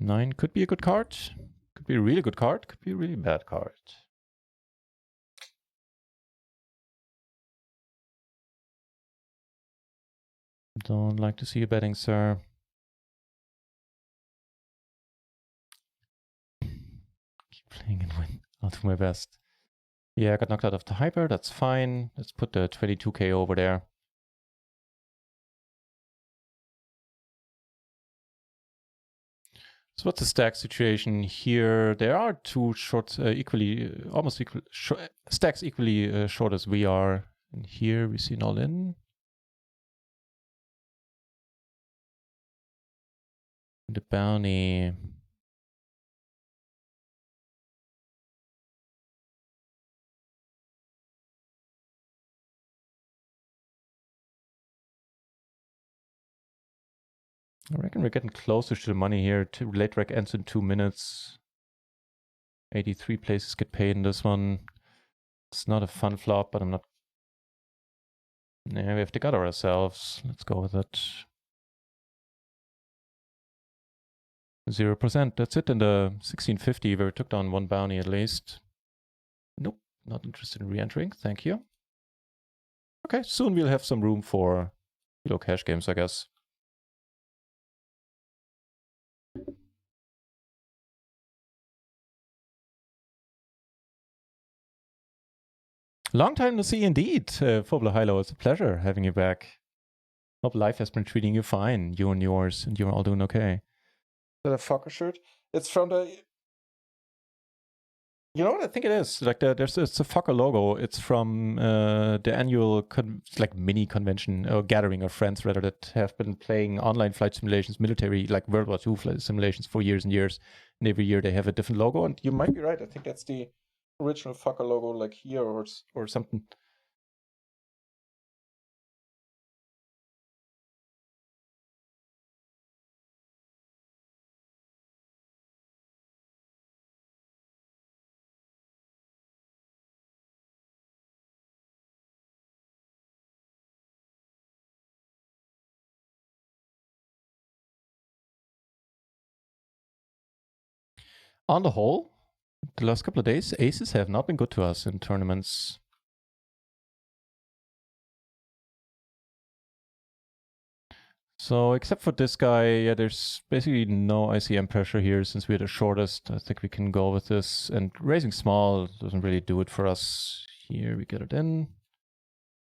Nine could be a good card. Could be a really good card. Could be a really bad card. Don't like to see you betting, sir. Keep playing and win. I'll do my best. Yeah, I got knocked out of the hyper. That's fine. Let's put the 22k over there. So what's the stack situation here? There are two shorts almost equal stacks equally short as we are. And here we see an all-in. The bounty. I reckon we're getting closer to the money here. Late rec ends in 2 minutes. 83 places get paid in this one. It's not a fun flop, but I'm not... Yeah, we have to gutter ourselves. Let's go with it. 0%. That's it in the 1650 where we took down one bounty at least. Nope, not interested in re-entering. Thank you. Okay, soon we'll have some room for PLO cash games, I guess. Long time to see indeed, Phobla Hilo. It's a pleasure having you back. Hope life has been treating you fine, you and yours, and you're all doing okay. Is that a fucker shirt? It's from the... You know what? I think it is. Like it's a fucker logo. It's from the annual like mini convention or gathering of friends rather that have been playing online flight simulations, military like World War II flight simulations for years and years. And every year they have a different logo. And you might be right. I think that's the original fucker logo, like here or something. On the whole, the last couple of days, aces have not been good to us in tournaments. So except for this guy, yeah, there's basically no ICM pressure here since we're the shortest. I think we can go with this. And raising small doesn't really do it for us. Here we get it in.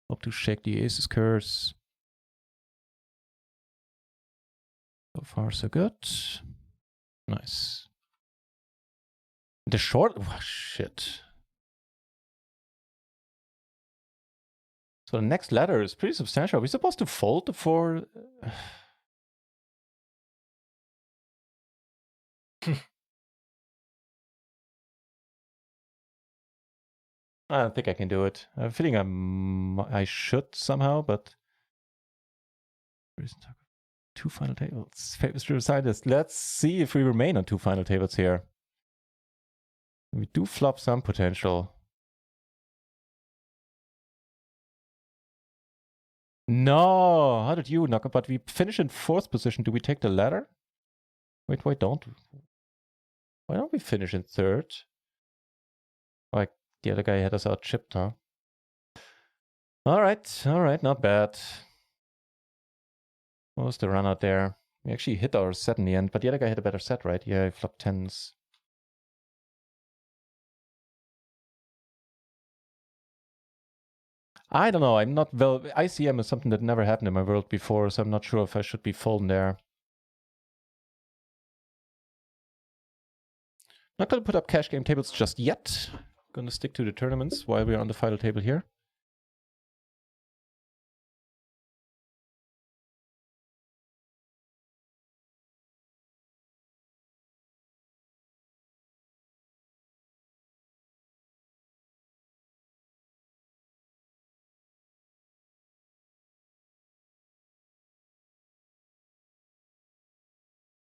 Hope to shake the aces curse. So far so good. Nice. The short, oh, shit. So the next ladder is pretty substantial. Are we supposed to fold the 4? I don't think I can do it. I have a feeling I should somehow, but... Two final tables. Famous scientist. Let's see if we remain on 2 final tables here. We do flop some potential. No! How did you knock up? But we finish in 4th position. Do we take the ladder? Wait, why don't we finish in 3rd? Like, the other guy had us out chipped, huh? Alright, not bad. What was the run out there? We actually hit our set in the end, but the other guy had a better set, right? Yeah, he flopped 10s. I don't know. I'm not well. ICM is something that never happened in my world before, so I'm not sure if I should be folding there. Not going to put up cash game tables just yet. Going to stick to the tournaments while we're on the final table here.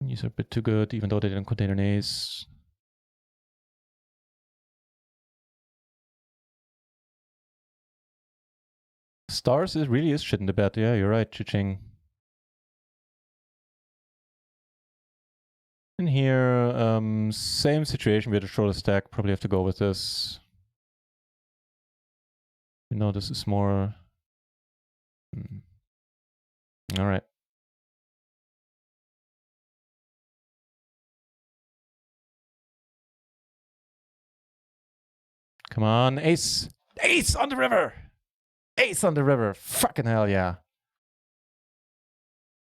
These are a bit too good, even though they didn't contain an ace. Stars really is shit in the bed. Yeah, you're right, Chiching. In here, same situation. We had a shorter stack. Probably have to go with this. You know, this is more... All right. Come on, ace! Ace on the river! Ace on the river! Fucking hell yeah!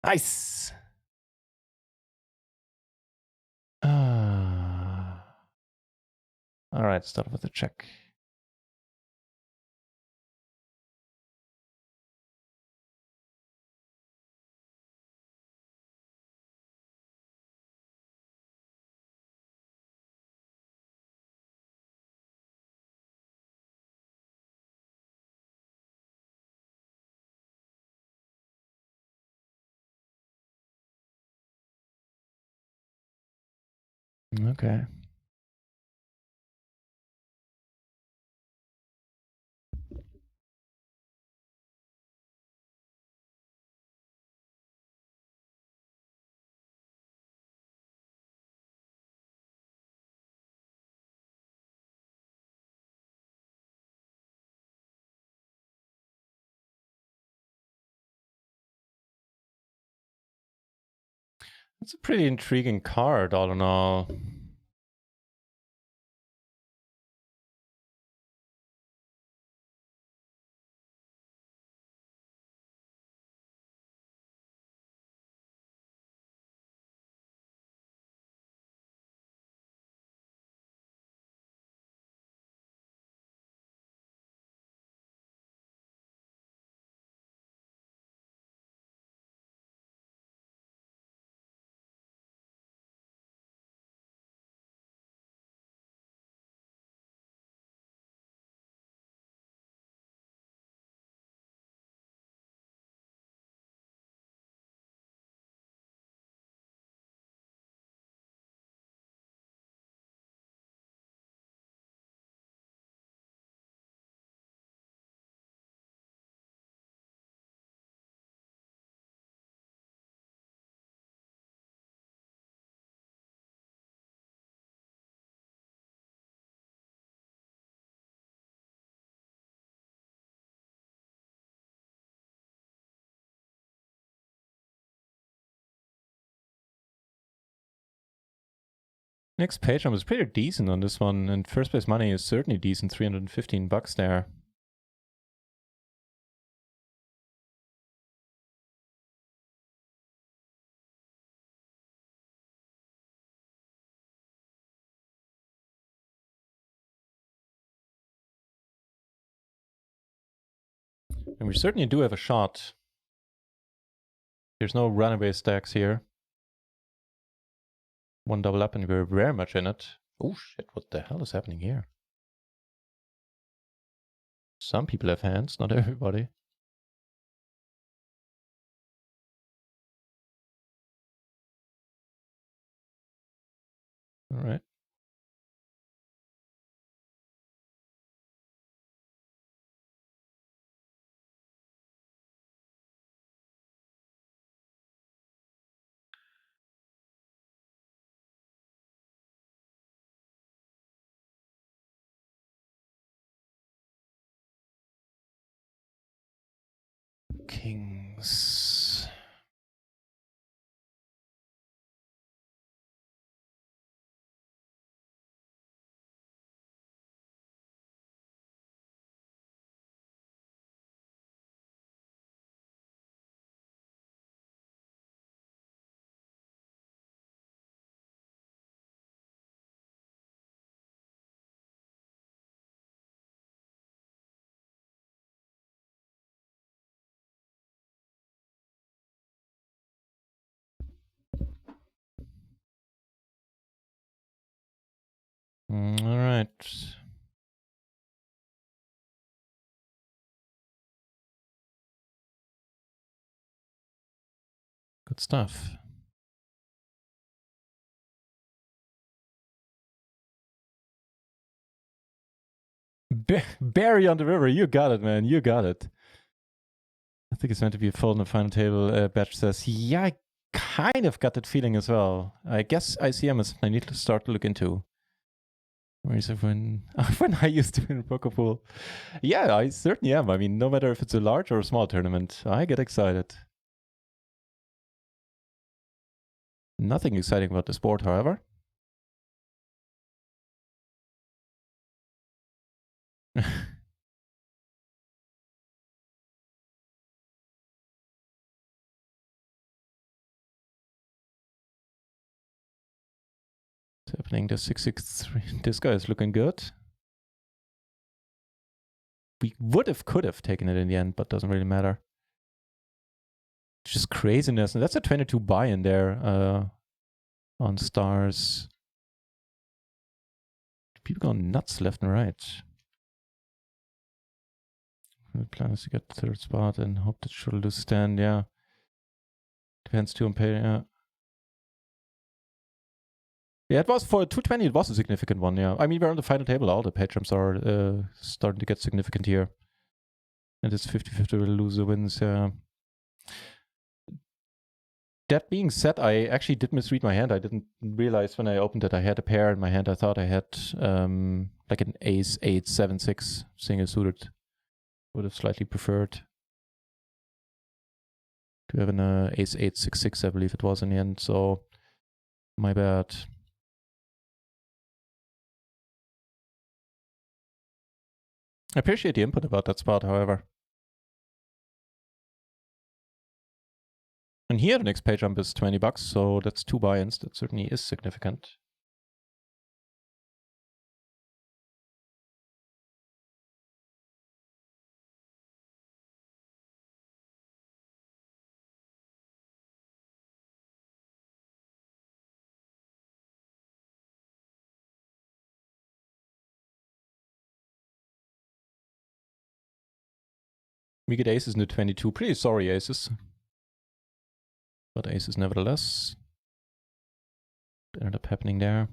Nice! All right, start with a check. Okay. It's a pretty intriguing card, all in all. Next page was pretty decent on this one, and first place money is certainly decent, $315 there. And we certainly do have a shot. There's no runaway stacks here. One double up and we're very much in it. Oh shit, what the hell is happening here? Some people have hands, not everybody. All right. Kings. All right. Good stuff. Barry on the river, you got it, man. You got it. I think it's meant to be a fold on the final table. Batch says, yeah, I kind of got that feeling as well. I guess ICM is something I need to start to look into. Where is it when I used to win poker pool? Yeah, I certainly am. I mean, no matter if it's a large or a small tournament, I get excited. Nothing exciting about the sport, however. What's happening? The 663. This guy is looking good. We could have taken it in the end, but doesn't really matter. It's just craziness. And that's a 22 buy in there on stars. People going nuts left and right. The plan is to get the third spot and hope that she'll lose stand. Yeah. Depends too on pay. Yeah. Yeah, it was for 220. It was a significant one. Yeah, I mean we're on the final table. All the pay jumps are starting to get significant here, and it's 50-50 will lose the wins. Yeah. That being said, I actually did misread my hand. I didn't realize when I opened it I had a pair in my hand. I thought I had like an ace 8-7-6 single suited. Would have slightly preferred to have an ace 8-6-6, I believe it was in the end. So my bad. I appreciate the input about that spot, however. And here the next pay jump is $20, so that's 2 buy-ins. That certainly is significant. We get aces into 22. Pretty sorry, aces. But aces nevertheless. What ended up happening there?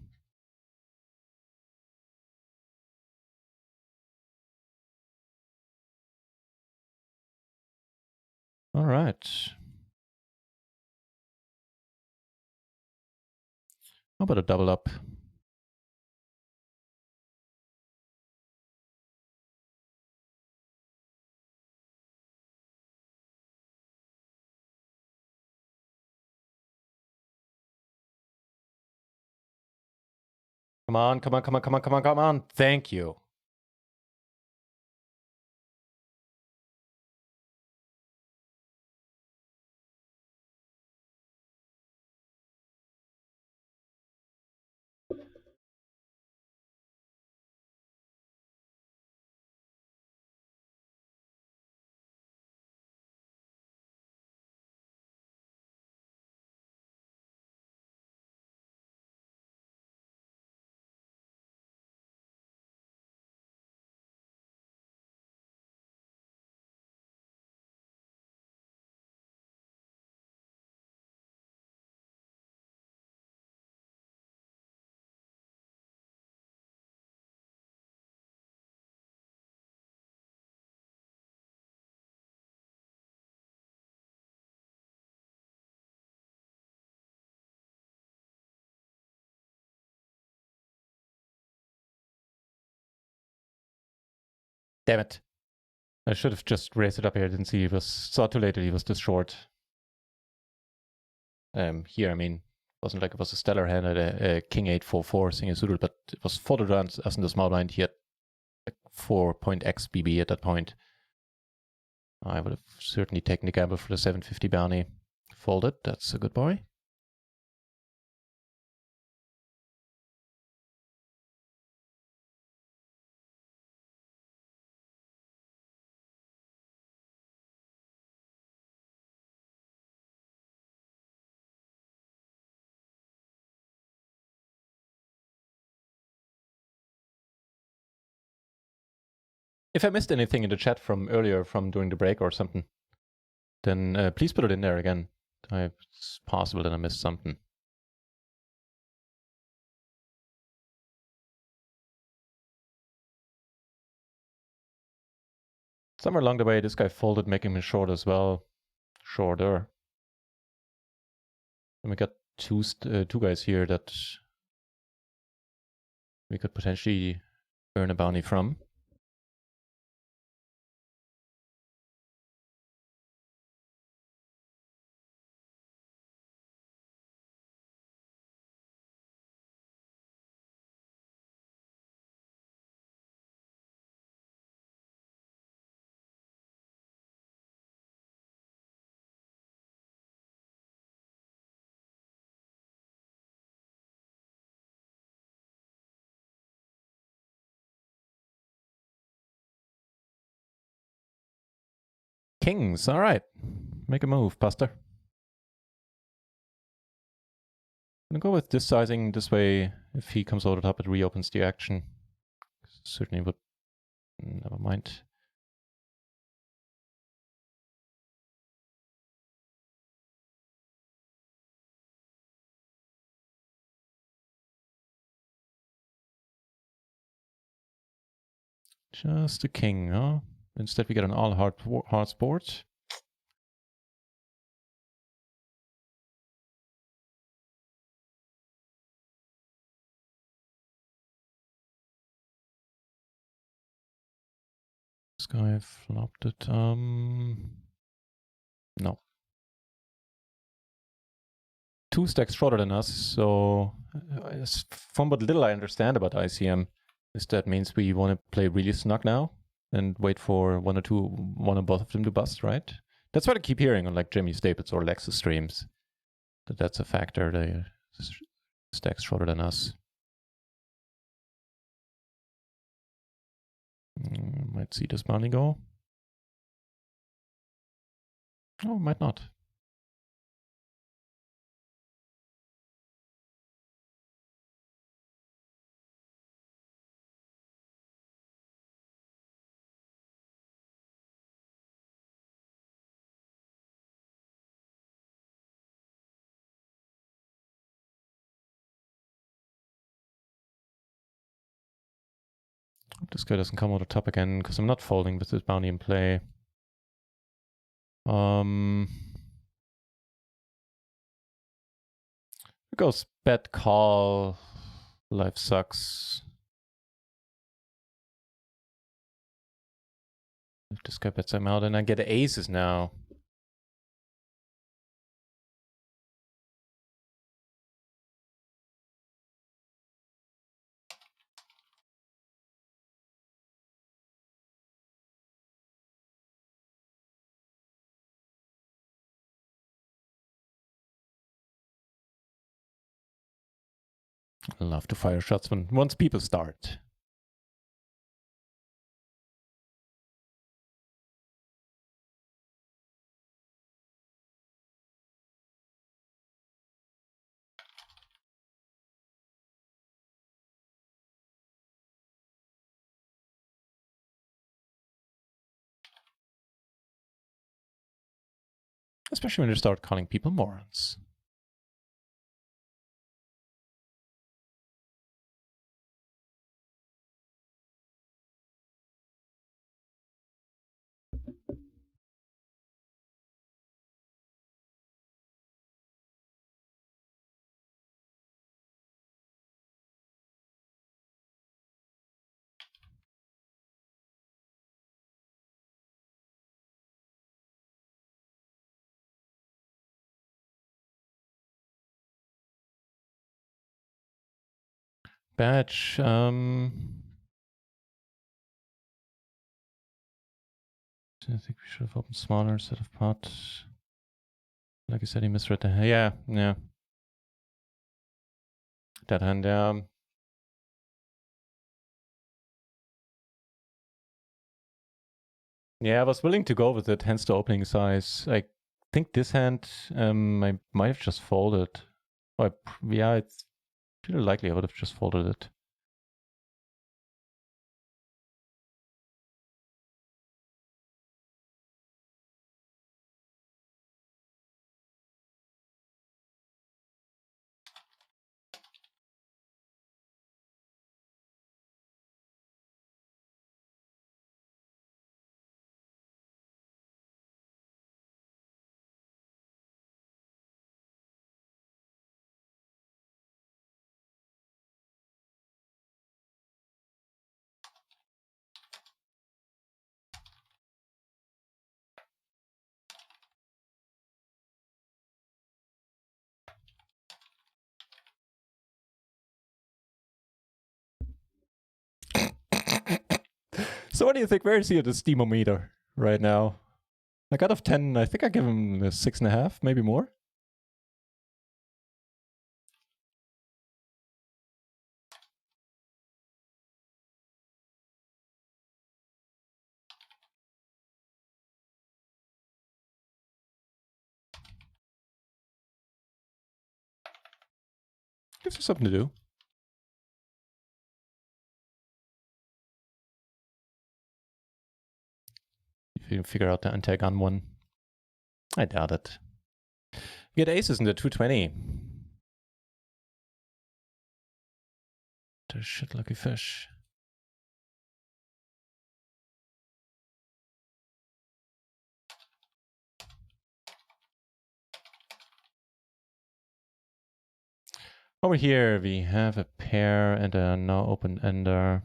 All right. How about a double up? Come on, come on, come on, come on, come on, come on. Thank you. Damn it. I should have just raised it up here. I didn't see he was, saw too late that he was this short. Here, I mean, wasn't like it was a stellar hand at a king 8-4-4 single suited, but it was folded around us in the small blind. He had like 4.x BB at that point. I would have certainly taken the gamble for the 750 bounty. Folded, that's a good boy. If I missed anything in the chat from earlier, from during the break or something, then please put it in there again. It's possible that I missed something. Somewhere along the way, this guy folded, making me short as well. Shorter. And we got two guys here that we could potentially earn a bounty from. Kings, all right. Make a move, Buster. I'm gonna go with this sizing this way. If he comes over the top, it reopens the action. Certainly would. Never mind. Just a king, huh? Instead we get an all hard sport. This guy flopped it. No. 2 stacks shorter than us, so from what little I understand about ICM, is that means we want to play really snug now and wait for one or both of them to bust, right? That's what I keep hearing on like Jimmy Staples or Lexus streams. That's a factor. They stacks shorter than us. Might see this bounty go. Oh, might not. Hope this guy doesn't come over the top again, because I'm not folding with this bounty in play. It goes bet call. Life sucks. If this guy bets I'm out, and I get aces now. I love to fire shots once people start. Especially when you start calling people morons. Badge, I think we should have opened smaller instead of pot. Like I said, he misread the hand. Yeah. That hand, yeah, I was willing to go with it, hence the opening size. I think this hand, I might have just folded. Yeah, it's pretty likely I would have just folded it. So what do you think? Where is he at the steamometer right now? Like out of 10, I think I give him a 6.5, maybe more. Gives you something to do. If you figure out the anti-gun one. I doubt it. You get aces in the 220. They're shit lucky fish. Over here we have a pair and a now open ender.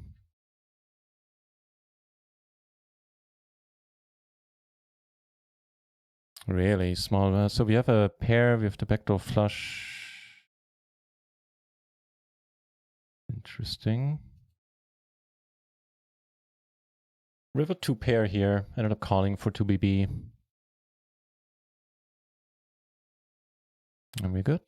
Really small. So we have a pair, we have the backdoor flush. Interesting. River 2 pair here. Ended up calling for 2BB. And we're good.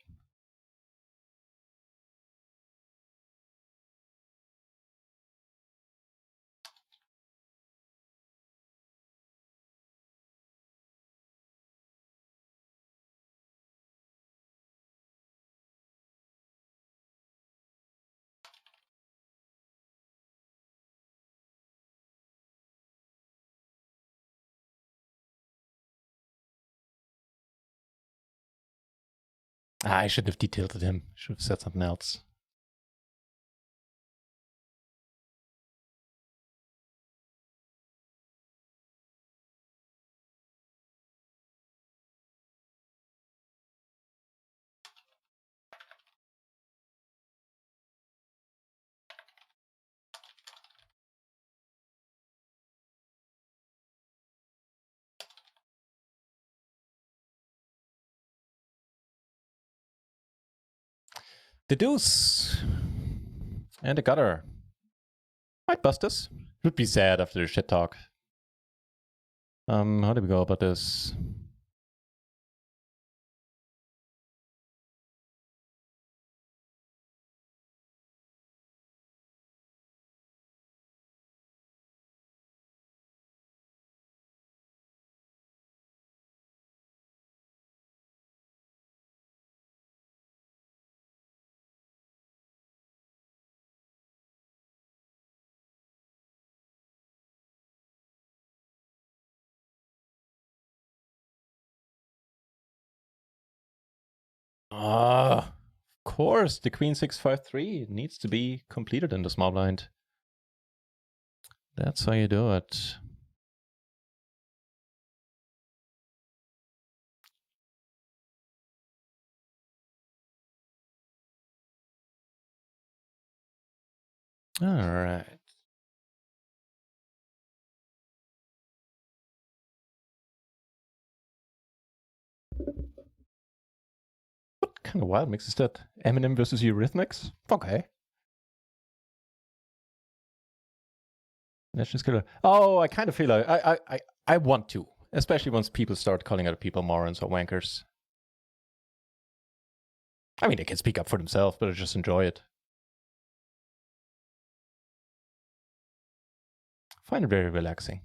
I should have detilted him. Should have said something else. The deuce. And a gutter. Might bust us. Would be sad after the shit talk. How do we go about this? Of course, the queen 6-5-3 needs to be completed in the small blind. That's how you do it. All right. What kind of wild mix is that? Eminem versus Eurythmics? Okay. National Killer. Oh, I kind of feel like I want to, especially once people start calling other people morons or wankers. I mean, they can speak up for themselves, but I just enjoy it. I find it very relaxing.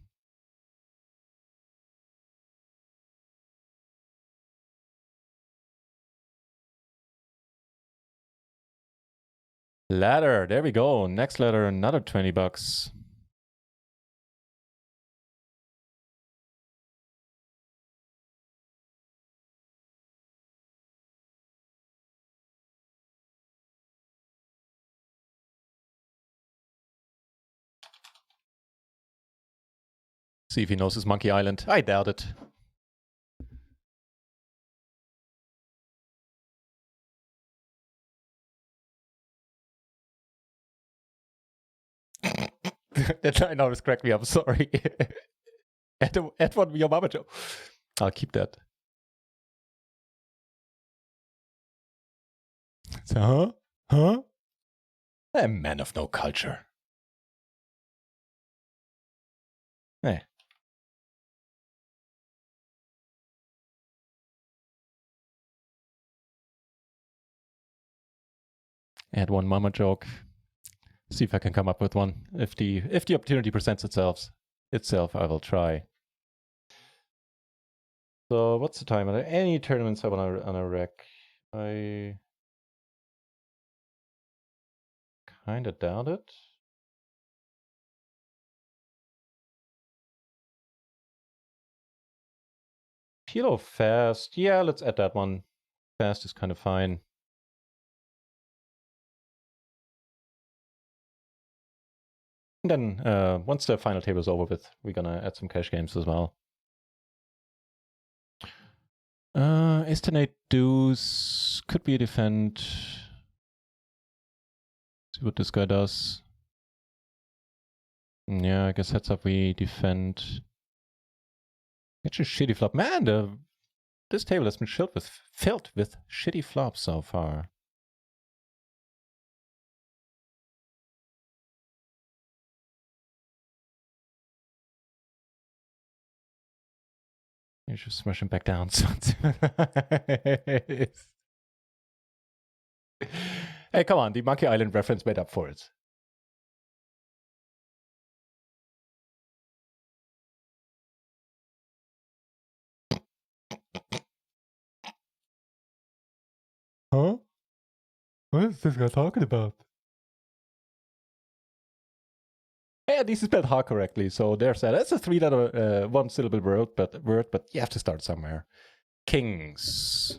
Ladder, there we go. Next ladder, another $20. See if he knows his Monkey Island. I doubt it. That line always cracked me up, sorry. At one your mama joke. I'll keep that. So, huh? A man of no culture. Eh. Add one mama joke. See if I can come up with one. If the opportunity presents itself, I will try. So what's the time? Are there any tournaments I want on a rec? I kind of doubt it. PLO fast. Yeah, let's add that one. Fast is kind of fine. And then once the final table is over with, we're gonna add some cash games as well. Estimate deuce could be a defend. See what this guy does. Yeah, I guess heads up we defend. It's a shitty flop. Man, this table has been filled with shitty flops so far. You should smash him back down. Hey, come on, the Monkey Island reference made up for it. Huh? What is this guy talking about? Hey, at least he spelled "ha" correctly, so there's that. That's a three-letter, one-syllable word, but you have to start somewhere. Kings.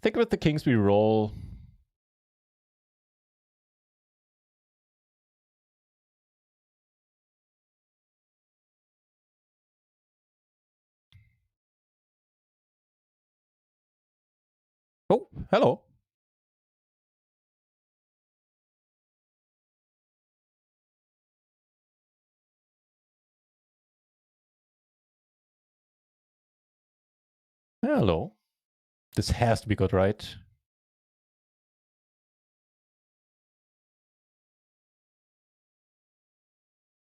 Think about the kings we roll. Oh, hello. Hello. This has to be good, right?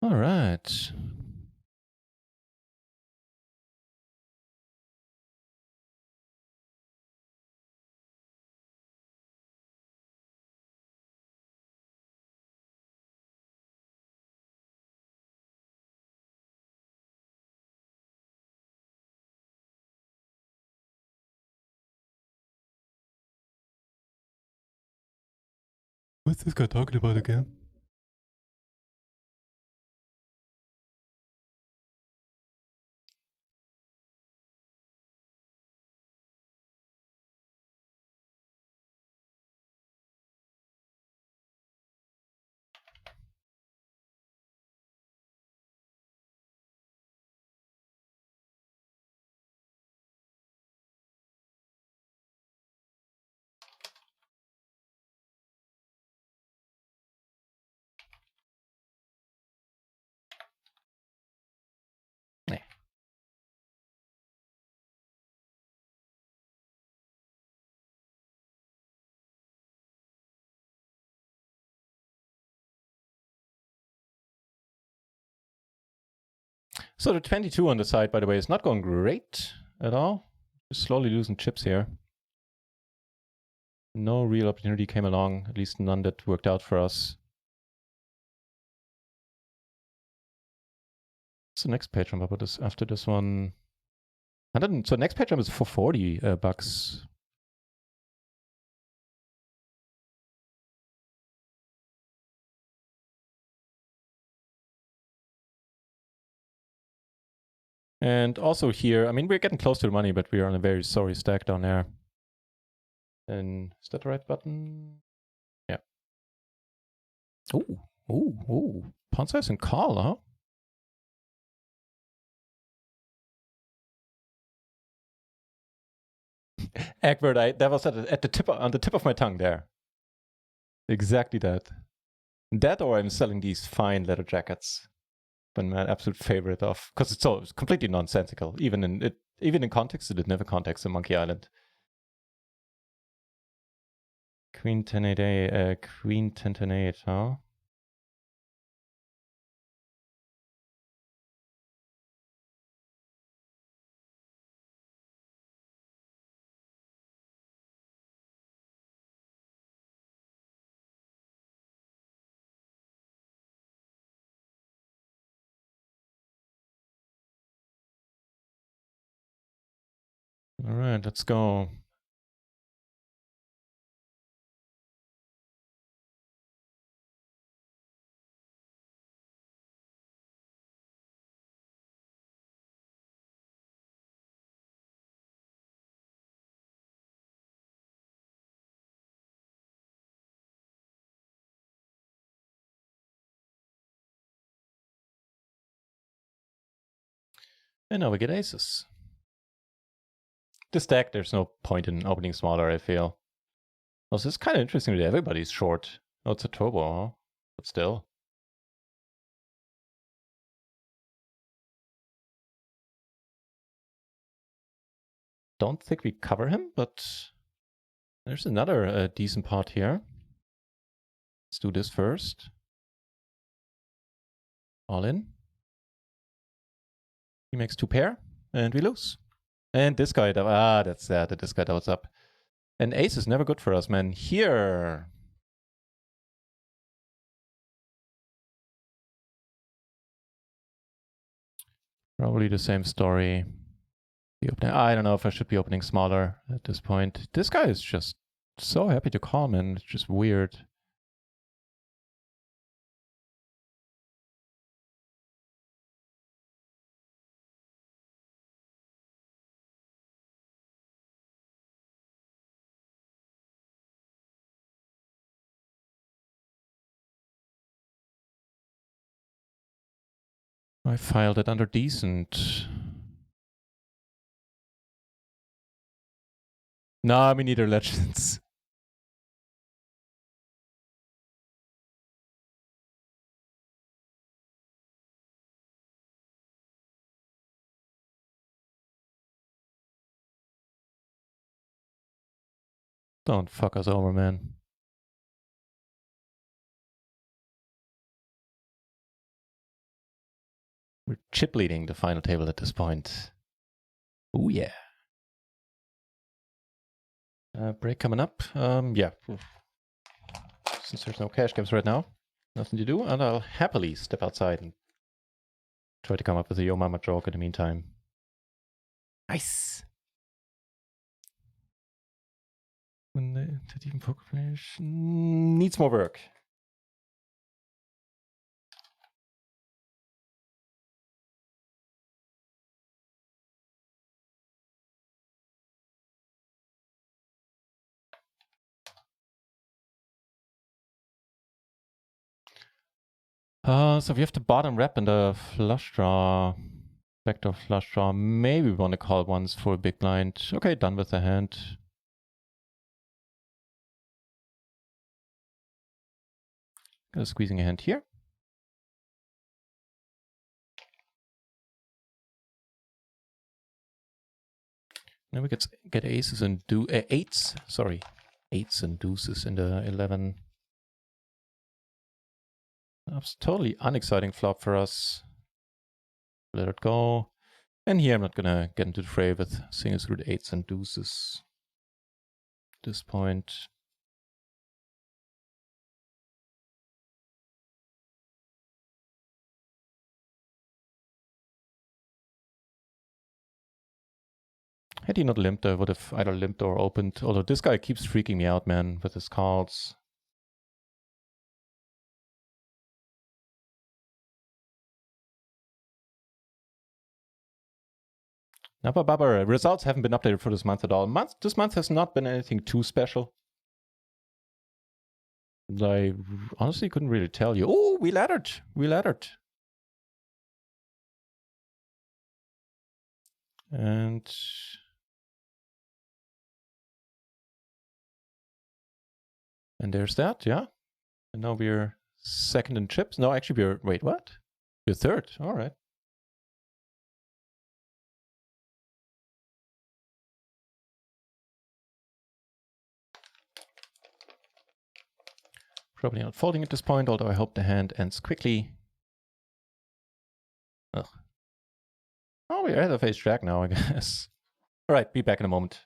All right. What's this guy talking about again? So the 22 on the side, by the way, is not going great at all. Just slowly losing chips here. No real opportunity came along, at least none that worked out for us. What's the next page jump up after this one? So next page jump is for 40 bucks. And also here, I mean, we're getting close to the money, but we are on a very sorry stack down there. And is that the right button? Yeah. Ooh. Pawn size and call, huh? Egbert, that was at the tip of my tongue there. Exactly that. That, or I'm selling these fine leather jackets. Been my absolute favorite of, because it's completely nonsensical. Even in context, it did never context in Monkey Island. Queen 10-8, Queen 10-8, huh? All right, let's go. And now we get aces. This deck, there's no point in opening smaller, I feel. Also, it's kind of interesting that everybody's short. Oh, it's a turbo, huh? But still. Don't think we cover him, but there's another decent pot here. Let's do this first. All in. He makes 2 pair, and we lose. And this guy, that's sad that this guy doubles up. And ace is never good for us, man. Here. Probably the same story. I don't know if I should be opening smaller at this point. This guy is just so happy to call, man. It's just weird. I filed it under decent. Nah, me neither, Legends. Don't fuck us over, man. We're chip leading the final table at this point. Oh yeah. Break coming up. Yeah. Since there's no cash games right now, nothing to do, and I'll happily step outside and try to come up with a Yo Mama joke in the meantime. Nice. When the even poker players needs more work. So we have the bottom rep and the flush draw. Backdoor flush draw. Maybe we want to call once for a big blind. Okay, done with the hand. Squeezing a hand here. Then we get aces and eights. Sorry, eights and deuces in the 11. That's totally unexciting flop for us. Let it go. And here I'm not gonna get into the fray with singles through the eights and deuces. At this point. Had he not limped, I would have either limped or opened. Although this guy keeps freaking me out, man, with his calls. Napa Baba, results haven't been updated for this month at all. This month has not been anything too special. I honestly couldn't really tell you. Oh, we laddered. We laddered. And there's that, yeah. And now we're second in chips. No, actually we're, wait, what? We're third, all right. Probably not folding at this point, although I hope the hand ends quickly. Ugh. Oh, we're ahead of ace jack now, I guess. All right, be back in a moment.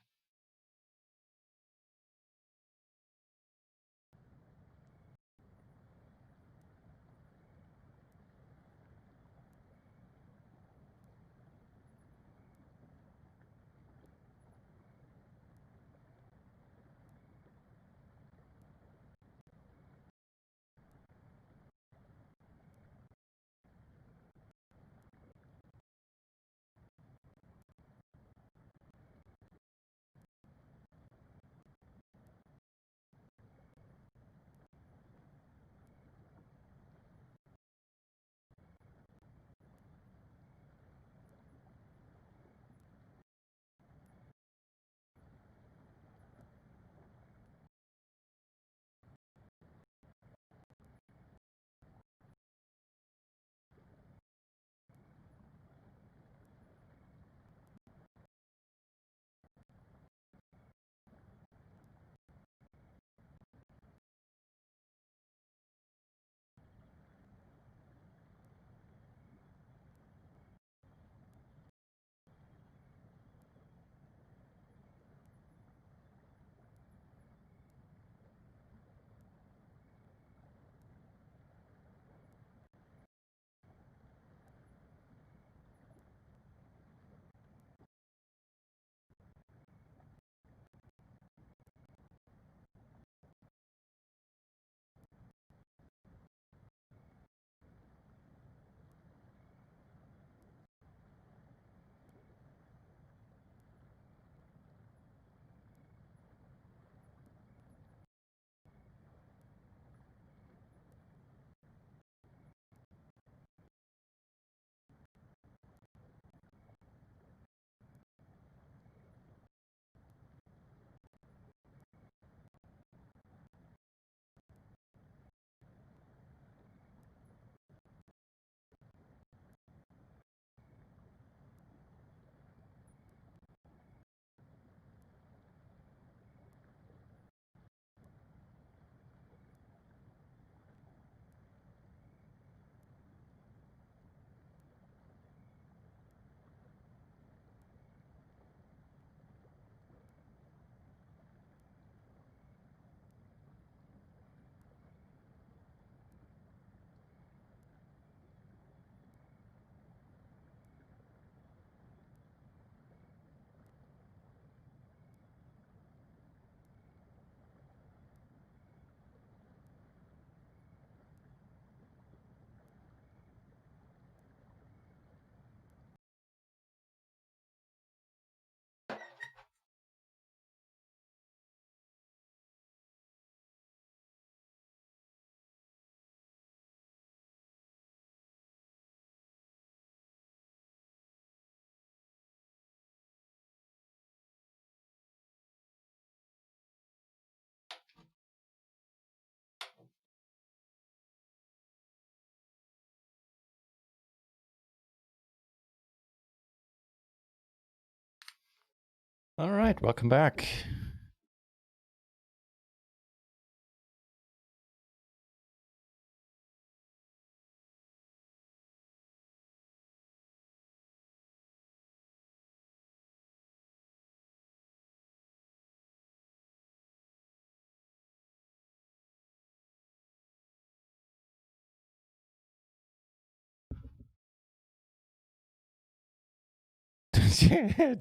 All right, welcome back.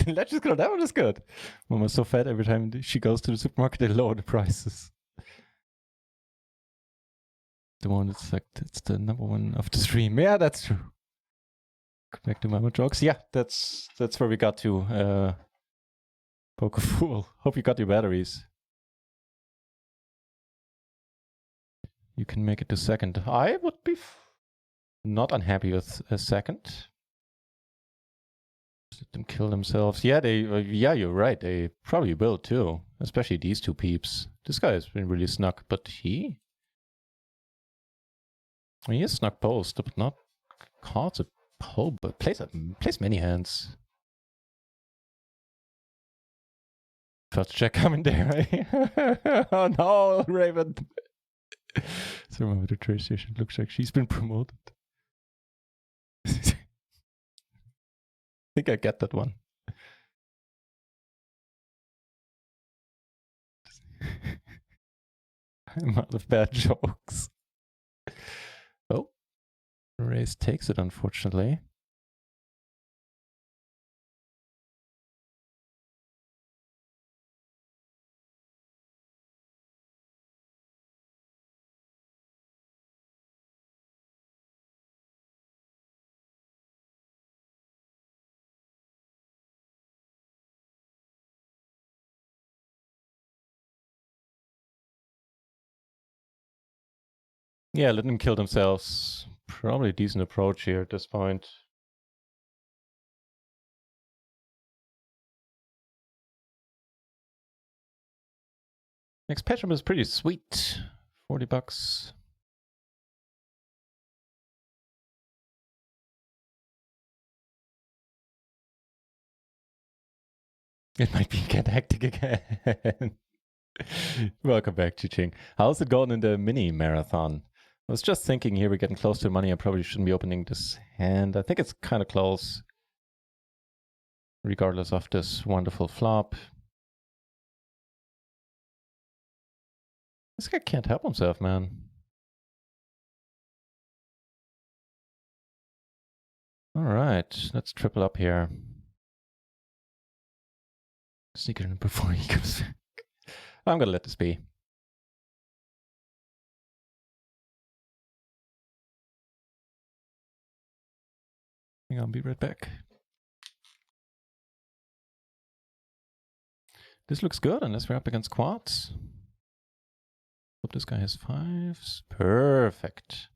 The Legends Girl, that one is good. Mama's so fat every time she goes to the supermarket, they lower the prices. The one that's like, it's the number one of the stream. Yeah, that's true. Go back to Mama jokes. Yeah, that's where we got to. Poke a fool. Hope you got your batteries. You can make it to second. I would be not unhappy with a second. Let them kill themselves. Yeah, yeah, you're right. They probably will too. Especially these two peeps. This guy has been really snug, but he is snug post, but not cards a pole, but plays many hands. First check coming there. Oh no, Raven. Someone with a train station looks like she's been promoted. I think I get that one. I'm out of bad jokes. Oh, Race takes it, unfortunately. Yeah, let them kill themselves. Probably a decent approach here at this point. Next patchup is pretty sweet. 40 bucks. It might be get hectic again. Welcome back, Chi-Ching. How's it going in the mini marathon? I was just thinking here we're getting close to money. I probably shouldn't be opening this hand. I think it's kind of close. Regardless of this wonderful flop. This guy can't help himself, man. All right, let's triple up here. Sneak it in before he goes back. I'm gonna let this be. Hang on, be right back. This looks good unless we're up against quads. Hope this guy has fives. Perfect.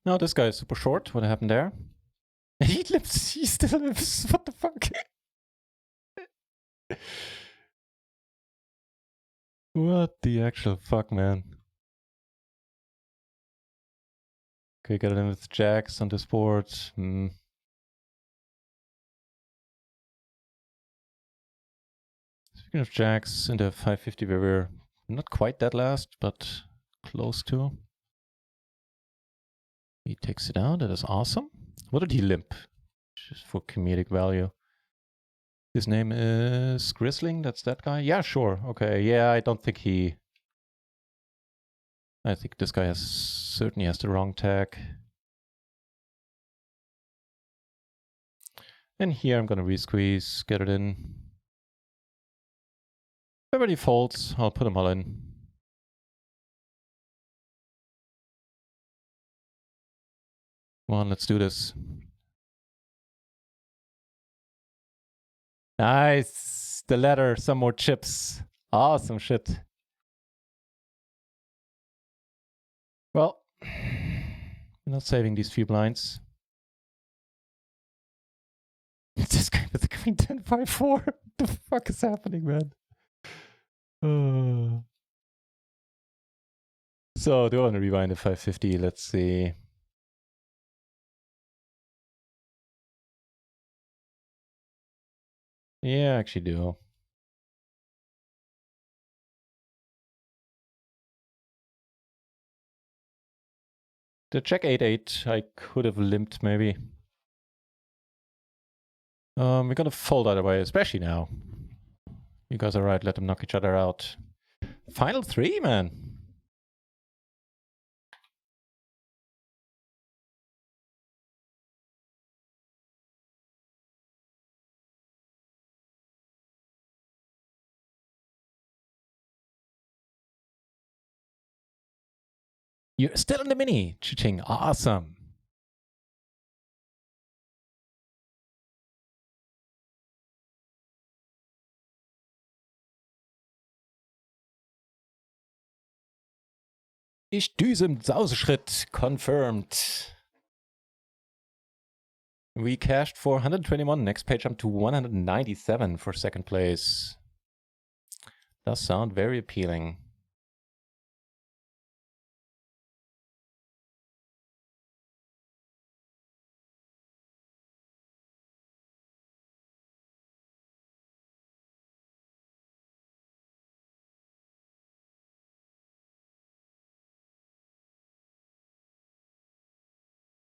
Now this guy is super short. What happened there? He lives. He still lives. What the fuck? What the actual fuck, man? Okay, got it in with jacks on this board. Speaking of jacks, in the 550 we were not quite that last, but close to. He takes it out. That is awesome. What did he limp? Just for comedic value. His name is Grisling. That's that guy. Yeah, sure. Okay. Yeah, I don't think he. I think this guy certainly has the wrong tag. And here I'm gonna resqueeze, get it in. If everybody folds, I'll put them all in. Come on, let's do this. Nice. The ladder, some more chips. Awesome shit. Well, I'm not saving these few blinds. This guy with the queen 10-5-4. What the fuck is happening, man? So, do I want to rewind to 550? Let's see. Yeah, I actually do. The check 8-8, I could have limped maybe. We're gonna fold either way, especially now. You guys are right, let them knock each other out. Final 3, man. You're still in the mini. Cha-ching. Awesome. Ich düse im Sauseschritt. Confirmed. We cashed for 121. Next page up to 197 for second place. Does sound very appealing.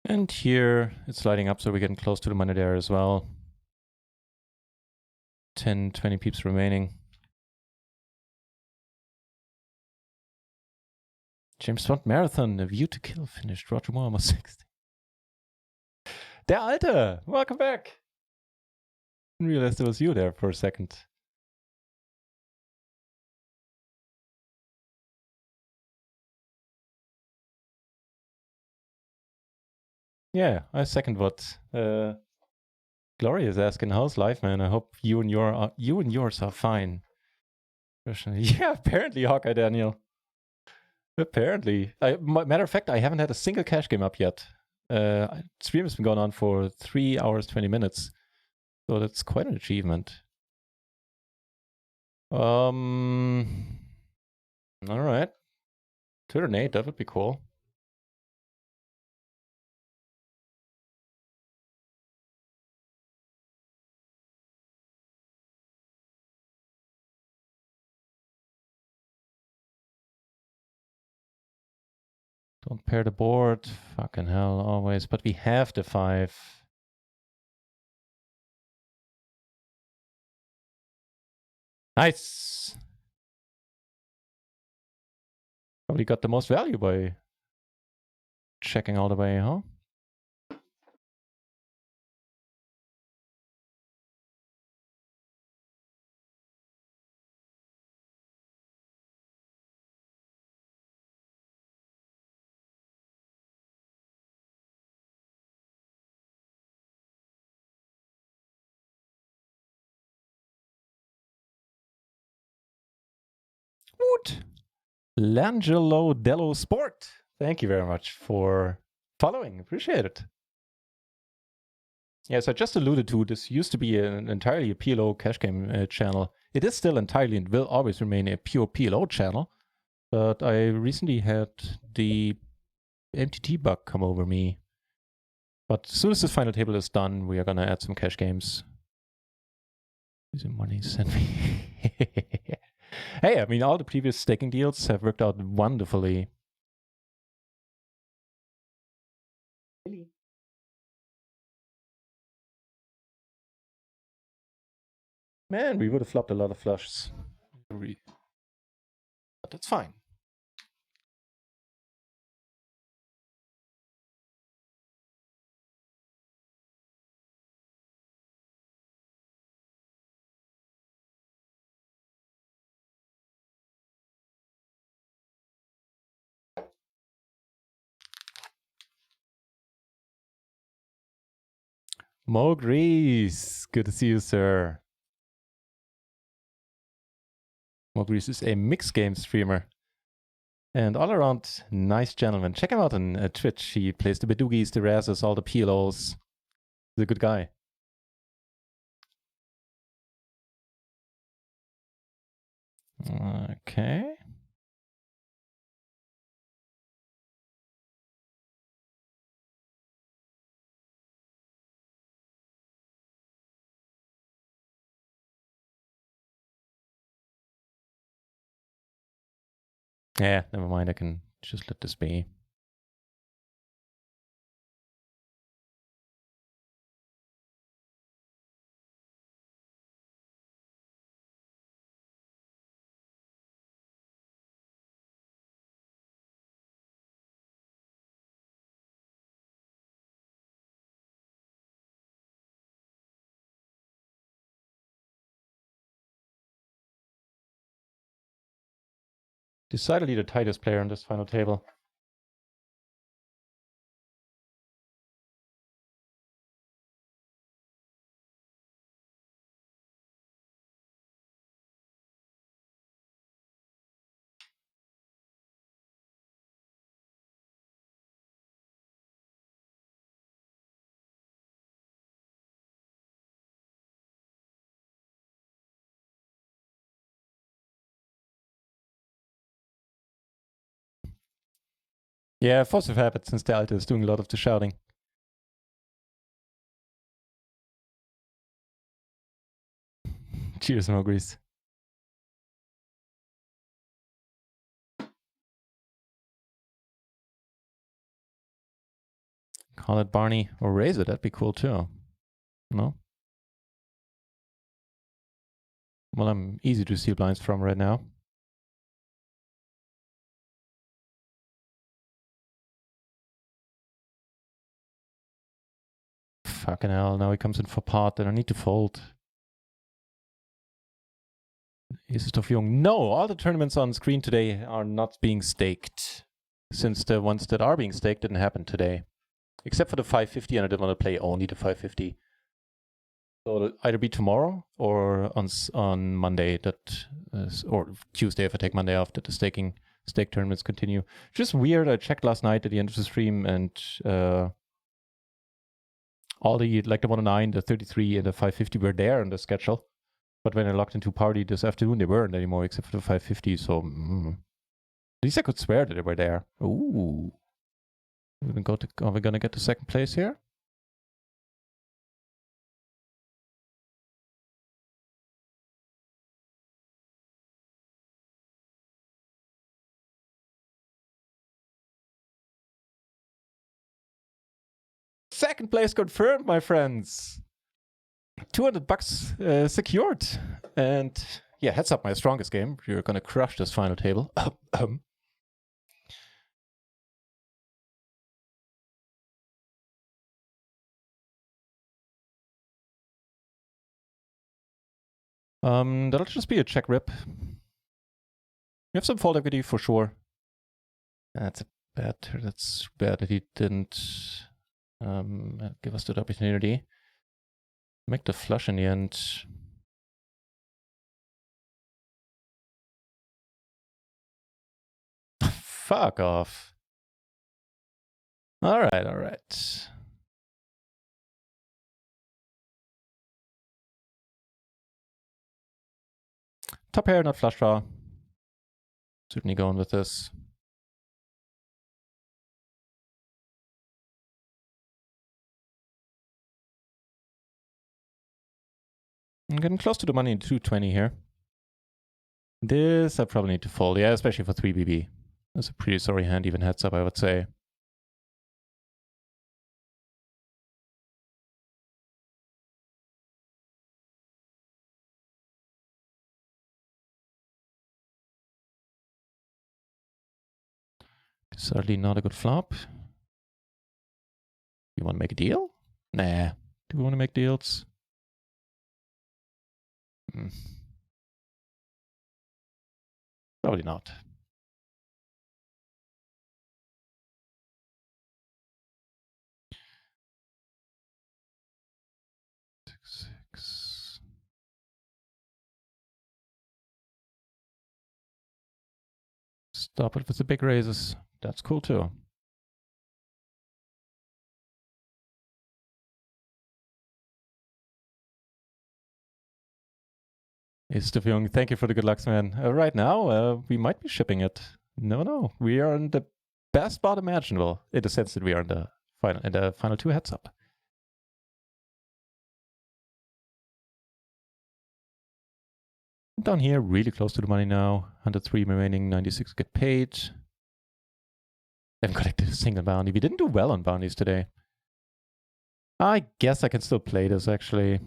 And here it's lighting up, so we're getting close to the money there as well. 10, 20 peeps remaining. James Bond Marathon, A View to Kill finished. Roger Moore almost 60. Der Alte, welcome back. Didn't realize it was you there for a second. Yeah, I second what Gloria is asking. How's life, man? I hope you and yours are fine. Yeah, apparently, Hawkeye Daniel. Apparently. Matter of fact, I haven't had a single cash game up yet. Stream has been going on for 3 hours, 20 minutes. So that's quite an achievement. Alright. Turn 8, that would be cool. Don't pair the board. Fucking hell, always. But we have the 5. Nice. Probably got the most value by checking all the way, huh? Woot! Langelo Dello Sport. Thank you very much for following. Appreciate it. Yes, I just alluded to this used to be entirely a PLO cash game channel. It is still entirely and will always remain a pure PLO channel. But I recently had the MTT bug come over me. But as soon as this final table is done, we are going to add some cash games. Using money, send me. Hey, I mean, all the previous staking deals have worked out wonderfully. Really? Man, we would have flopped a lot of flushes. But that's fine. Mo Grease, good to see you, sir. Maurice is a mixed game streamer. And all around nice gentleman. Check him out on Twitch. He plays the Bedugis, the Razes, all the PLOs. He's a good guy. Okay. Yeah, never mind. I can just let this be. Decidedly the tightest player on this final table. Yeah, force of habit since the Alta is doing a lot of the shouting. Cheers, Maurice. Call it Barney or raise it. That'd be cool too. No? Well, I'm easy to steal blinds from right now. Fucking hell, now he comes in for pot, then I need to fold. Ace of Young. No, all the tournaments on screen today are not being staked. Since the ones that are being staked didn't happen today. Except for the 550, and I didn't want to play only the 550. So it'll either be tomorrow or on Monday, or Tuesday if I take Monday off, that the stake tournaments continue. Just weird, I checked last night at the end of the stream, and all the, like the 109, the 33, and the 550 were there on the schedule. But when I logged into party this afternoon, they weren't anymore, except for the 550, so... At least I could swear that they were there. Ooh. Are we gonna get to second place here? Second place confirmed, my friends. 200 bucks secured. And yeah, heads up, my strongest game. You're gonna crush this final table. That'll just be a check rip. We have some fold equity for sure. That's bad that he didn't give us that opportunity. Make the flush in the end. Fuck off. All right. Top pair, not flush draw. Certainly going with this. I'm getting close to the money in 220 here. This I probably need to fold, yeah, especially for 3BB. That's a pretty sorry hand, even heads up, I would say. Certainly not a good flop. You want to make a deal? Nah. Do we want to make deals? Probably not. 6, 6. Stop it with the big raises. That's cool too. Young, thank you for the good lucks, man. Right now, we might be shipping it. No, we are in the best spot imaginable, in the sense that we are in the final two heads up. Down here, really close to the money now. 103 remaining, 96 get paid. Haven't collected a single bounty. We didn't do well on bounties today. I guess I can still play this, actually.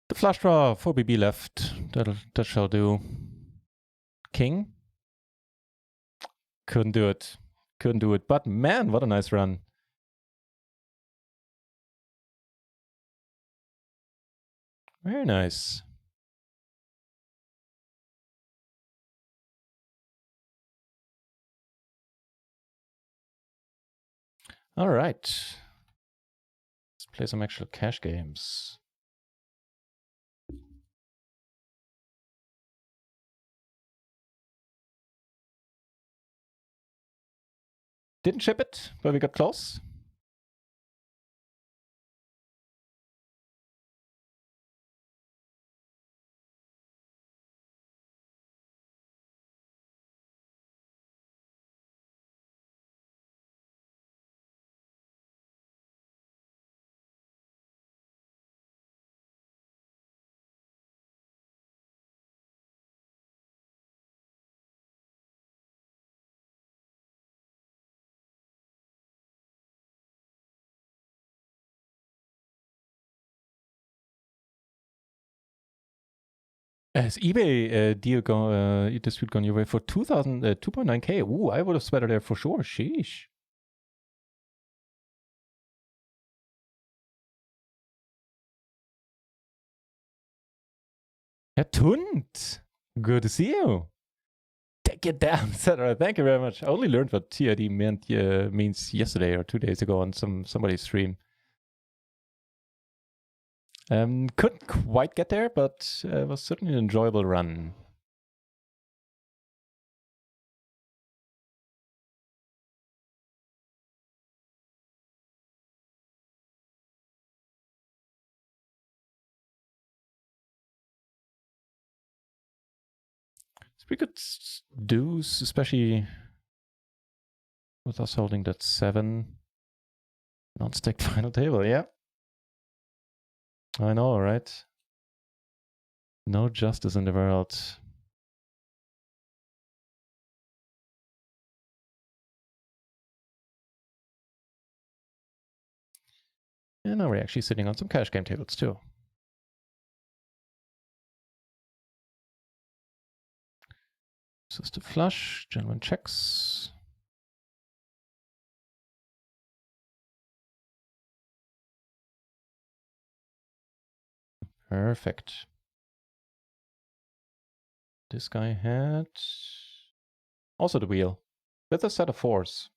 The flush draw, 4 BB left. That shall do. King? Couldn't do it. But man, what a nice run. Very nice. All right. Let's play some actual cash games. Didn't ship it, but we got close. Has eBay deal dispute gone your way for 2.9K? Ooh, I would have sweated there for sure. Sheesh. Herr Tund, good to see you. Take it down, etc. Thank you very much. I only learned what TID means yesterday or 2 days ago on somebody's stream. Couldn't quite get there, but it was certainly an enjoyable run. We could do, especially with us holding that 7 non-stacked final table. Yeah, I know, right? No justice in the world. And now we're actually sitting on some cash game tables too. This is the flush. Gentleman checks. Perfect. This guy had also the wheel with a set of 4s.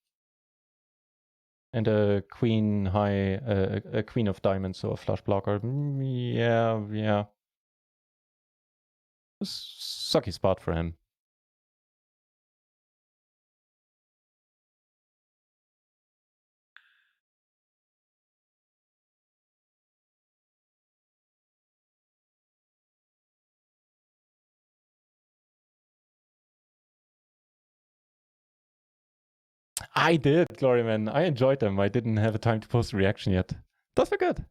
And a queen high, a queen of diamonds, so a flush blocker. Yeah. Sucky spot for him. I did, Gloryman. I enjoyed them. I didn't have a time to post a reaction yet. Those were good.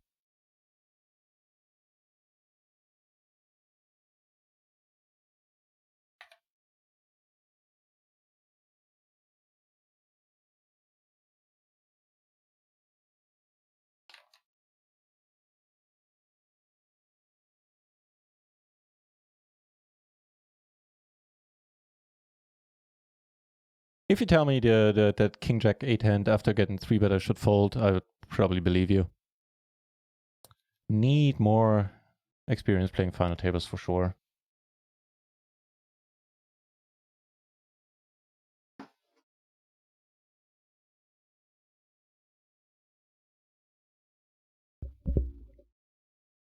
If you tell me that King Jack 8 hand after getting 3-bet I should fold, I would probably believe you. Need more experience playing final tables for sure.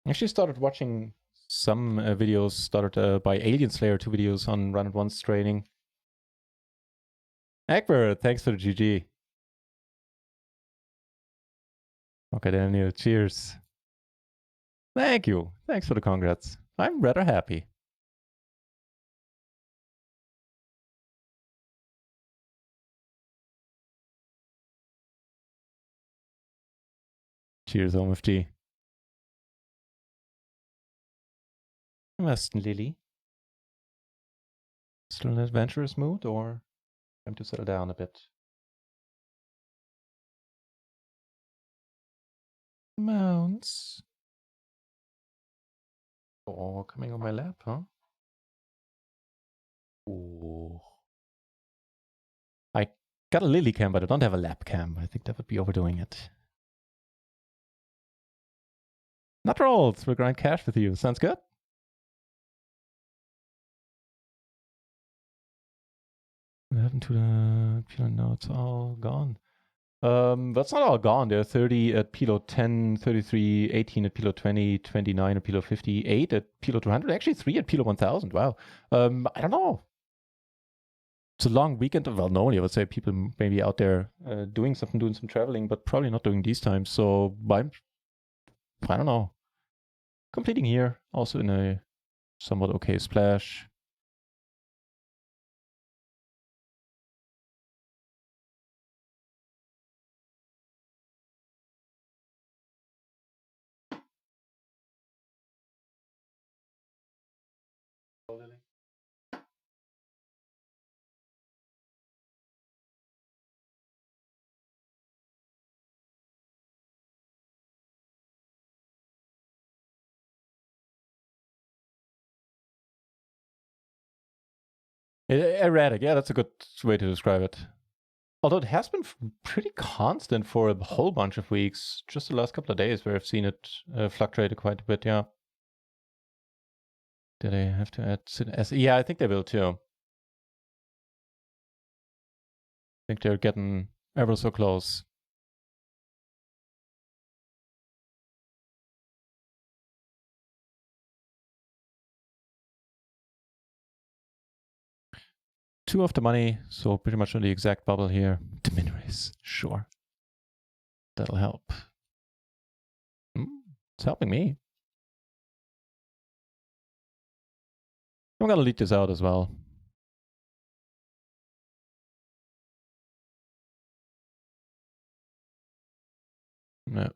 Actually started watching some videos, started by Alien Slayer, 2 videos on Run It Once training. Egbert, thanks for the GG. Okay, Daniel, cheers. Thank you. Thanks for the congrats. I'm rather happy. Cheers, OMFG. Weston Lily. Still in an adventurous mood or time to settle down a bit? Mounts. Oh, coming on my lap, huh? Ooh. I got a lily cam, but I don't have a lap cam. I think that would be overdoing it. Nut rolls. We'll grind cash with you. Sounds good. 11 to the PLO. No, it's all gone. That's not all gone. There are 30 at PLO 10, 33, 18 at PLO 20, 29 at PLO 50, 8 at PLO 200, actually 3 at PLO 1000. Wow. I don't know. It's a long weekend. Well, normally I would say people maybe out there doing something, doing some traveling, but probably not doing these times. So I don't know. Completing here, also in a somewhat okay splash. Erratic, yeah, that's a good way to describe it. Although it has been pretty constant for a whole bunch of weeks. Just the last couple of days where I've seen it fluctuate quite a bit, yeah. Did I have to add S? Yeah, I think they will too. I think they're getting ever so close. Two of the money, so pretty much on the exact bubble here. The min raise, sure. That'll help. It's helping me. I'm gonna lead this out as well. No.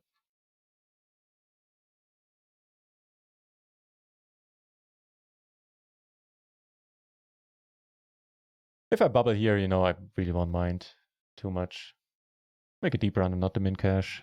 If I bubble here, you know, I really won't mind too much. Make a deep run and not the min cash.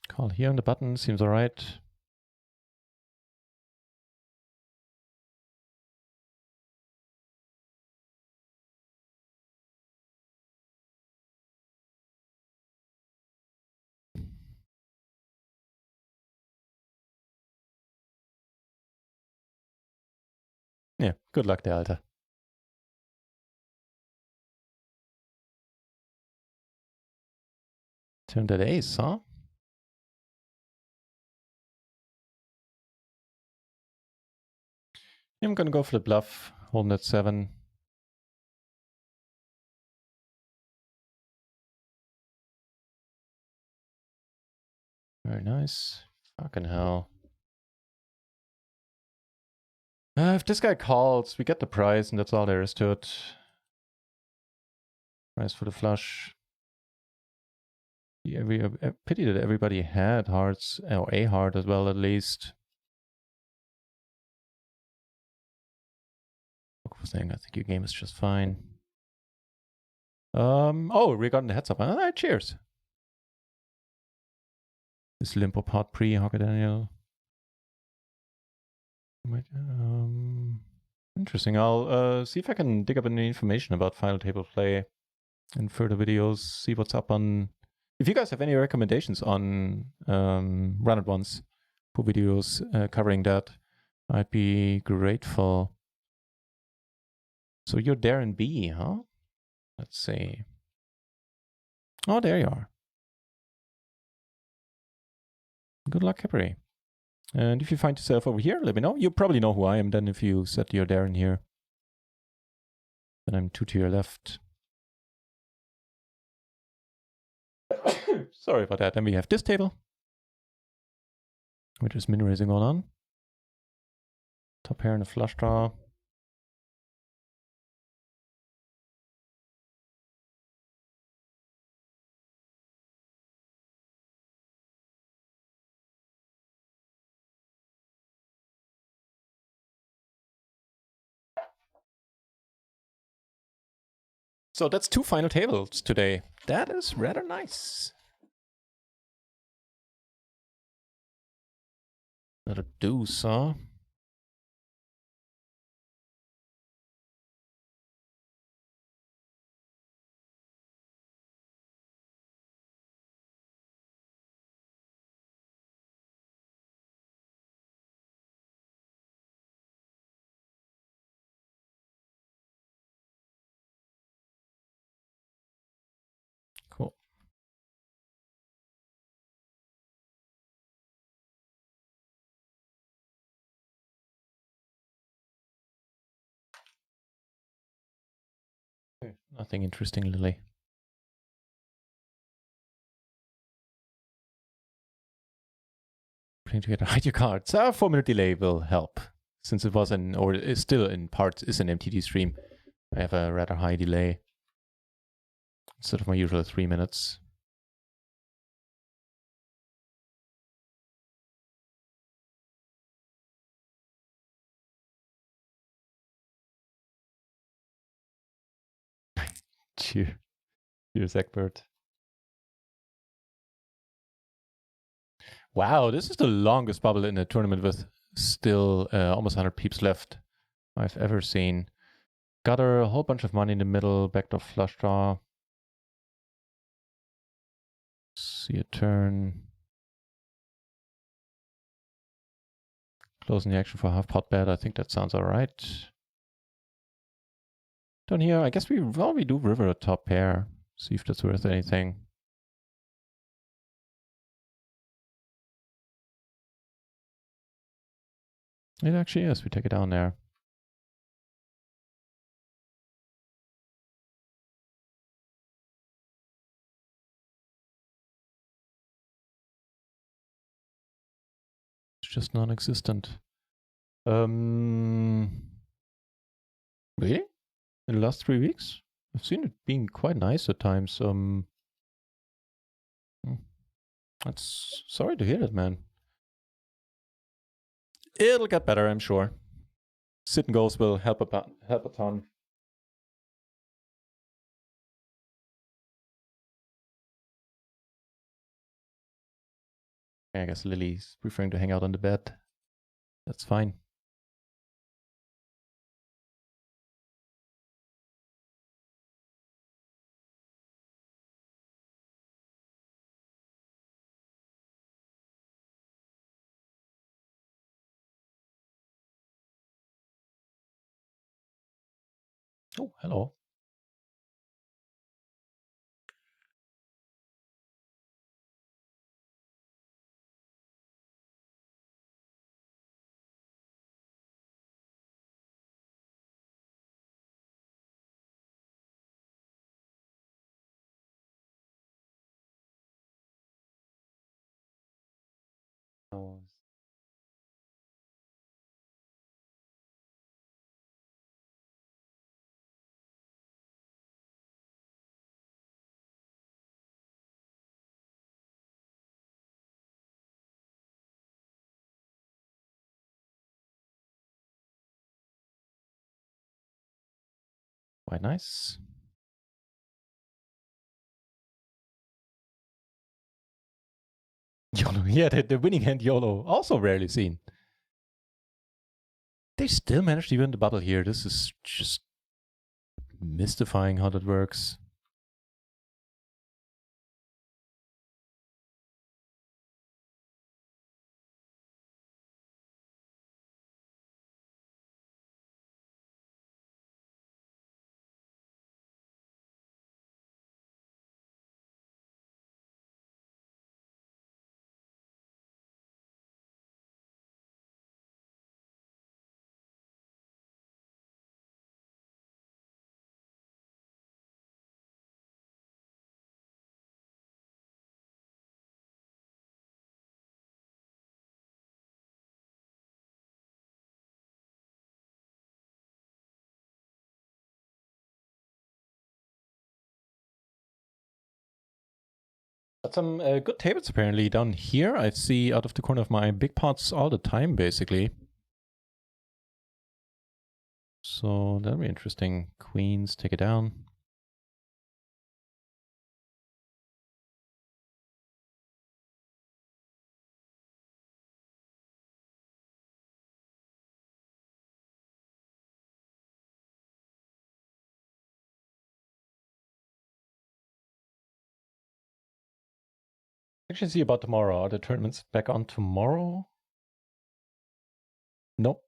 Call here on the button, seems alright. Yeah, good luck, der Alter. Turn that ace, huh? I'm gonna go for the bluff, holding at 7. Very nice. Fucking hell. If this guy calls, we get the prize, and that's all there is to it. Prize for the flush. Yeah, pity that everybody had hearts, or a heart as well, at least. thing. I think your game is just fine. Oh, regarding the heads up. Cheers. This Limpo Pod pre Hocker Daniel. Interesting. I'll see if I can dig up any information about Final Table Play in further videos. See what's up on. If you guys have any recommendations on Run It Once for videos covering that, I'd be grateful. So you're Darren B, huh? Let's see. Oh, there you are. Good luck, Capri. And if you find yourself over here, let me know. You probably know who I am then if you set your Darren here. Then I'm 2 to your left. Sorry about that. Then we have this table, which is min raising going on. Top pair and a flush draw. So that's 2 final tables today. That is rather nice. Another deuce, huh? Cool. Nothing interesting, Lily. Putting together, hide your cards. 4-minute delay will help. Since it was or is still in parts, is an MTD stream. I have a rather high delay. Instead of my usual 3 minutes. Cheers, Egbert. Wow, this is the longest bubble in a tournament with still almost 100 peeps left I've ever seen. Got a whole bunch of money in the middle, backdoor flush draw. See a turn. Closing the action for half pot bet. I think that sounds alright. Down here, I guess we do river a top pair. See if that's worth anything. It actually is. We take it down there. It's just non-existent. Really? In the last 3 weeks? I've seen it being quite nice at times. That's sorry to hear that, man. It'll get better, I'm sure. Sit and goes will help a ton. I guess Lily's preferring to hang out on the bed. That's fine. Oh, hello. Oh. Quite nice. YOLO, yeah, the winning hand YOLO, also rarely seen. They still managed to win the bubble here. This is just mystifying how that works. Got some good tables apparently down here. I see out of the corner of my big pots all the time, basically. So that'll be interesting. Queens, take it down. Actually, see about tomorrow. Are the tournaments back on tomorrow? Nope.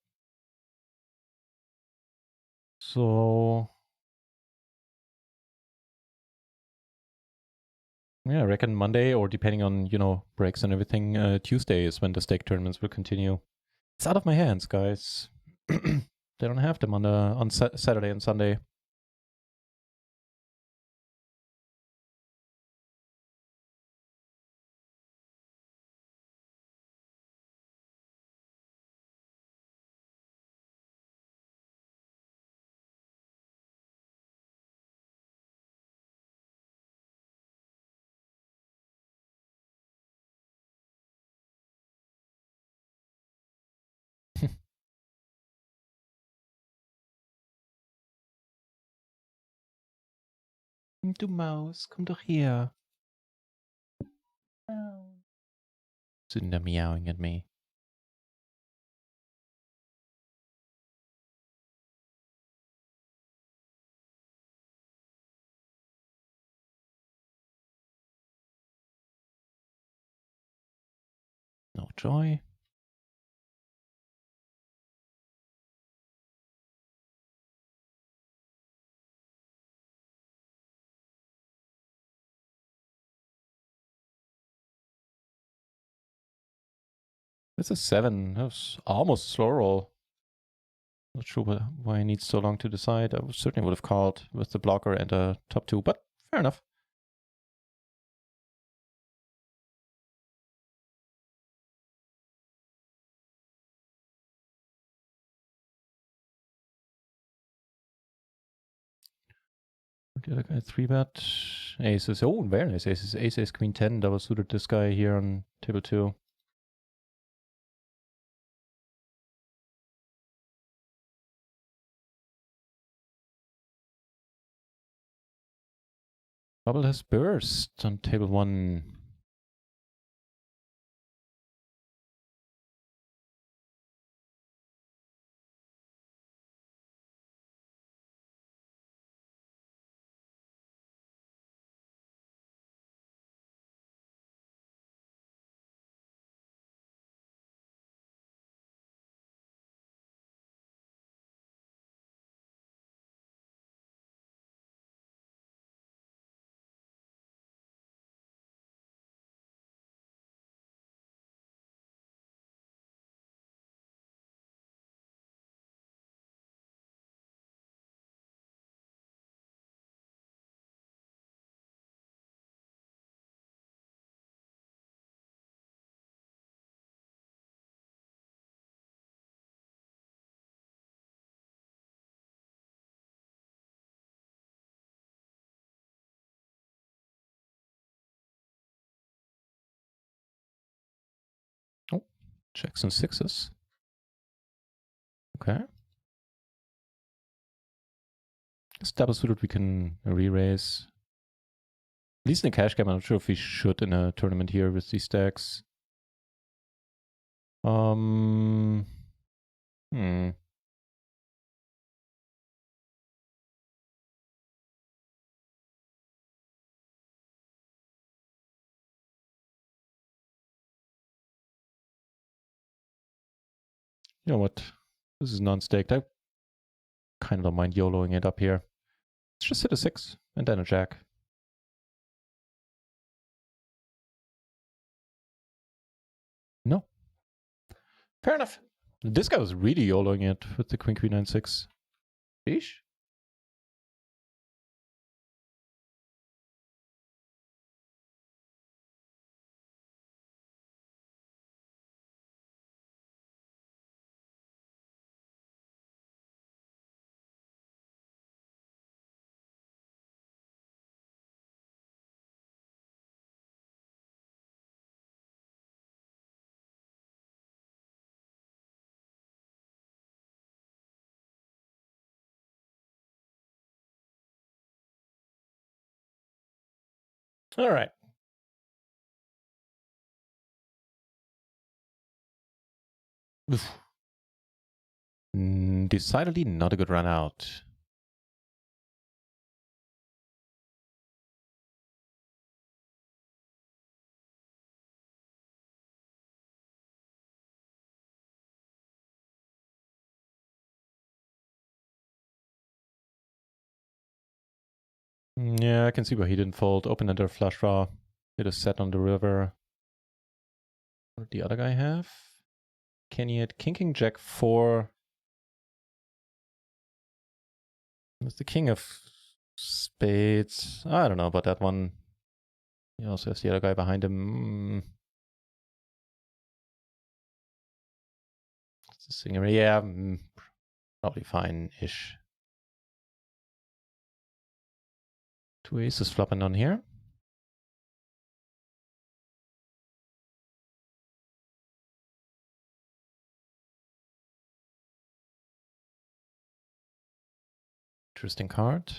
So yeah, I reckon Monday, or depending on, you know, breaks and everything, Tuesday is when the stake tournaments will continue. It's out of my hands, guys. They don't have them on Saturday and Sunday. Du Maus, komm doch her. Sitting there meowing at me. No joy. It's a 7. That was almost a slow roll. Not sure why I need so long to decide. I certainly would have called with the blocker and a top 2, but fair enough. The other guy 3-bet. Aces. Oh, very nice aces. Ace, queen 10. Double suited this guy here on table 2. Bubble has burst on table 1. Oh, checks and 6s. Okay. This double suited we can re-raise. At least in a cash game, I'm not sure if we should in a tournament here with these stacks. Hmm. You know what? This is non-staked. I kind of don't mind YOLOing it up here. Let's just hit a 6 and then a jack. No. Fair enough. This guy was really YOLOing it with the queen, queen, 9, 6. Sheesh. All right. Decidedly not a good run out. Yeah, I can see why he didn't fold. Open under flush draw. Hit a set on the river. What did the other guy have? Can he hit king, king, jack 4? It's the king of spades. I don't know about that one. He also has the other guy behind him. It's a singer. Yeah, probably fine-ish. 2 aces flopping on here. Interesting card.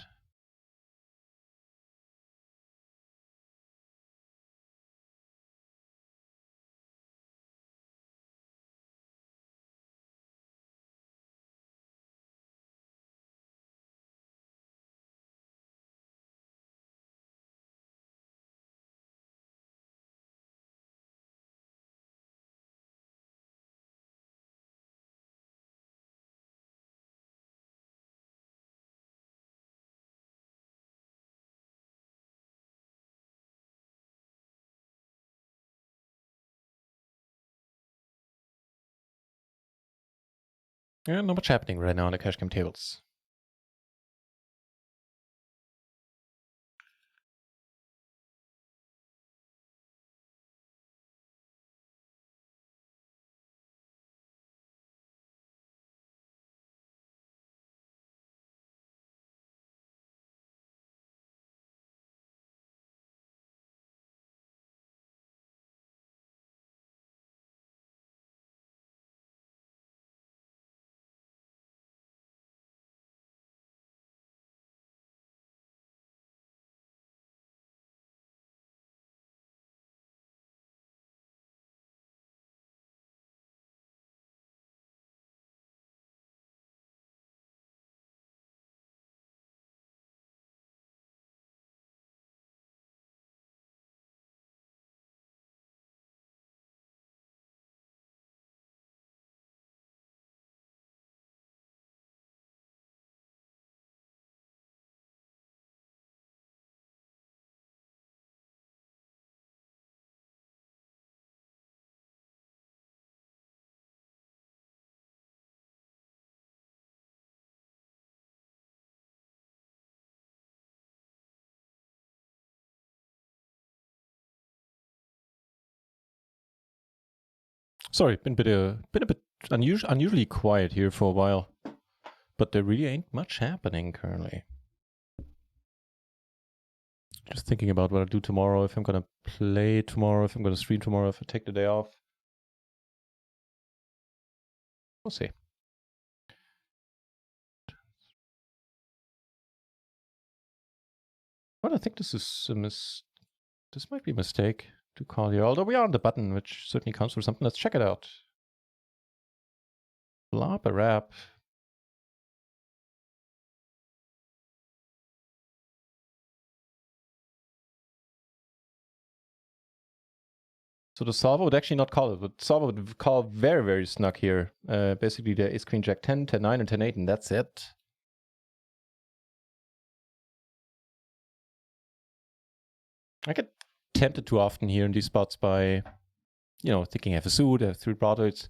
Yeah, not much happening right now on the cash game tables. Sorry, been a bit unusually quiet here for a while, but there really ain't much happening currently. Just thinking about what I'll do tomorrow, if I'm gonna play tomorrow, if I'm gonna stream tomorrow, if I take the day off. We'll see. But I think this is this might be a mistake to call here. Although we are on the button, which certainly counts for something. Let's check it out. Flop a wrap. So the solver would actually not call it, but solver would call very, very snug here. Basically, the ace queen jack 10, 10 9, and 10 8, and that's it. I get tempted too often here in these spots by, you know, thinking I have a suit, I have 3 broadswords.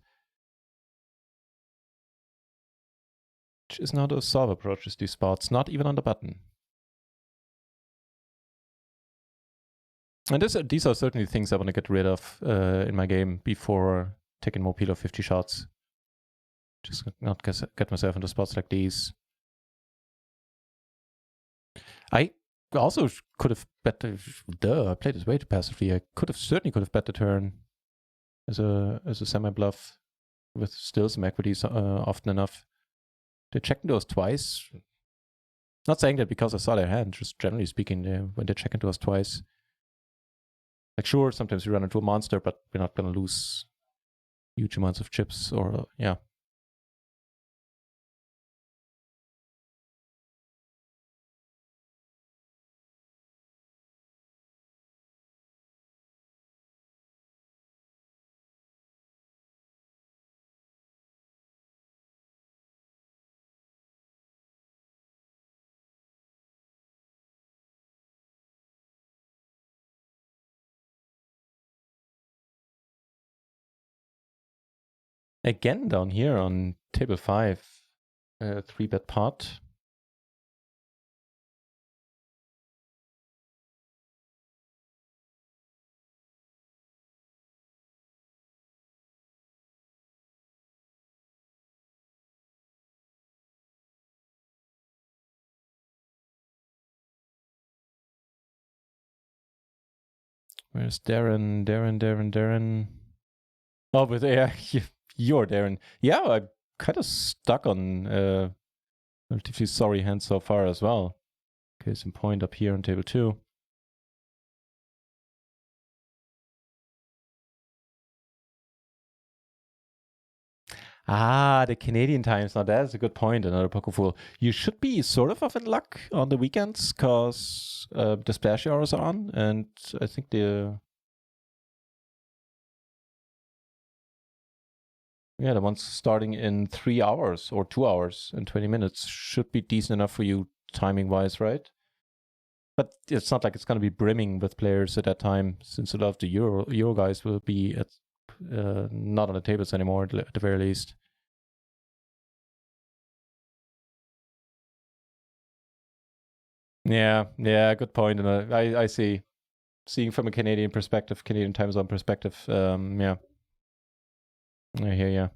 Which is not a solver approaches these spots, not even on the button. And these are certainly things I want to get rid of in my game before taking more PLO 50 shots. Just not get myself into spots like these. I also could have bet. I played this way too passively. I certainly could have bet the turn as a semi bluff with still some equities often enough. They checked into us twice. Not saying that because I saw their hand, just generally speaking, when they check into us twice. Like, sure, sometimes we run into a monster, but we're not going to lose huge amounts of chips or, yeah. Again, down here on table 5, 3-bet pot. Where's Darren? Oh, but yeah, you're Darren. Yeah, I'm kind of stuck on relatively sorry hands so far as well. Case in point up here on table 2. Ah, the Canadian times. Now that's a good point, another poker fool. You should be sort of in luck on the weekends because the splash hours are on, and I think the ones starting in 3 hours or 2 hours and 20 minutes should be decent enough for you timing wise, right? But it's not like it's going to be brimming with players at that time, since a lot of the Euro guys will be at not on the tables anymore at the very least. Yeah, good point. And I see. Seeing from a Canadian perspective, Canadian time zone perspective, yeah. I hear ya.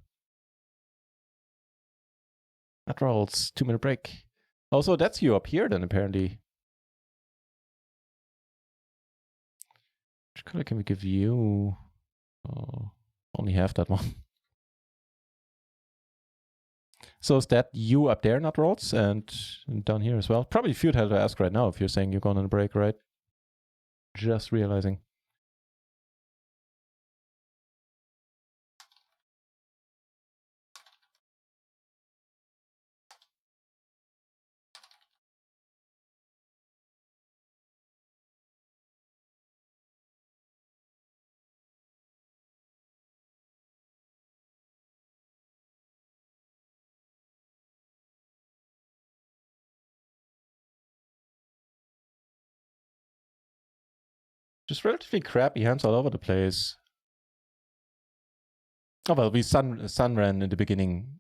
That rolls 2-minute break. Also, that's you up here then, apparently. Which color can we give you? Oh, only have that one. So is that you up there, not rolls, and down here as well? Probably futile to ask right now if you're saying you're going on a break, right? Just realizing. Just relatively crappy hands all over the place. Oh, well, we sun ran in the beginning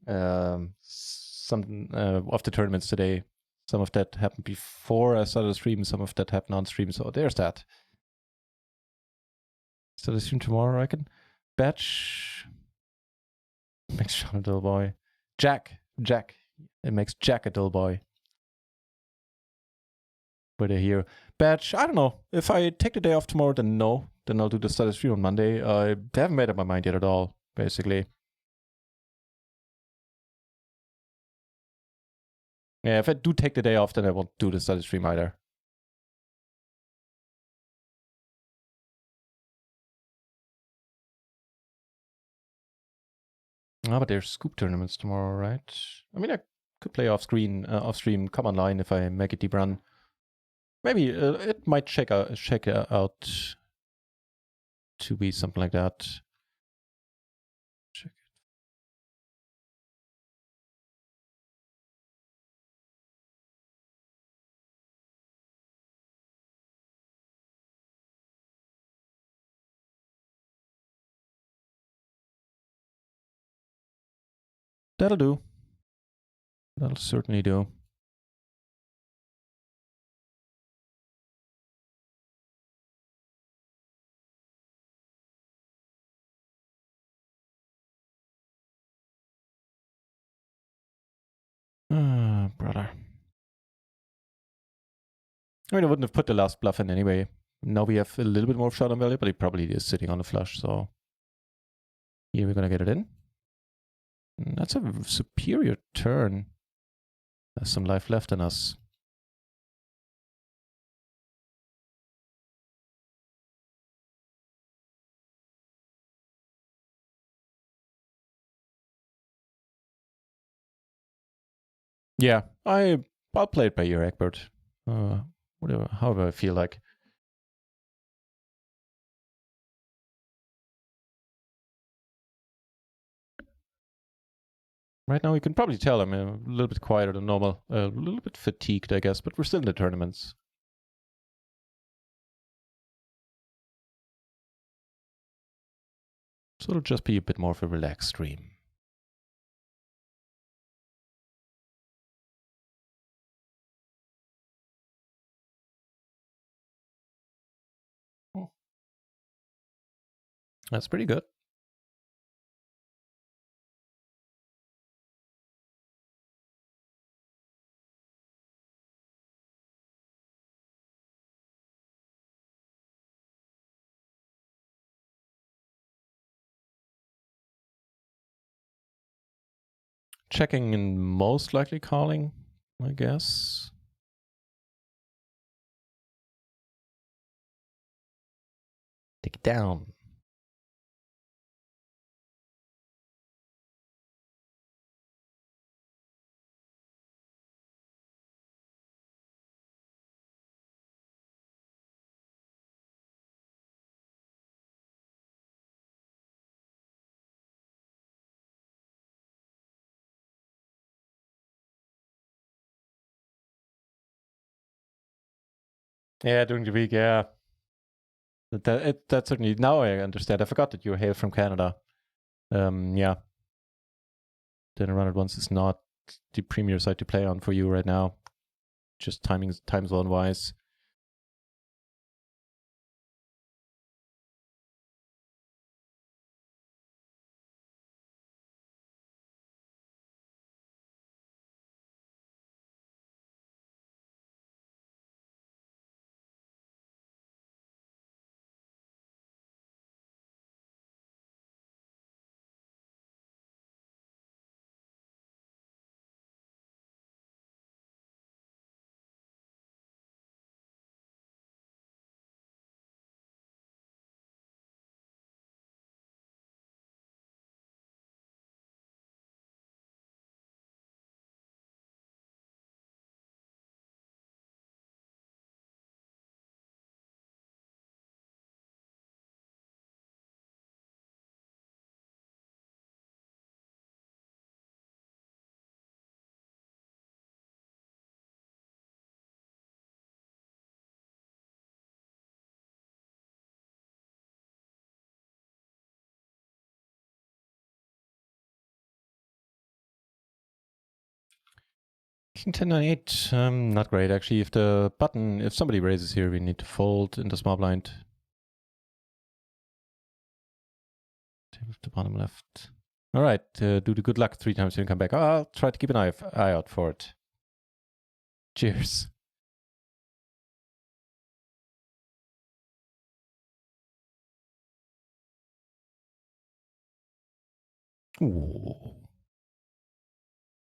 some of the tournaments today. Some of that happened before I started the stream. Some of that happened on stream. So there's that. Start the stream tomorrow, I reckon. Batch makes Sean a dull boy. Jack. It makes Jack a dull boy. But I hear Batch. I don't know. If I take the day off tomorrow, then no. Then I'll do the start stream on Monday. I haven't made up my mind yet at all, basically. Yeah, if I do take the day off, then I won't do the study stream either. Ah, but there's scoop tournaments tomorrow, right? I mean, I could play off stream, come online if I make a deep run. Maybe it might check out to be something like that. Check it. That'll do. That'll certainly do. Brother. I mean, I wouldn't have put the last bluff in anyway. Now we have a little bit more showdown value, but he probably is sitting on the flush, so here we're gonna get it in. And that's a superior turn. There's some life left in us. Yeah, I'll play it by ear, Egbert. Whatever, however I feel like. Right now, you can probably tell I'm a little bit quieter than normal, a little bit fatigued, I guess, but we're still in the tournaments. So it'll just be a bit more of a relaxed stream. That's pretty good. Checking and most likely calling, I guess. Take it down. Yeah, during the week, yeah. That certainly, now I understand. I forgot that you hail from Canada. Yeah. Then Run It Once is not the premier site to play on for you right now. Just time zone wise. King 10-9-8, not great actually. If somebody raises here, we need to fold into small blind. Table to bottom left. All right, do the good luck 3 times and come back. I'll try to keep an eye out for it. Cheers. Ooh.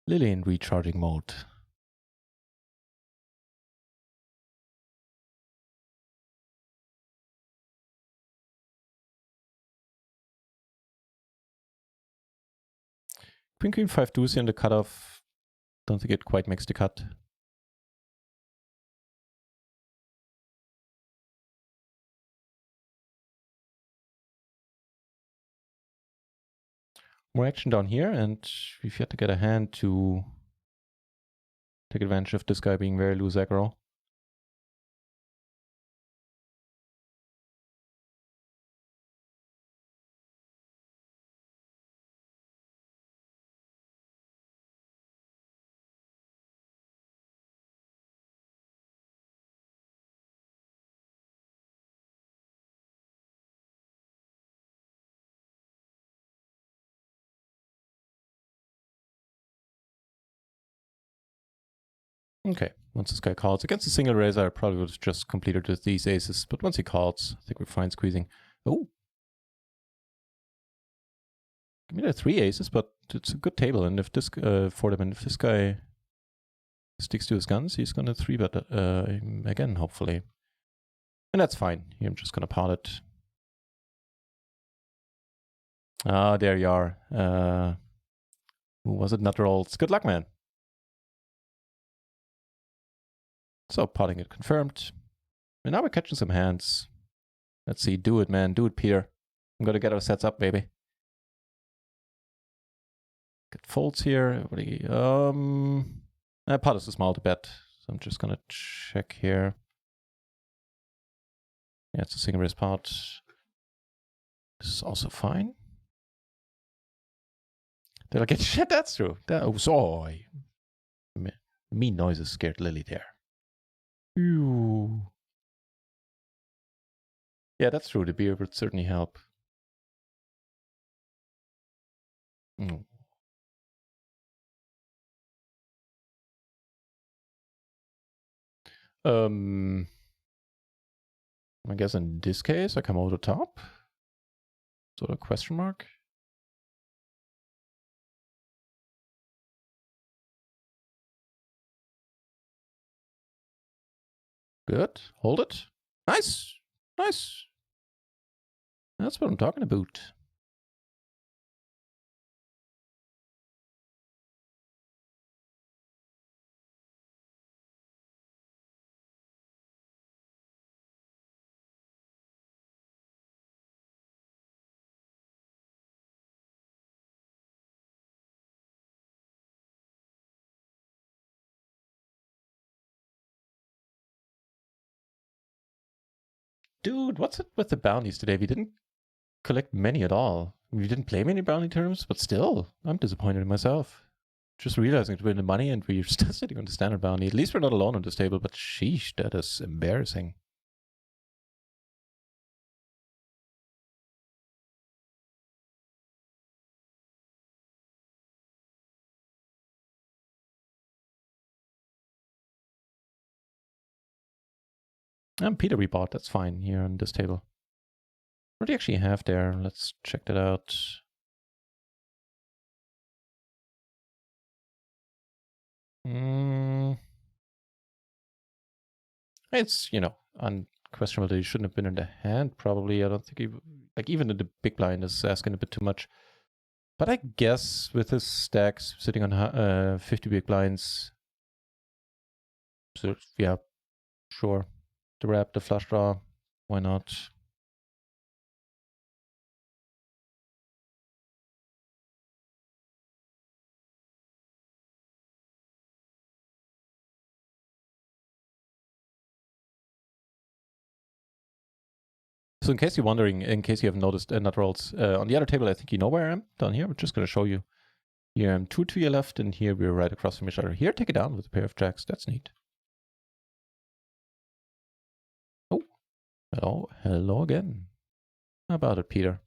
Lily in recharging mode. queen 5 deuce in the cutoff. Don't think it quite makes the cut. More action down here, and we've yet to get a hand to take advantage of this guy being very loose aggro. Okay, once this guy calls against a single raiser, I probably would have just completed with these aces, but once he calls, I think we're fine squeezing. Oh! Give me the 3 aces, but it's a good table, and if this, for them, and if this guy sticks to his guns, he's gonna 3-bet again, hopefully. And that's fine. Here I'm just gonna pot it. Ah, there you are. Who was it? NutRaisin. Good luck, man. So potting it confirmed. And now we're catching some hands. Let's see. Do it, man. Do it, Peter. I'm gonna get our sets up, baby. Get folds here. Everybody. Pot is too small to bet, so I'm just gonna check here. Yeah, it's a single raise pot. This is also fine. Did I get shit? That's true. Mean noises scared Lily there. Ew. Yeah, that's true. The beer would certainly help. Mm. I guess in this case, I come over the top. Sort of question mark. Good. Hold it. Nice. Nice. That's what I'm talking about. Dude, what's it with the bounties today? We didn't collect many at all. We didn't play many bounty terms, but still, I'm disappointed in myself. Just realizing to win the money and we're still sitting on the standard bounty. At least we're not alone on this table, but sheesh, that is embarrassing. And Peter we bought, that's fine here on this table. What do you actually have there? Let's check that out. It's, you know, unquestionable that he shouldn't have been in the hand, probably. I don't think he, like, even in the big blind is asking a bit too much. But I guess with his stacks sitting on 50 big blinds, so yeah, sure. The wrap, the flush draw, why not? So in case you're wondering, in case you haven't noticed NutRaisin, on the other table, I think you know where I am, down here. I'm just going to show you. Here I'm 2 to your left, and here we're right across from each other. Here, take it down with a pair of jacks. That's neat. Oh, hello, hello again. How about it, Peter?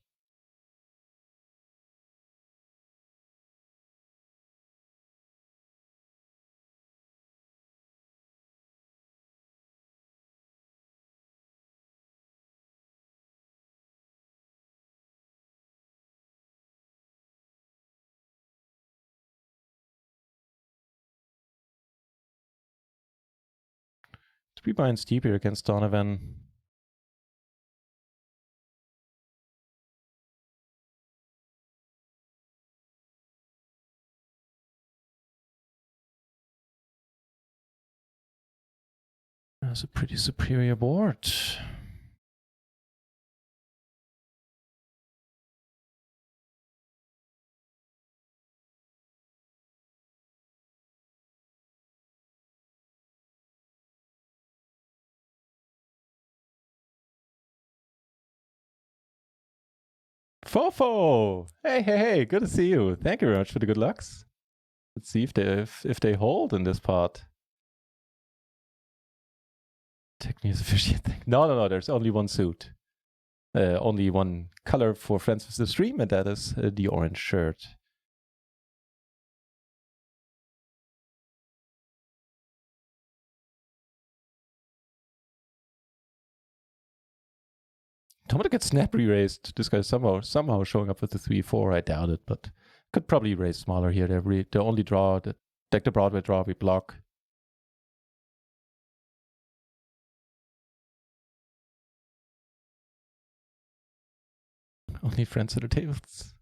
Three binds deeper against Donovan. That's a pretty superior board. Fofo! Hey, good to see you. Thank you very much for the good lucks. Let's see if they hold in this part. Technically is official thing. No, there's only one suit. Only one color for friends with the stream, and that is the orange shirt. Tomato gets snap re-raised. This guy's somehow showing up with the 3-4. I doubt it, but could probably raise smaller here. The only draw, the Broadway draw we block. Only friends at the tables.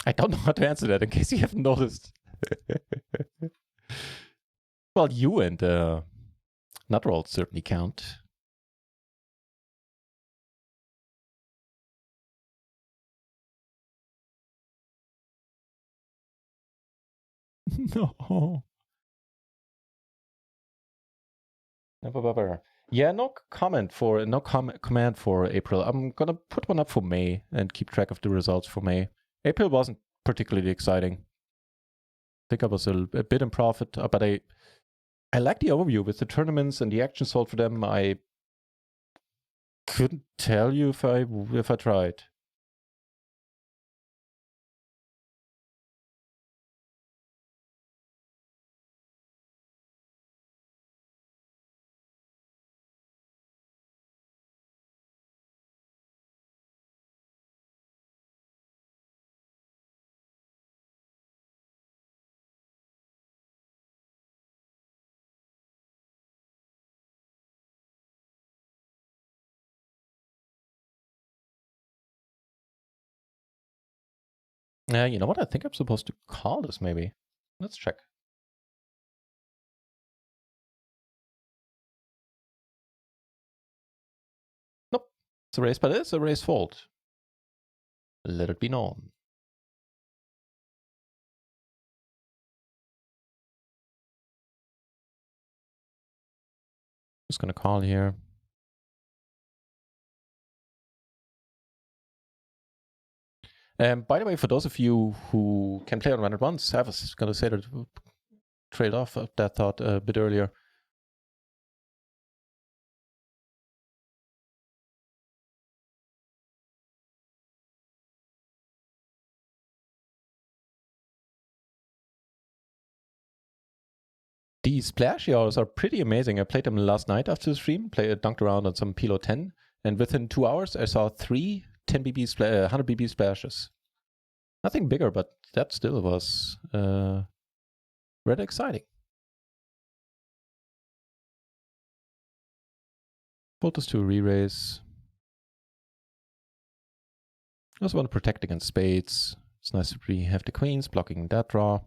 I don't know how to answer that in case you haven't noticed. Well, you and NutRaisin certainly count. No. Never. Yeah, no command for April. I'm gonna put one up for May and keep track of the results for May. April wasn't particularly exciting. I think I was a bit in profit, but I like the overview with the tournaments and the action sold for them. I couldn't tell you if I tried. You know what? I think I'm supposed to call this maybe. Let's check. Nope. It's a raise, but it's a raise fold. Let it be known. Just gonna call here. By the way, for those of you who can play on run at once, I was gonna say that trade off of that thought a bit earlier. These splash hours are pretty amazing. I played them last night after the stream, dunked around on some PLO 10, and within 2 hours I saw 3 10 BB 100 BB splashes. Nothing bigger, but that still was rather exciting. Fold this to a re-raise. I also want to protect against spades. It's nice to have the queens blocking that draw.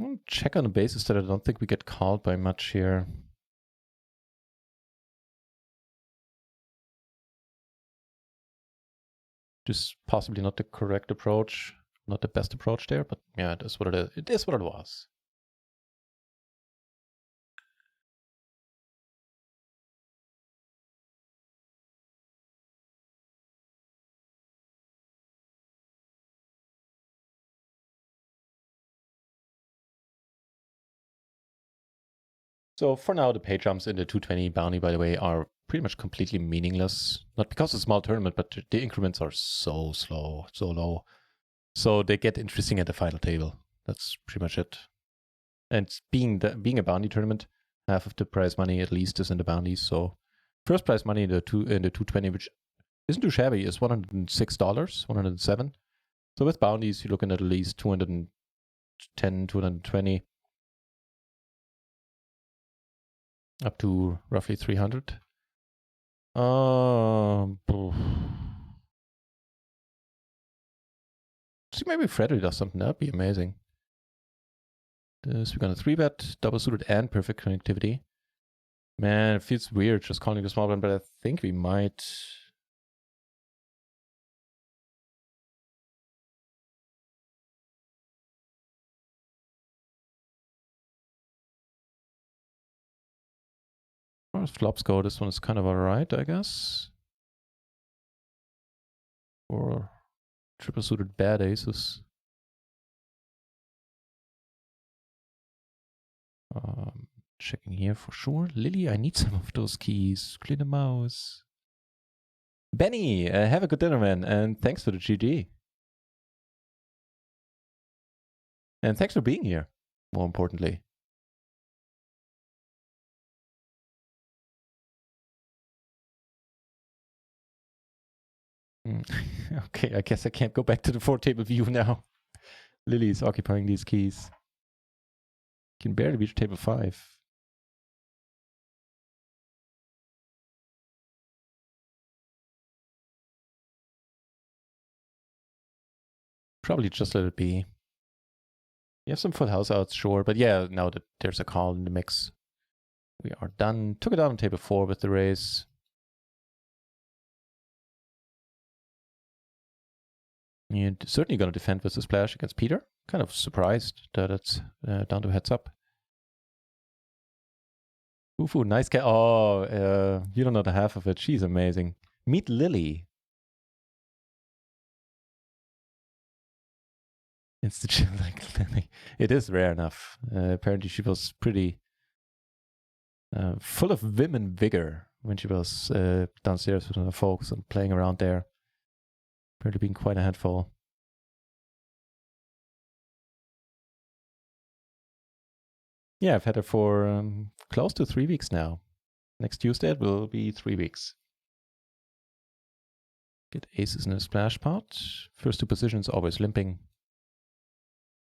I'll check on the basis that I don't think we get called by much here. Just possibly not the correct approach, not the best approach there, but yeah, it is what it is. It is what it was. So for now, the pay jumps in the 220 bounty, by the way, are pretty much completely meaningless. Not because it's a small tournament, but the increments are so slow, so low. So they get interesting at the final table. That's pretty much it. And being a bounty tournament, half of the prize money at least is in the bounties. So First prize money in the 220, which isn't too shabby, is $106, $107. So with bounties, you're looking at least 210, 220, up to roughly 300. See, maybe Frederick does something. That'd be amazing. This, we're gonna 3-bet, double suited and perfect connectivity. Man, it feels weird just calling the small blind, but I think we might. As far as flops go, this one is kind of alright, I guess. Or triple suited bad aces. Checking here for sure. Lily, I need some of those keys. Clean the mouse. Benny, have a good dinner, man, and thanks for the GG. And thanks for being here, more importantly. Okay, I guess I can't go back to the 4-table view now. Lily is occupying these keys. Can barely reach table 5. Probably just let it be. You have some full house outs, sure, but yeah, now that there's a call in the mix, we are done. Took it out on table 4 with the raise. You're certainly going to defend with the splash against Peter. Kind of surprised that it's down to heads up. Ufu, nice cat. Oh, you don't know the half of it. She's amazing. Meet Lily. It is rare enough. Apparently she was pretty full of vim and vigor when she was downstairs with her folks and playing around there. Apparently being quite a handful. Yeah, I've had her for close to 3 weeks now. Next Tuesday it will be 3 weeks. Get aces in a splash pot. First 2 positions always limping.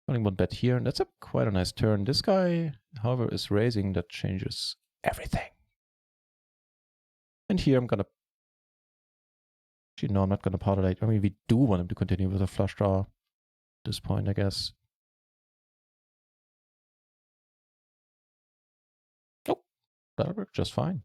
Only 1 bet here, and that's quite a nice turn. This guy, however, is raising. That changes everything. And here I'm gonna... Actually, no, I'm not gonna pot it. I mean, we do want him to continue with a flush draw at this point, I guess. Oh, that'll work just fine.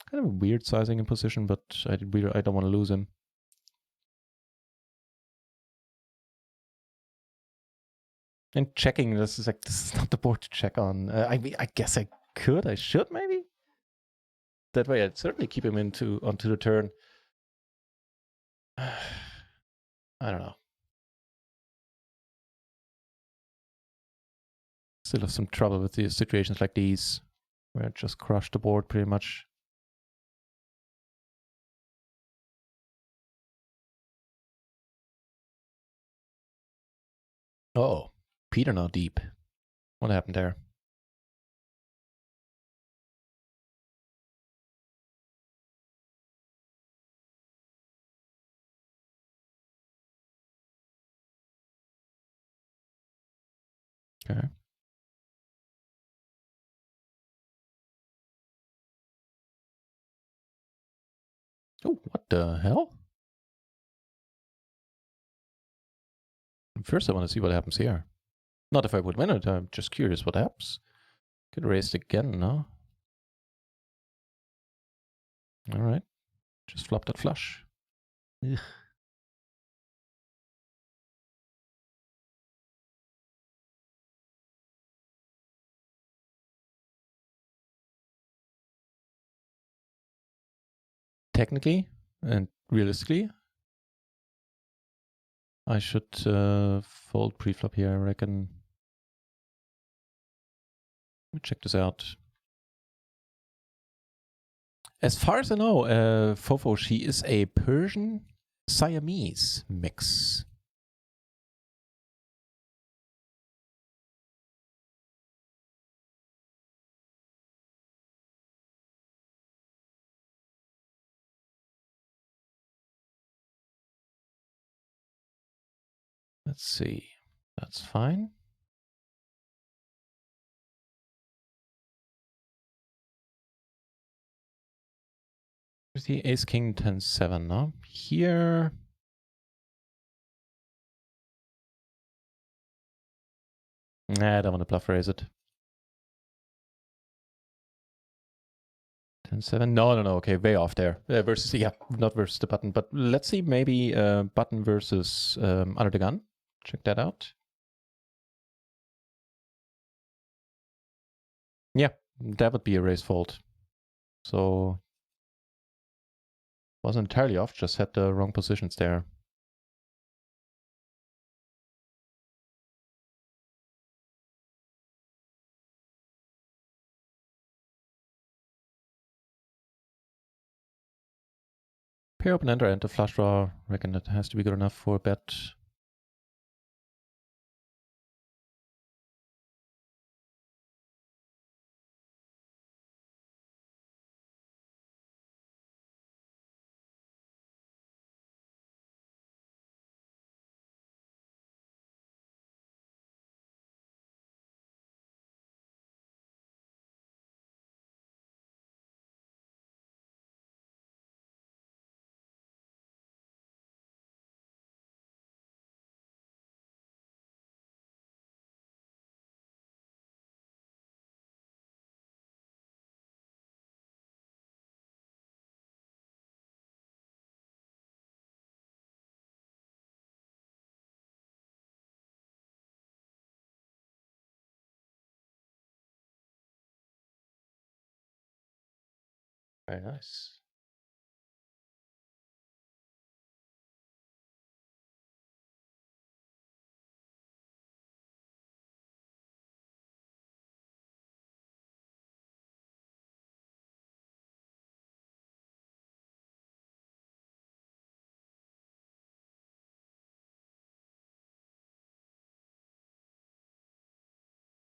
Kind of a weird sizing in position, but I don't want to lose him. And checking, this is not the board to check on. I guess I could, I should maybe? That way I'd certainly keep him onto the turn. I don't know. Still have some trouble with these situations like these, where I just crush the board pretty much. Oh, Peter now deep. What happened there? Okay. Oh, what the hell? First I want to see what happens here. Not if I would win it, I'm just curious what happens. Could raise again, no? Alright. Just flop that flush. Ugh. Technically and realistically, I should fold preflop here, I reckon. Let me check this out. As far as I know, Fofo, she is a Persian Siamese mix. Let's see. That's fine. Here's the ace king 10-7 now. Here. Nah, I don't want to bluff raise it. 10-7. No. Okay, way off there. Versus, yeah, not versus the button. But let's see, maybe button versus under the gun. Check that out. Yeah, that would be a raise fold. So wasn't entirely off, just had the wrong positions there. Pair open ender and the flush draw. Reckon that has to be good enough for a bet. Very nice.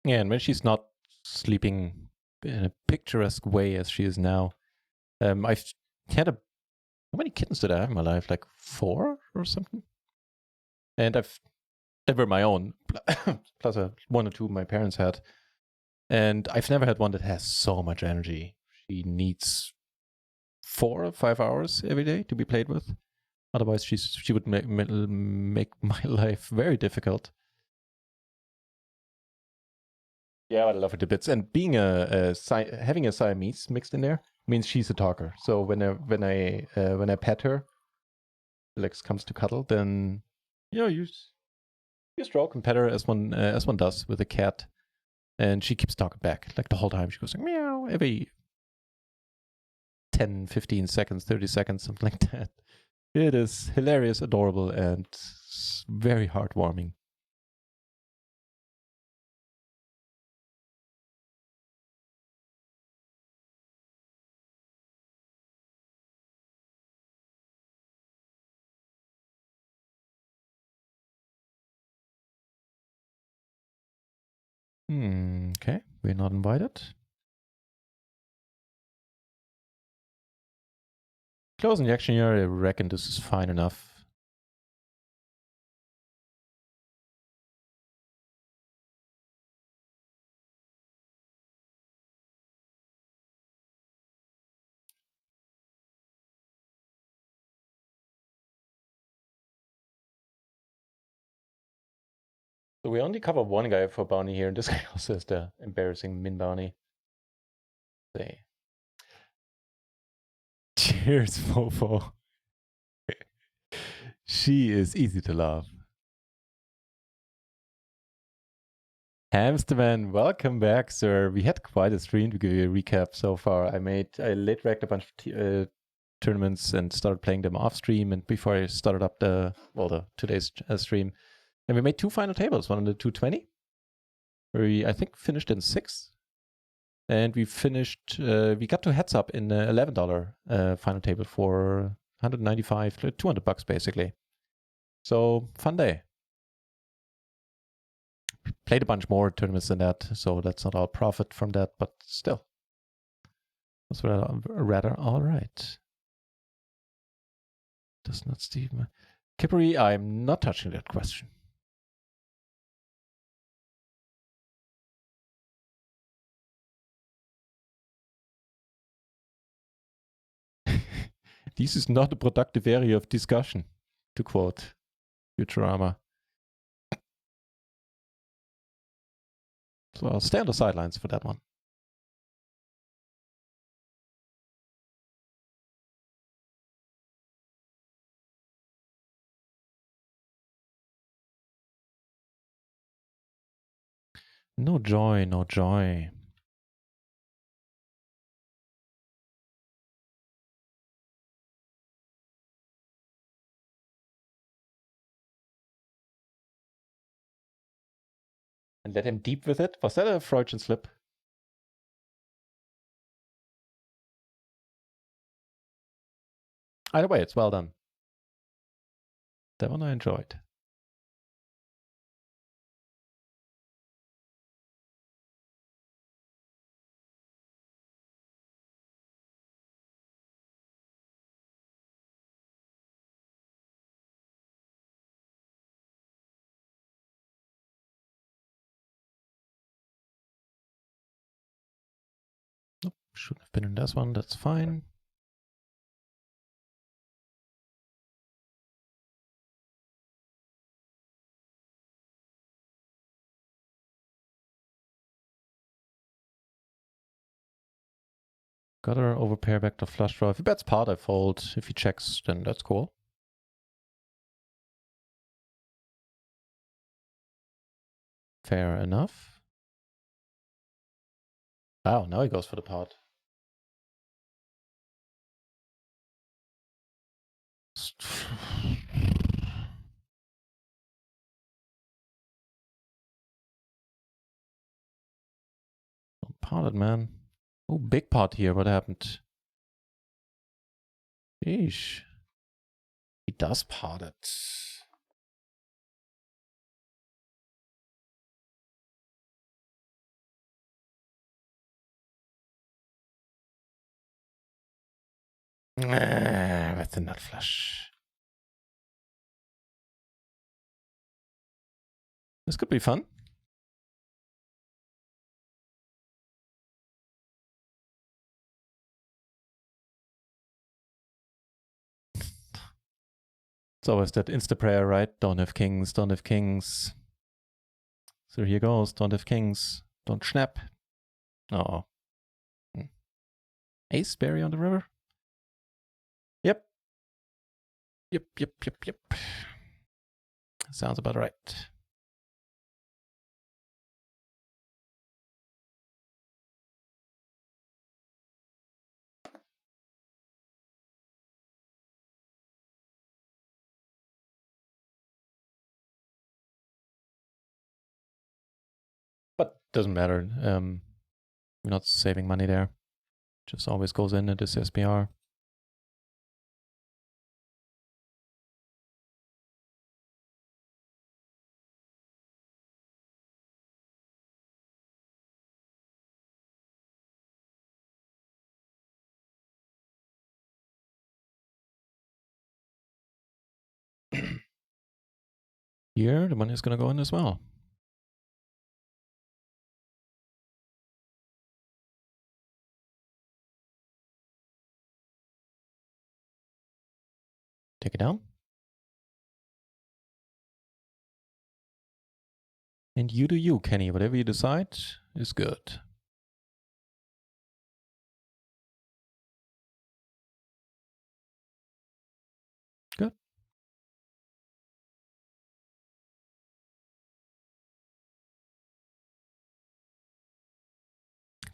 Yeah, and when she's not sleeping in a picturesque way as she is now, I've had how many kittens did I have in my life? Like 4 or something? And they were my own, plus 1 or 2 my parents had. And I've never had one that has so much energy. She needs 4 or 5 hours every day to be played with. Otherwise, she would make my life very difficult. Yeah, I love her to bits. And being having a Siamese mixed in there means she's a talker. So when I pet her, Alex comes to cuddle, then you stroke and pet her as one does with a cat, and she keeps talking back like the whole time. She goes like meow every 10, 15 seconds, 30 seconds, something like that. It is hilarious, adorable, and very heartwarming. Okay, we're not invited. Closing the action here, I reckon this is fine enough. So we only cover one guy for bounty here, and this guy also has the embarrassing min bounty. See. Cheers, Fofo. She is easy to love. Hamsterman, welcome back, sir. We had quite a stream to give you a recap so far. I late racked a bunch of tournaments and started playing them off stream, and before I started up today's stream, and we made 2 final tables, one on the 220, where we I think finished in 6th, and we got to heads up in $11 final table for 195, $200 basically. So fun day. Played a bunch more tournaments than that, so that's not all profit from that, but still. That's rather all right. Does not Steve... Kippery, I'm not touching that question. This is not a productive area of discussion, to quote Futurama. So I'll stay on the sidelines for that one. No joy, no joy. And let him deep with it? Was that a Freudian slip? Either way, it's well done. That one I enjoyed. Nope, shouldn't have been in this one, that's fine. Got her over pair back to flush draw. If he bets pot, I fold. If he checks, then that's cool. Fair enough. Wow, now he goes for the pot. Don't pot it, man. Oh, big pot here. What happened? Sheesh. He does pot it. That's a nut flush. This could be fun. It's always that insta prayer, right? Don't have kings, don't have kings. So here goes, don't have kings, don't snap. Oh. Ace berry on the river? Yep. Yep. Sounds about right. But doesn't matter. We're not saving money there. Just always goes in at this SPR. Here, the money is going to go in as well. Take it down. And you do you, Kenny. Whatever you decide is good. Good.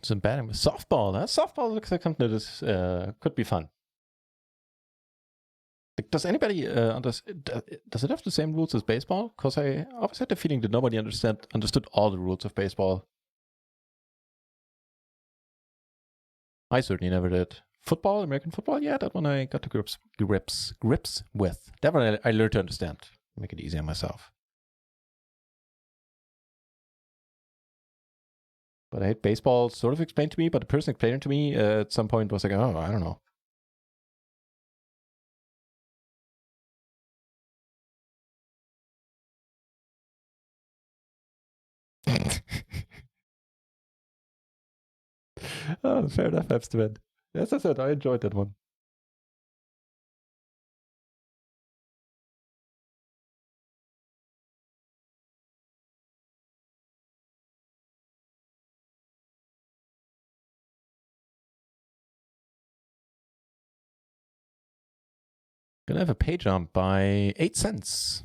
Some batting with softball. Softball looks like something that is, could be fun. Does anybody does it have the same rules as baseball? Because I always had the feeling that nobody understood all the rules of baseball. I certainly never did. football, American football. Yeah, that one I got to grips with. That one I learned to understand. Make it easy on myself. But I had baseball sort of explained to me, but the person explaining to me at some point was like, oh, I don't know. Oh, fair enough, Amsterdam. As I said, I enjoyed that one. Gonna have a pay jump by 8 cents.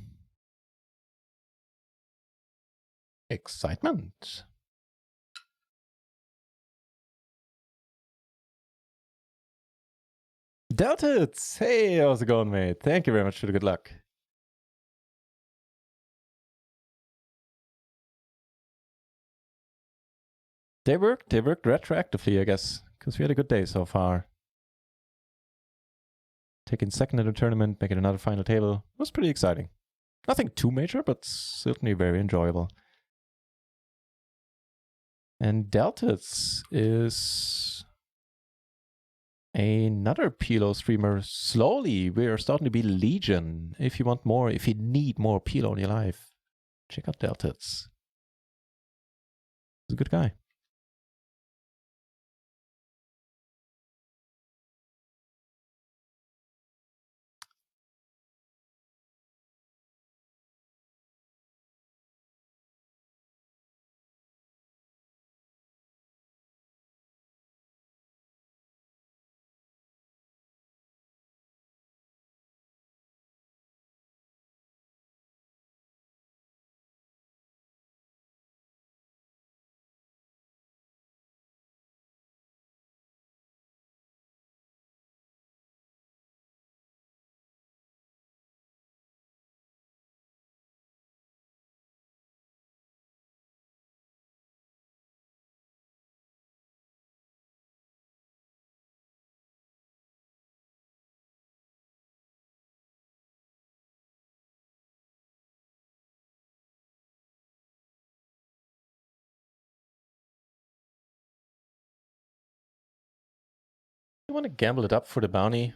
Excitement. Deltits! Hey, how's it going, mate? Thank you very much for the good luck. They worked retroactively, I guess, because we had a good day so far. Taking second in the tournament, making another final table was pretty exciting. Nothing too major, but certainly very enjoyable. And Deltits is another PLO streamer. Slowly, we are starting to be legion. If you want more, if you need more PLO in your life, check out Deltits. He's a good guy. I want to gamble it up for the bounty.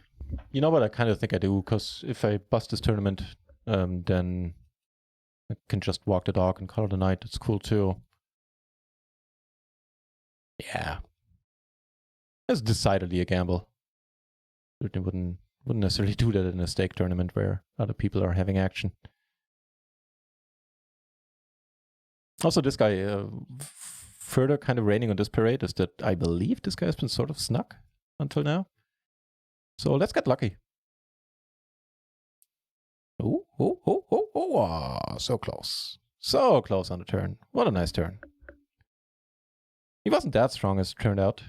You know what I kind of think I do, because if I bust this tournament, then I can just walk the dog and call it a night. It's cool too. Yeah. It's decidedly a gamble. Certainly wouldn't necessarily do that in a stake tournament where other people are having action. Also, this guy, further kind of raining on this parade is that I believe this guy has been sort of snuck until now. So let's get lucky. Oh, so close. So close on the turn. What a nice turn. He wasn't that strong as it turned out.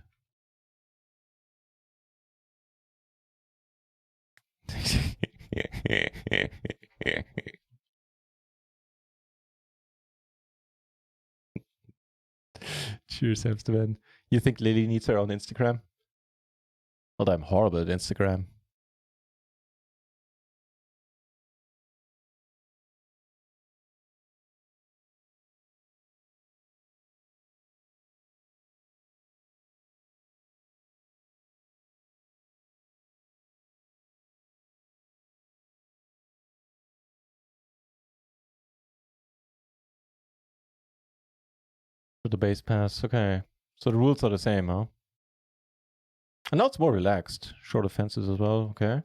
Cheers, Amsterdam. You think Lily needs her own Instagram? Although I'm horrible at Instagram. For the base pass, okay. So the rules are the same, huh? And now it's more relaxed. Short offenses as well, okay.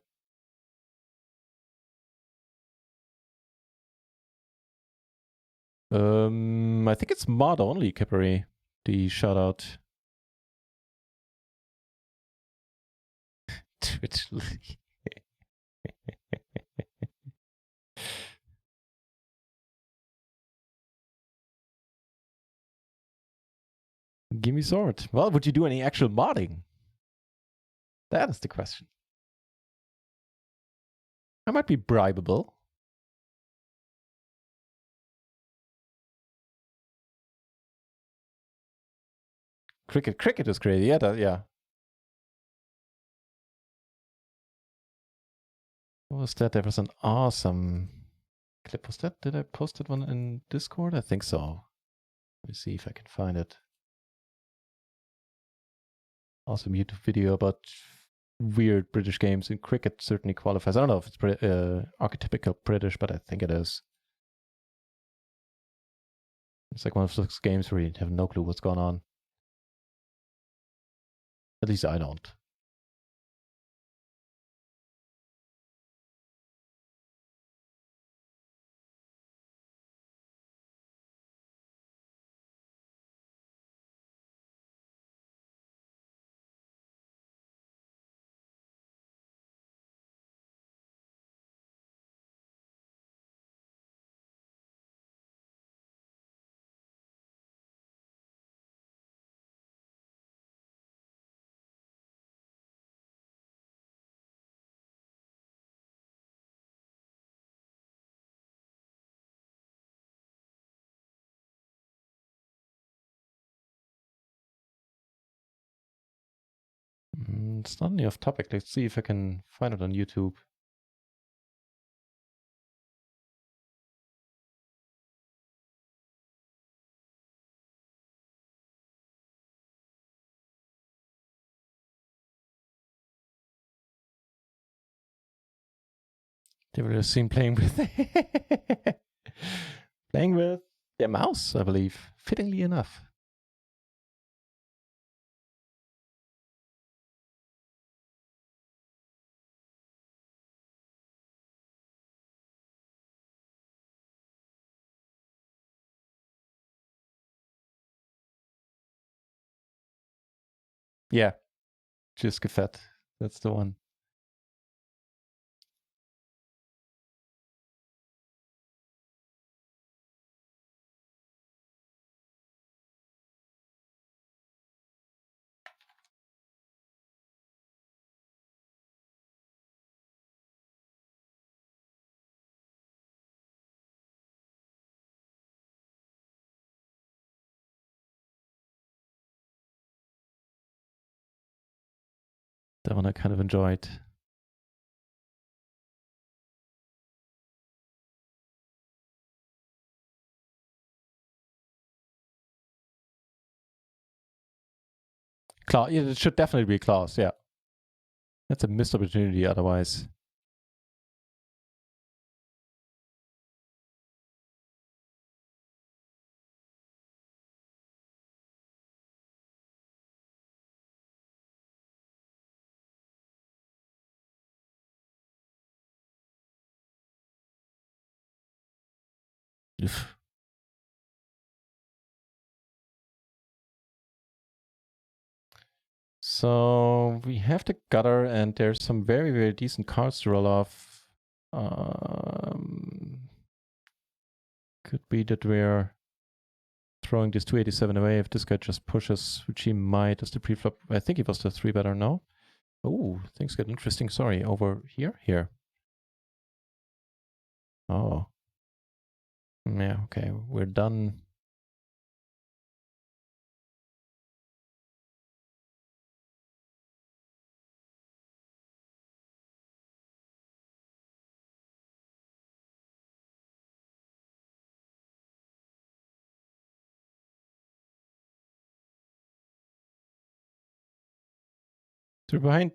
I think it's mod only, Kippery, the shoutout. Twitch. Give me sword. Well, would you do any actual modding? That is the question. I might be bribable. Cricket is crazy. Yeah, yeah. What was that? There was an awesome clip. Was that? Did I post that one in Discord? I think so. Let me see if I can find it. Awesome YouTube video about weird British games, and cricket certainly qualifies. I don't know if it's archetypical British, but I think it is. It's like one of those games where you have no clue what's going on. At least I don't. It's not any off topic. Let's see if I can find it on YouTube. They were seen playing with playing with their mouse, I believe. Fittingly enough. Yeah, just gefett. That's the one. That one I kind of enjoyed. Yeah, it should definitely be Klaus, yeah. That's a missed opportunity otherwise. Oof. So we have the gutter, and there's some very, very decent cards to roll off. Could be that we're throwing this 287 away if this guy just pushes, which he might as the preflop. I think he was the 3-better, no? Oh, things get interesting. Sorry, over here? Here. Oh. Yeah, okay, we're done. They're behind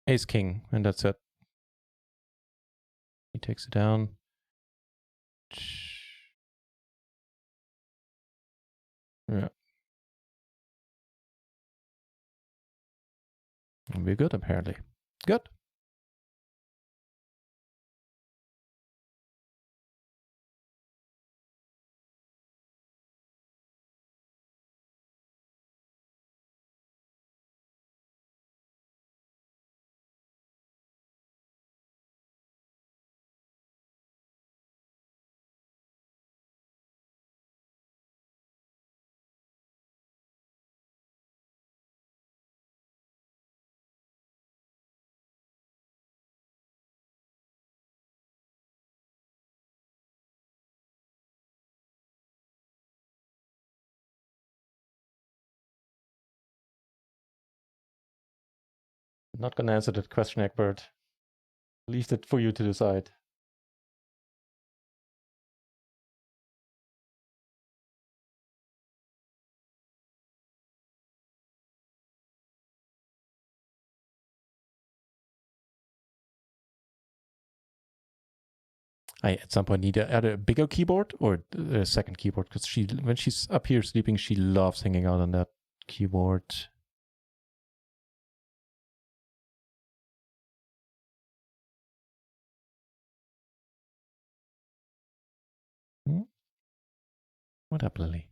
Ace King, and that's it. He takes it down. Yeah. And we're good, apparently. Good. Not gonna answer that question, Egbert. Leave that for you to decide. I at some point need to add a bigger keyboard or a second keyboard because when she's up here sleeping, she loves hanging out on that keyboard. What up, Lily?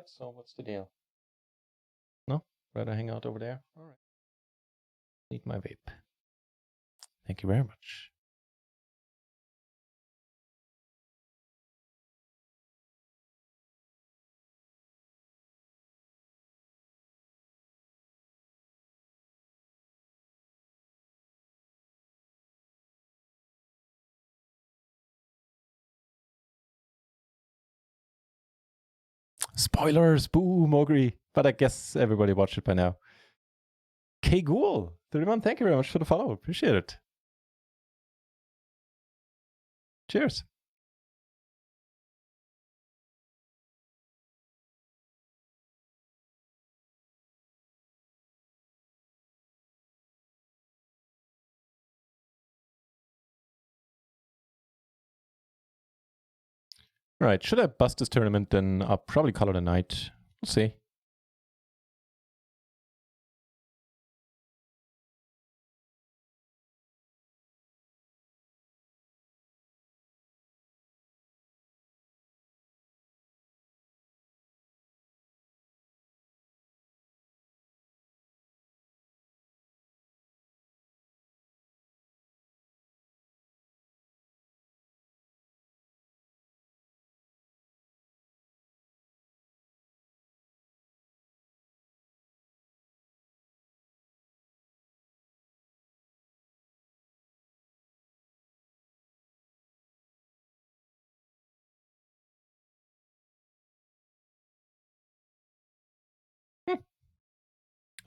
So what's the deal? No? Rather hang out over there? All right. Need my vape. Thank you very much. Spoilers! Boo, Mogri! But I guess everybody watched it by now. K Ghoul, 31, thank you very much for the follow. Appreciate it. Cheers. All right, should I bust this tournament? Then I'll probably call it a night. We'll see.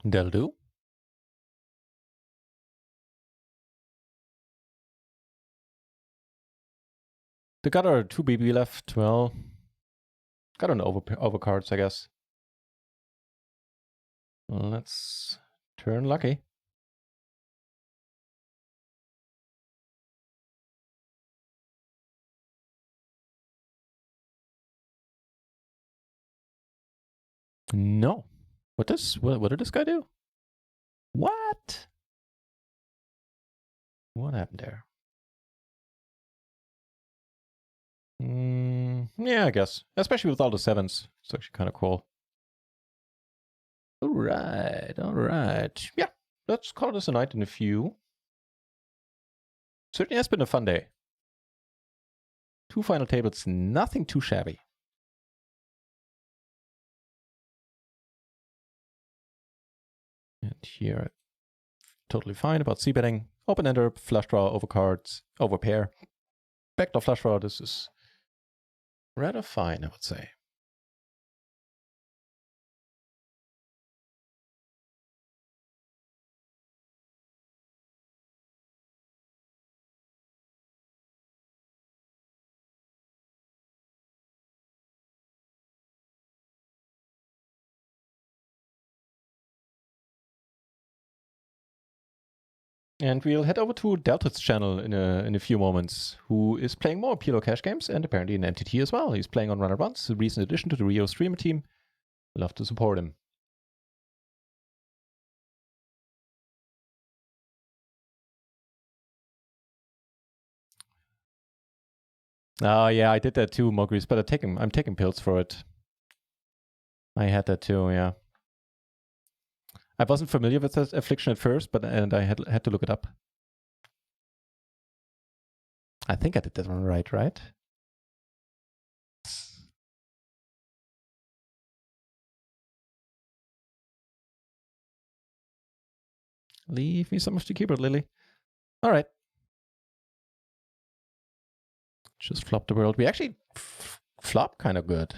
That'll do. They got our 2 BB left. Well, got an overcards, I guess. Let's turn lucky. No. What did this guy do? What? What happened there? Yeah, I guess. Especially with all the sevens. It's actually kind of cool. All right. Yeah, let's call this a night in a few. Certainly has been a fun day. 2 final tables, nothing too shabby. And here, totally fine about c-betting. Open ender, flush draw, over cards, over pair. Backdoor flush draw, this is rather fine, I would say. And we'll head over to Delta's channel in a few moments, who is playing more PLO cash games and apparently an MTT as well. He's playing on Runner Runs, a recent addition to the RIO streamer team. Love to support him. Oh yeah, I did that too, Mogris, but I'm taking pills for it. I had that too, yeah. I wasn't familiar with that affliction at first, and I had to look it up. I think I did that one right? Leave me some of the keyboard, Lily. All right. Just flop the world. We actually flop kind of good.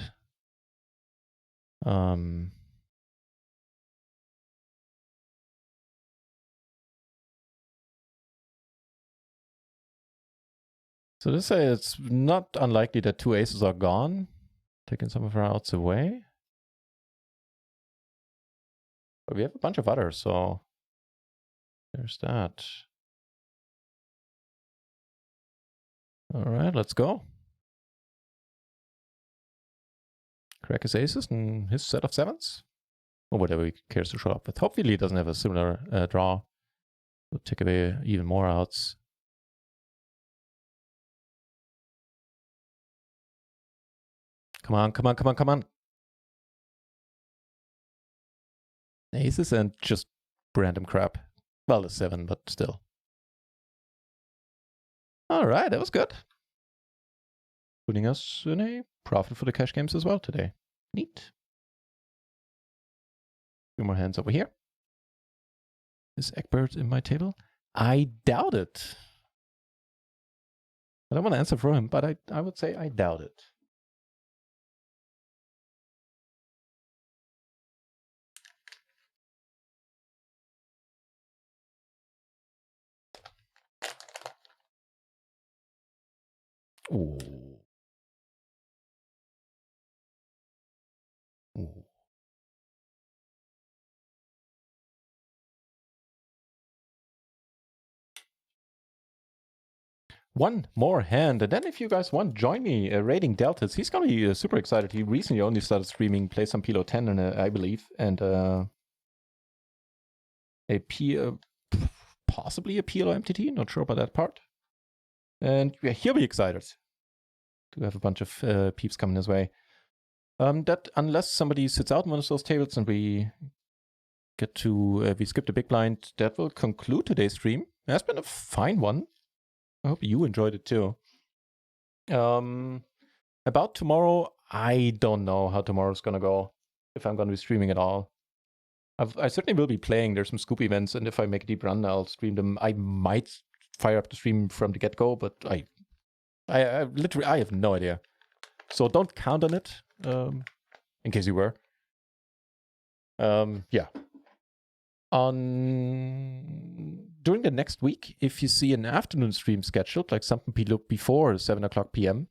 So this say it's not unlikely that 2 aces are gone, taking some of our outs away. But we have a bunch of others, so there's that. All right, let's go. Crack his aces and his set of sevens, or whatever he cares to show up with. Hopefully he doesn't have a similar draw. We'll take away even more outs. Come on, come on, come on, come on. Aces and just random crap. Well, a 7, but still. All right, that was good. Putting us in a profit for the cash games as well today. Neat. 2 more hands over here. Is Egbert in my table? I doubt it. I don't want to answer for him, but I would say I doubt it. Ooh. Ooh. One more hand, and then if you guys want, join me rating deltas. He's gonna be super excited. He recently only started streaming, play some PLO 10, and I believe, and possibly a PLO MTT. Not sure about that part. And yeah, he'll be excited to have a bunch of peeps coming his way. That unless somebody sits out on one of those tables and we get to we skip the big blind, that will conclude today's stream. It has been a fine one. I hope you enjoyed it too. About tomorrow, I don't know how tomorrow's gonna go. If I'm gonna be streaming at all. I certainly will be playing. There's some scoop events, and if I make a deep run, I'll stream them. I might fire up the stream from the get-go, but I literally have no idea. So don't count on it, in case you were. Yeah. During the next week, if you see an afternoon stream scheduled, like something before 7 o'clock p.m.,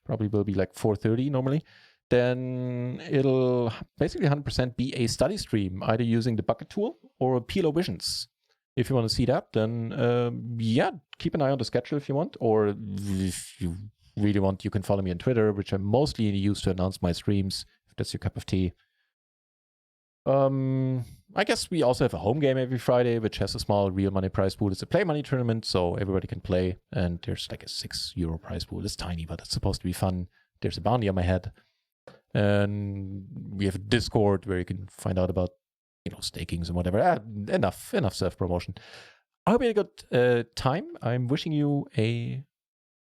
probably will be like 4:30 normally, then it'll basically 100% be a study stream, either using the bucket tool or PLO Visions. If you want to see that, then yeah, keep an eye on the schedule if you want, or if you really want, you can follow me on Twitter, which I mostly use to announce my streams, if that's your cup of tea. I guess we also have a home game every Friday, which has a small real money prize pool. It's a play money tournament, so everybody can play, and there's like a €6 prize pool. It's tiny, but it's supposed to be fun. There's a bounty on my head, and we have a Discord where you can find out about, stakings and whatever. Enough self-promotion. I hope you had a good time. I'm wishing you a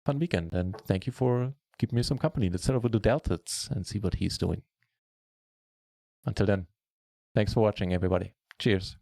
fun weekend, and thank you for keeping me some company. Let's head over to Deltits and see what he's doing. Until then, thanks for watching, everybody. Cheers.